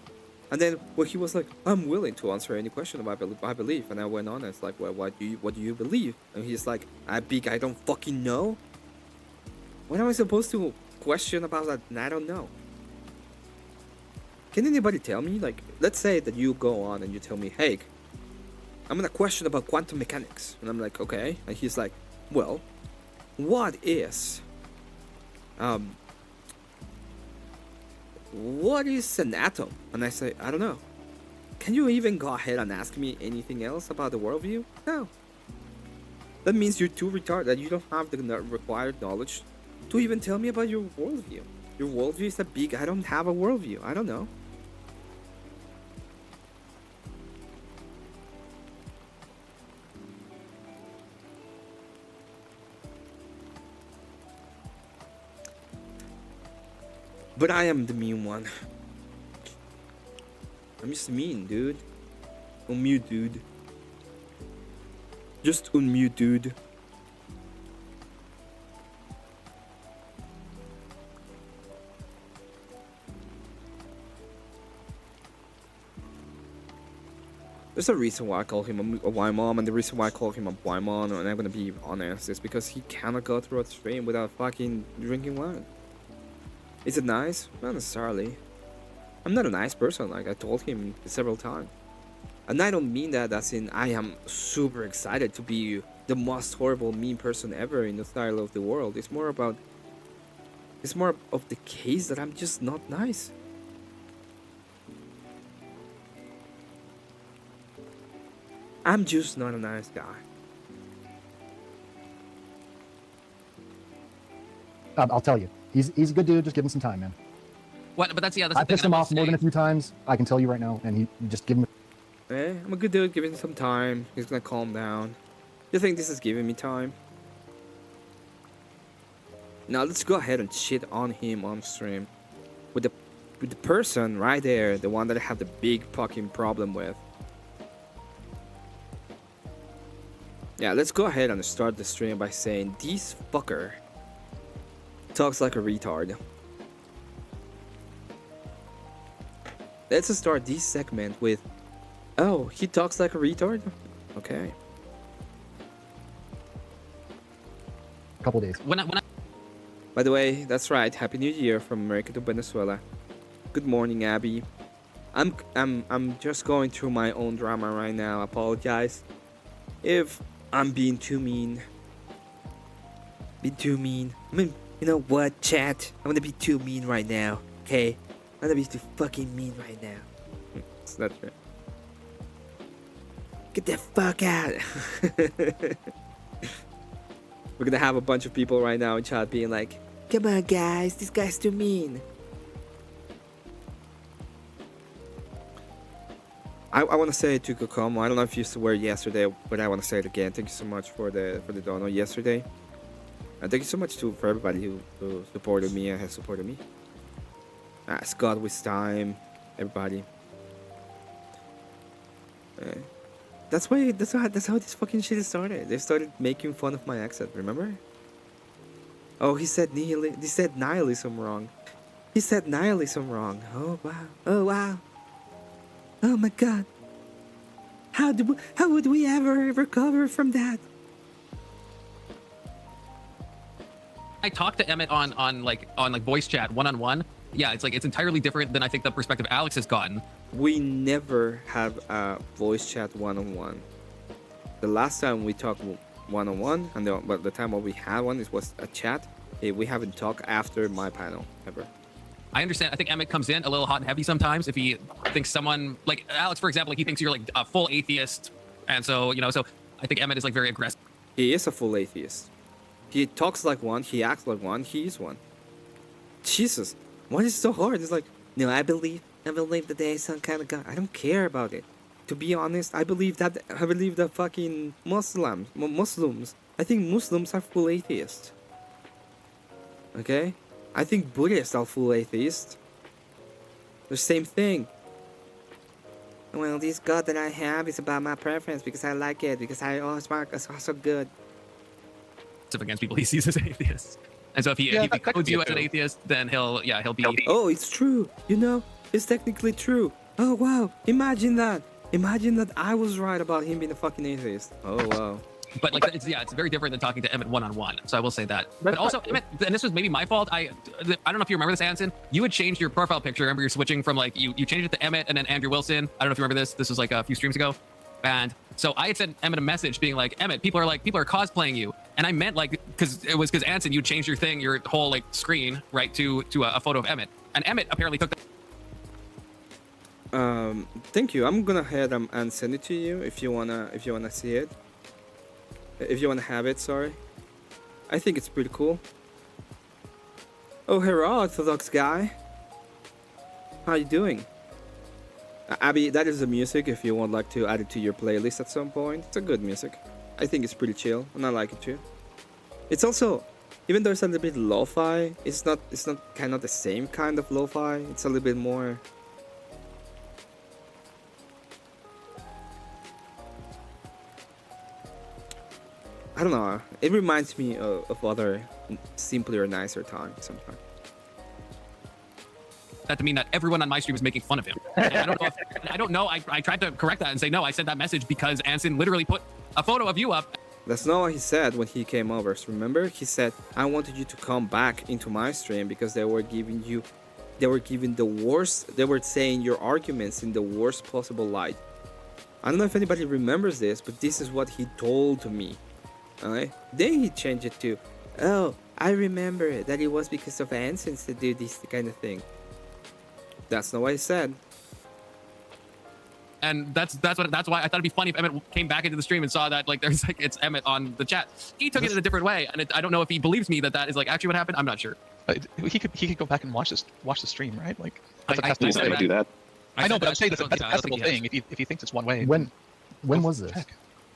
And then when he was like, I'm willing to answer any question about my belief. And I went on and it's like, well, what do you believe? And he's like, I don't fucking know. What am I supposed to question about that? And I don't know. Can anybody tell me? Like, let's say that you go on and you tell me, hey, I'm gonna question about quantum mechanics. And I'm like, okay. And he's like, well, what is an atom? And I say, I don't know. Can you even go ahead and ask me anything else about the worldview? No. That means you're too retarded, that you don't have the required knowledge to even tell me about your worldview. Your worldview is that big. I don't have a worldview. I don't know. But I am the mean one. I'm just mean, dude. Unmute, dude. Just unmute, dude. There's a reason why I call him a Y-mom, and the reason why I call him a Y-mom, and I'm gonna be honest, is because he cannot go through a stream without fucking drinking wine. Is it nice? Not necessarily. I'm not a nice person, like I told him several times. And I don't mean that as in I am super excited to be the most horrible mean person ever in the style of the world. It's more of the case that I'm just not nice. I'm just not a nice guy. I'll tell you. He's a good dude. Just give him some time, man. What? But that's the I pissed him off more than a few times. I can tell you right now, and you just give him. I'm a good dude. Give him some time. He's gonna calm down. You think this is giving me time? Now let's go ahead and shit on him on stream, with the person right there, the one that I have the big fucking problem with. Yeah, let's go ahead and start the stream by saying this fucker talks like a retard. Let's start this segment with, oh, he talks like a retard? Okay. Couple days. By the way, that's right. Happy New Year from America to Venezuela. Good morning, Abby. I'm just going through my own drama right now. Apologize if I'm being too mean. I mean, you know what, chat? I'm gonna be too mean right now, okay? I'm gonna be too fucking mean right now. It's not true. Get the fuck out. We're gonna have a bunch of people right now in chat being like, come on guys, this guy's too mean. I want to say to Kokomo, I don't know if you swear yesterday, but I want to say it again. Thank you so much for the dono yesterday. And thank you so much for everybody who supported me and has supported me. Scott with time, everybody. That's how this fucking shit started. They started making fun of my accent, remember? Oh, he said nihilism wrong. He said nihilism wrong. Oh wow. Oh wow. Oh my god. How would we ever recover from that? I talked to Emmett on voice chat one-on-one. Yeah, it's entirely different than I think the perspective Alex has gotten. We never have a voice chat one-on-one. The last time we talked one-on-one, and the time when we had one, it was a chat. We haven't talked after my panel ever. I understand. I think Emmett comes in a little hot and heavy sometimes if he thinks someone like Alex, for example, he thinks you're like a full atheist, and so so I think Emmett is very aggressive. He is a full atheist. He talks like one, he acts like one, he is one. Jesus, why is it so hard? It's like, no, I believe that there is some kind of God. I don't care about it. To be honest, I believe that fucking Muslims. I think Muslims are full atheists. Okay? I think Buddhists are full atheists. The same thing. Well, this God that I have is about my preference because I like it, because it's also good. Against people he sees as atheists. And so if he codes you as an atheist, then he'll be. Oh, it's true. You know, it's technically true. Oh wow! Imagine that. Imagine that I was right about him being a fucking atheist. Oh wow. But like, it's very different than talking to Emmett one-on-one. So I will say that. But also, Emmett, and this was maybe my fault. I don't know if you remember this, Anson. You had changed your profile picture. Remember, you're switching from like you changed it to Emmett and then Andrew Wilson. I don't know if you remember this. This was like a few streams ago. And so I had sent Emmett a message being like, Emmett, people are cosplaying you. And I meant like, because Anson, you changed your whole like screen, right, to a photo of Emmett. And Emmett apparently took that. Thank you. I'm gonna head and send it to you if you wanna see it. If you wanna have it, sorry. I think it's pretty cool. Oh, hurrah, Orthodox guy. How you doing? Abby, that is the music if you would like to add it to your playlist at some point. It's a good music. I think it's pretty chill, and I like it too. It's also, even though it's a little bit lo-fi, it's not kind of the same kind of lo-fi. It's a little bit more. I don't know. It reminds me of other simpler, nicer times sometimes. That to mean that everyone on my stream was making fun of him. And I don't know. I tried to correct that and say no. I sent that message because Anson literally put a photo of you up. That's not what he said when he came over. So remember, he said, "I wanted you to come back into my stream because they were giving the worst. They were saying your arguments in the worst possible light." I don't know if anybody remembers this, but this is what he told to me. Alright? Then he changed it to, "Oh, I remember that it was because of Ansons to do this kind of thing." That's not what he said. And that's why I thought it'd be funny if Emmett came back into the stream and saw that like there's like it's Emmett on the chat. He took it in a different way, and I don't know if he believes me that is like actually what happened. I'm not sure. He could go back and watch the stream, right? Like that's I a He's not going to do that. I know, but I'm saying that's a testable thing. If he thinks it's one way. When was this?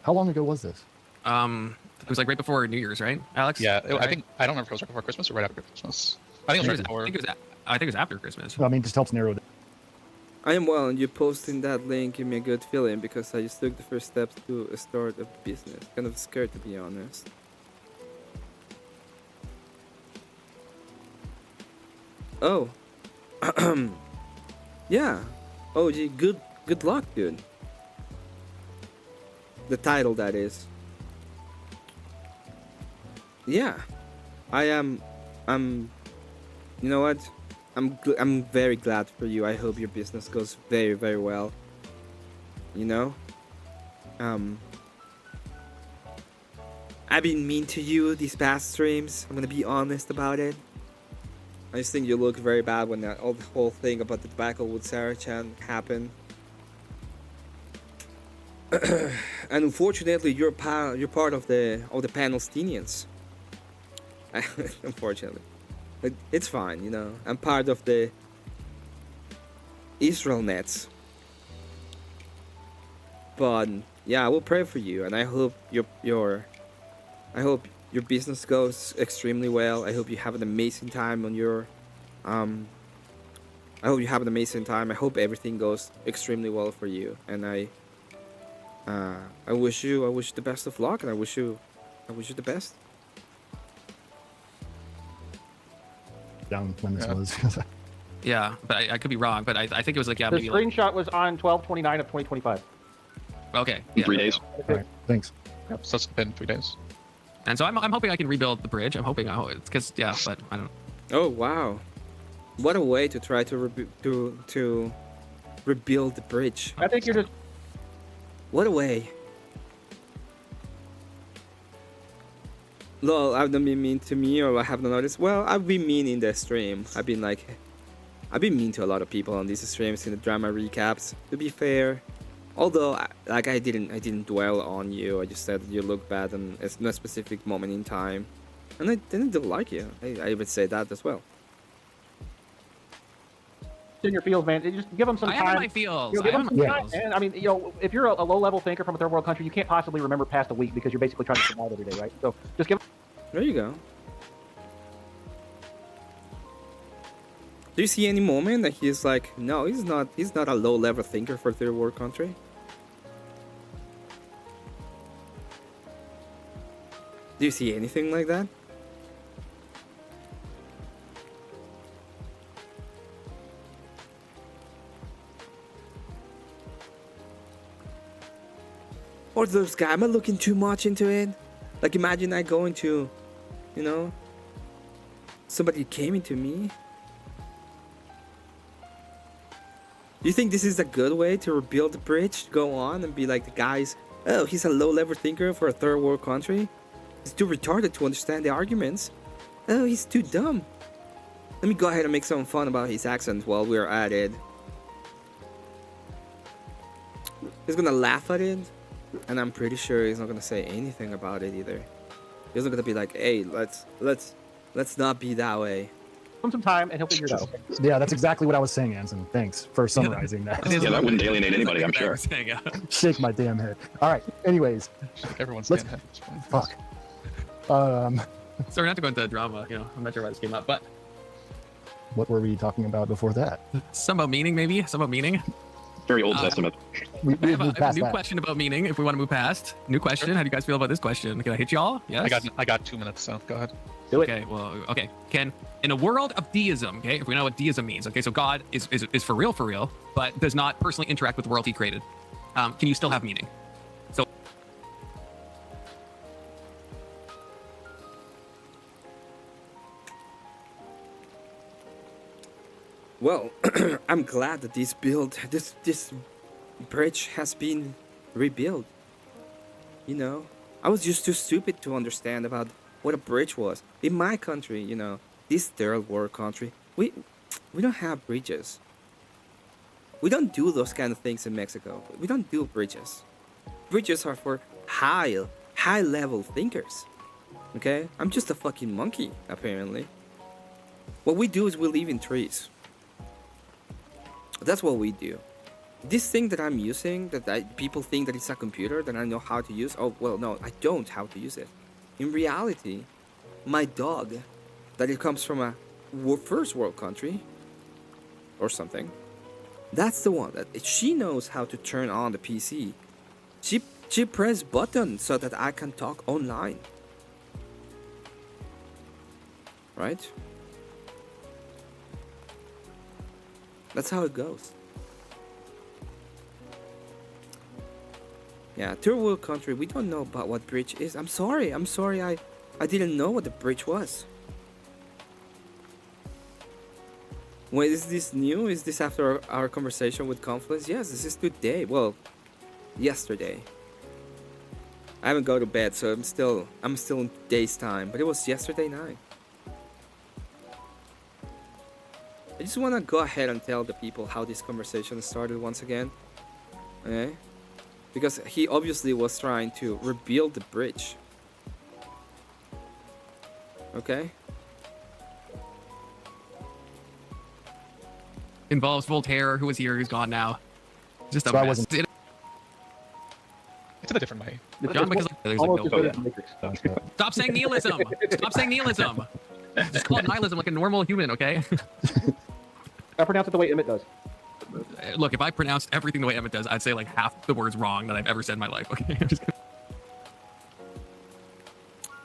How long ago was this? It was like right before New Year's, right, Alex? Yeah, right? I think I don't remember if it was right before Christmas or right after Christmas. I think it was right before. I think it was after Christmas. Well, I mean, just helps narrow it. I am well, and you posting that link give me a good feeling because I just took the first steps to start a business. Kind of scared, to be honest. Oh. Yeah. Oh, gee, good luck, dude. The title, that is. Yeah. I'm you know what? I'm very glad for you. I hope your business goes very, very well. You know? I've been mean to you these past streams. I'm gonna be honest about it. I just think you looked very bad when the whole thing about the debacle with Sarah-chan happened. And unfortunately, you're part of the Palestinians. Unfortunately. But it's fine, you know. I'm part of the Israel Nets. But yeah, I will pray for you, and I hope your business goes extremely well. I hope you have an amazing time on your I hope you have an amazing time. I hope everything goes extremely well for you, and I wish you the best of luck, and I wish you the best. Down when this was. Yeah, but I could be wrong. But I think it was like The maybe screenshot was on 12/29 of 2025. Okay. In 3 days. All right, thanks. Yep, so it's been 3 days. And so I'm hoping I can rebuild the bridge. I'm hoping it's because but I don't. Oh wow, what a way to try to rebuild the bridge. I think you're just. What a way. Lol, I've not been mean to me, or I have not noticed. Well, I've been mean in the stream. I've been mean to a lot of people on these streams in the drama recaps. To be fair, although I didn't dwell on you. I just said you look bad and it's no specific moment in time. And I don't like you. I would say that as well. In your field, man. Just give them some I time. am in my fields. You know, give I them am some in my time, fields. man. I mean, you know, if you're a low-level thinker from a third world country, you can't possibly remember past a week because you're basically trying to survive every day, right? So just give. There you go. Do you see any moment that he's like, no, he's not a low-level thinker for third world country? Do you see anything like that? Or those guys, am I looking too much into it? Like, imagine I go into, you know, somebody came into me. Do you think this is a good way to rebuild the bridge? Go on and be like the guys, oh, he's a low-level thinker for a third world country. He's too retarded to understand the arguments. Oh, he's too dumb. Let me go ahead and make some fun about his accent while we're at it. He's gonna laugh at it, and I'm pretty sure he's not gonna say anything about it either. He's not gonna be like, hey, let's not be that way. Give him some time, and he'll figure it out. Yeah, that's exactly what I was saying, Anson. Thanks for summarizing that. Yeah, that wouldn't alienate anybody, I'm sure. Shake my damn head. All right. Anyways, Everyone's let's. head. Fuck. So we're not to go into drama. You know, I'm not sure why this came up, but What were we talking about before that? some about meaning, maybe. Some about meaning. Very Old Testament. We I have moved a past new that. question about meaning. If we want to move past, new question. How do you guys feel about this question? Can I hit y'all? Yes. I got 2 minutes, so go ahead. Do it. Okay. Well. Okay. In a world of deism, okay, if we know what deism means, okay, so God is for real, but does not personally interact with the world He created. Can you still have meaning? So. Well, I'm glad that this bridge has been rebuilt. You know, I was just too stupid to understand about what a bridge was. In my country, you know, this third world country, we don't have bridges. We don't do those kind of things in Mexico. We don't do bridges. Bridges are for high level thinkers. Okay? I'm just a fucking monkey, apparently. What we do is we live in trees. That's what we do. This thing that I'm using, people think that it's a computer that I know how to use. Oh, well, no, I don't how to use it. In reality, my dog, that it comes from a first world country or something, that's the one that she knows how to turn on the PC. She press button so that I can talk online. Right? That's how it goes. Yeah, third world country, we don't know about what bridge is. I'm sorry, I didn't know what the bridge was. Wait, is this new? Is this after our conversation with Confluence? Yes, this is today. Well, yesterday. I haven't gone to bed, so I'm still in day's time, but it was yesterday night. I just want to go ahead and tell the people how this conversation started once again. Okay? Because he obviously was trying to rebuild the bridge. Okay? Involves Voltaire, who was here, who's gone now. Just a So I mess. wasn't- It's in a different way. John McKissick, there's like Almost no as good as the Matrix. Stop saying nihilism. Stop saying nihilism. Just call it nihilism like a normal human, okay? I pronounce it the way Emmett does. Look, if I pronounced everything the way Emmett does, I'd say like half the words wrong that I've ever said in my life, okay? I'm just kidding.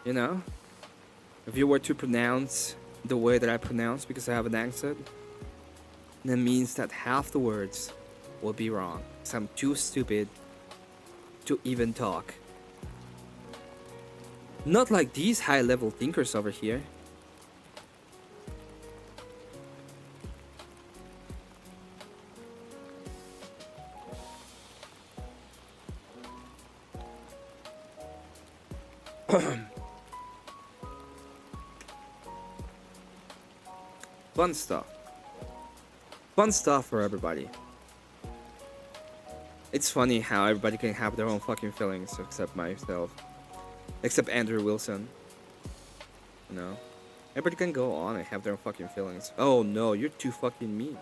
You know? If you were to pronounce the way that I pronounce because I have an accent, that means that half the words will be wrong. Because I'm too stupid to even talk. Not like these high-level thinkers over here. Fun stuff. Fun stuff for everybody. It's funny how everybody can have their own fucking feelings except myself. Except Andrew Wilson. You know, everybody can go on and have their own fucking feelings. Oh no, you're too fucking mean.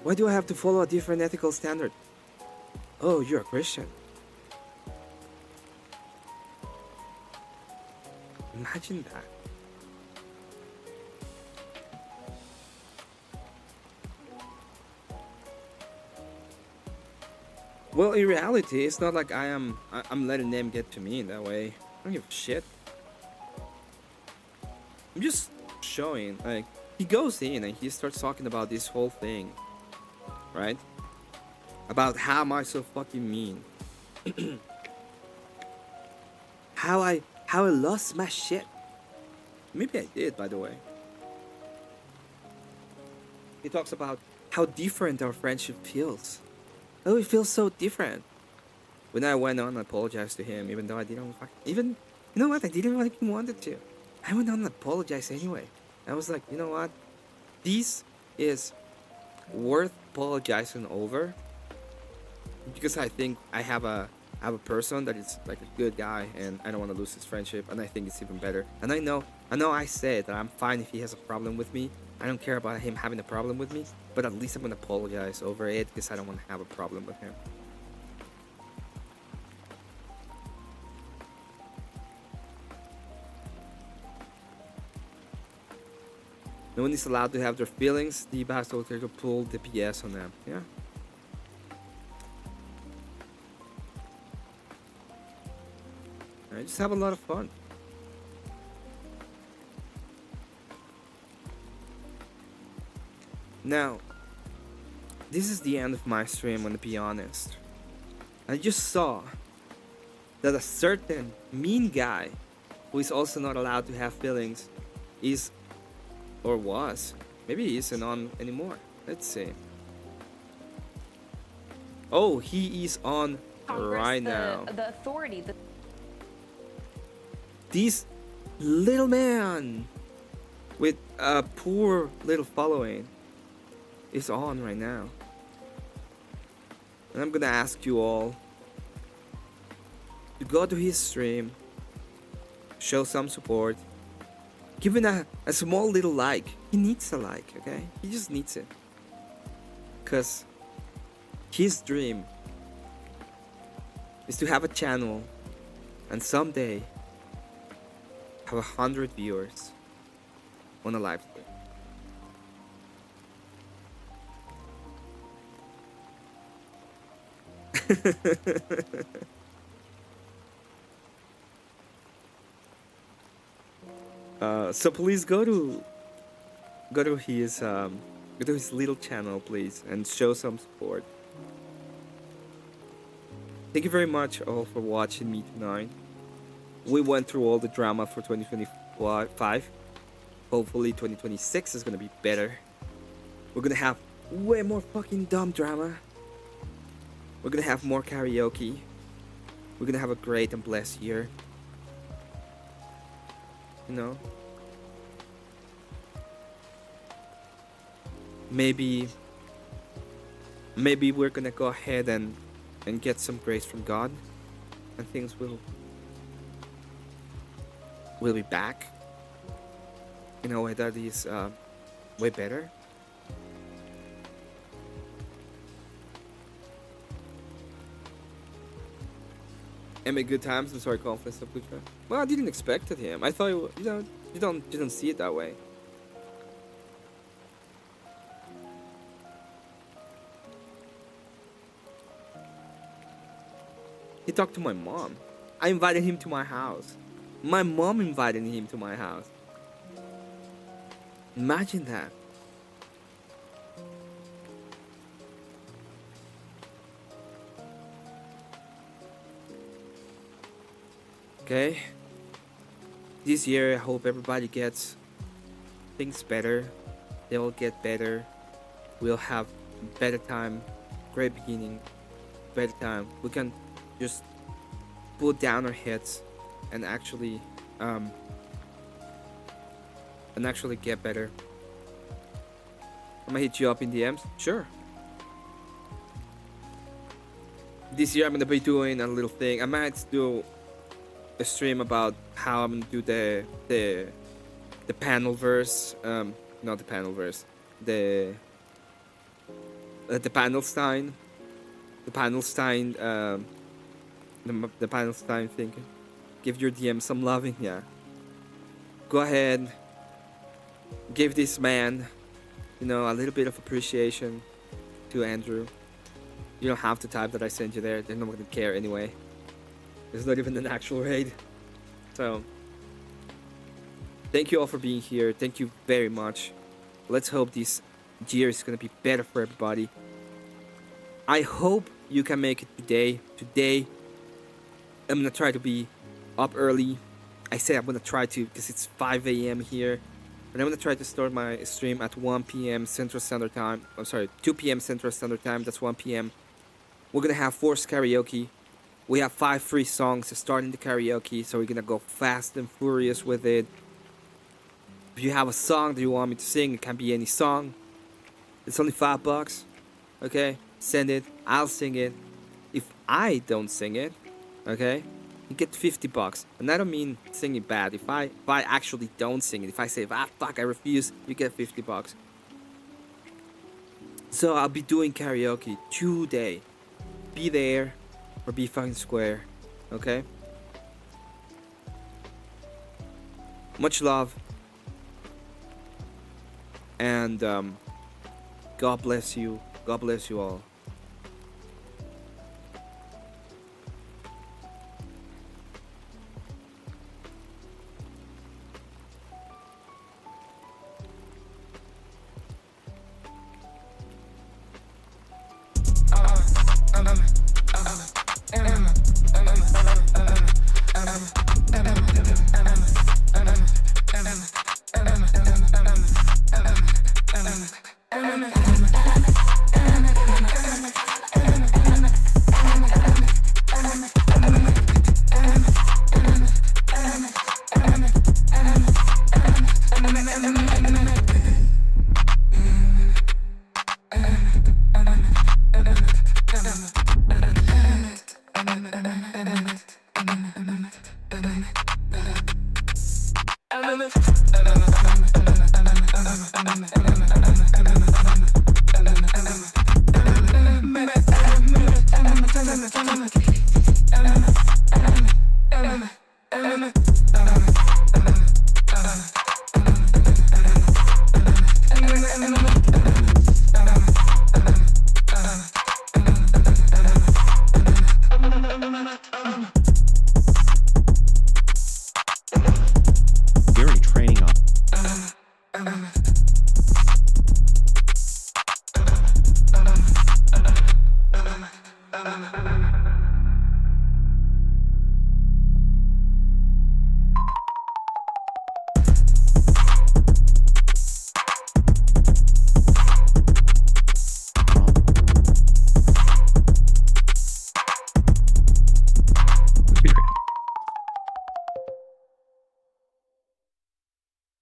Why do I have to follow a different ethical standard? Oh, you're a Christian. Imagine that. Well, in reality, it's not like I'm letting them get to me in that way. I don't give a shit. I'm just showing, like, he goes in and he starts talking about this whole thing, right? About how am I so fucking mean? how I lost my shit. Maybe I did, by the way. He talks about how different our friendship feels. Oh, it feels so different. When I went on and apologized to him, even though I didn't even, you know what? I didn't fucking wanted to. I went on and apologized anyway. I was like, you know what? This is worth apologizing over, because I think I have a person that is like a good guy, and I don't want to lose his friendship, and I think it's even better. And I know I said that I'm fine if he has a problem with me. I don't care about him having a problem with me, but at least I'm gonna apologize over it because I don't want to have a problem with him. No one is allowed to have their feelings. The bastard will pull the PS on them. Yeah. I just have a lot of fun. Now, this is the end of my stream, I'm gonna be honest. I just saw that a certain mean guy who is also not allowed to have feelings is, or was, maybe he isn't on anymore. Let's see. Oh, he is on right now. The authority. This little man with a poor little following is on right now. And I'm gonna ask you all to go to his stream, show some support, give him a small little like. He needs a like, okay? He just needs it. Because his dream is to have a channel and someday have 100 viewers on a live stream. So please go to his little channel, please, and show some support. Thank you very much all for watching me tonight. We went through all the drama for 2025. Hopefully 2026 is gonna be better. We're gonna have way more fucking dumb drama. We're gonna have more karaoke. We're gonna have a great and blessed year. You know? Maybe we're gonna go ahead and get some grace from God, and things will be back in a way that is way better. And make good times. I'm sorry, confidence of Lucha. Well, I didn't expect it him. I thought you don't see it that way. He talked to my mom. I invited him to my house. My mom invited him to my house. Imagine that. Okay. This year, I hope everybody gets things better. They will get better. We'll have better time. Great beginning. Better time. We can just put down our heads and actually get better. I'm gonna hit you up in DMs. Sure. this year I'm gonna be doing a little thing. I might do a stream about how I'm gonna do the panel verse. Not the panel verse. The Panelstein. The Panelstein. The Panelstein thing. Give your DM some loving. Yeah. Go ahead. Give this man, you know, a little bit of appreciation to Andrew. You don't have to type that I sent you there. They're not gonna care anyway. It's not even an actual raid. So, thank you all for being here. Thank you very much. Let's hope this year is gonna be better for everybody. I hope you can make it today. Today, I'm gonna try to be up early. I said I'm gonna try to because it's 5 a.m. here. And I'm gonna try to start my stream at 1 p.m. Central Standard Time. I'm sorry, 2 p.m. Central Standard Time. That's 1 p.m. We're gonna have forced karaoke. We have 5 free songs to start in the karaoke, so we're gonna go fast and furious with it. If you have a song that you want me to sing, it can be any song. It's only $5. Okay, send it. I'll sing it. If I don't sing it, okay, you get $50. And I don't mean singing bad. If I actually don't sing it, if I say, fuck, I refuse, you get $50. So I'll be doing karaoke today. Be there or be fucking square. Okay? Much love. And God bless you. God bless you all. During training on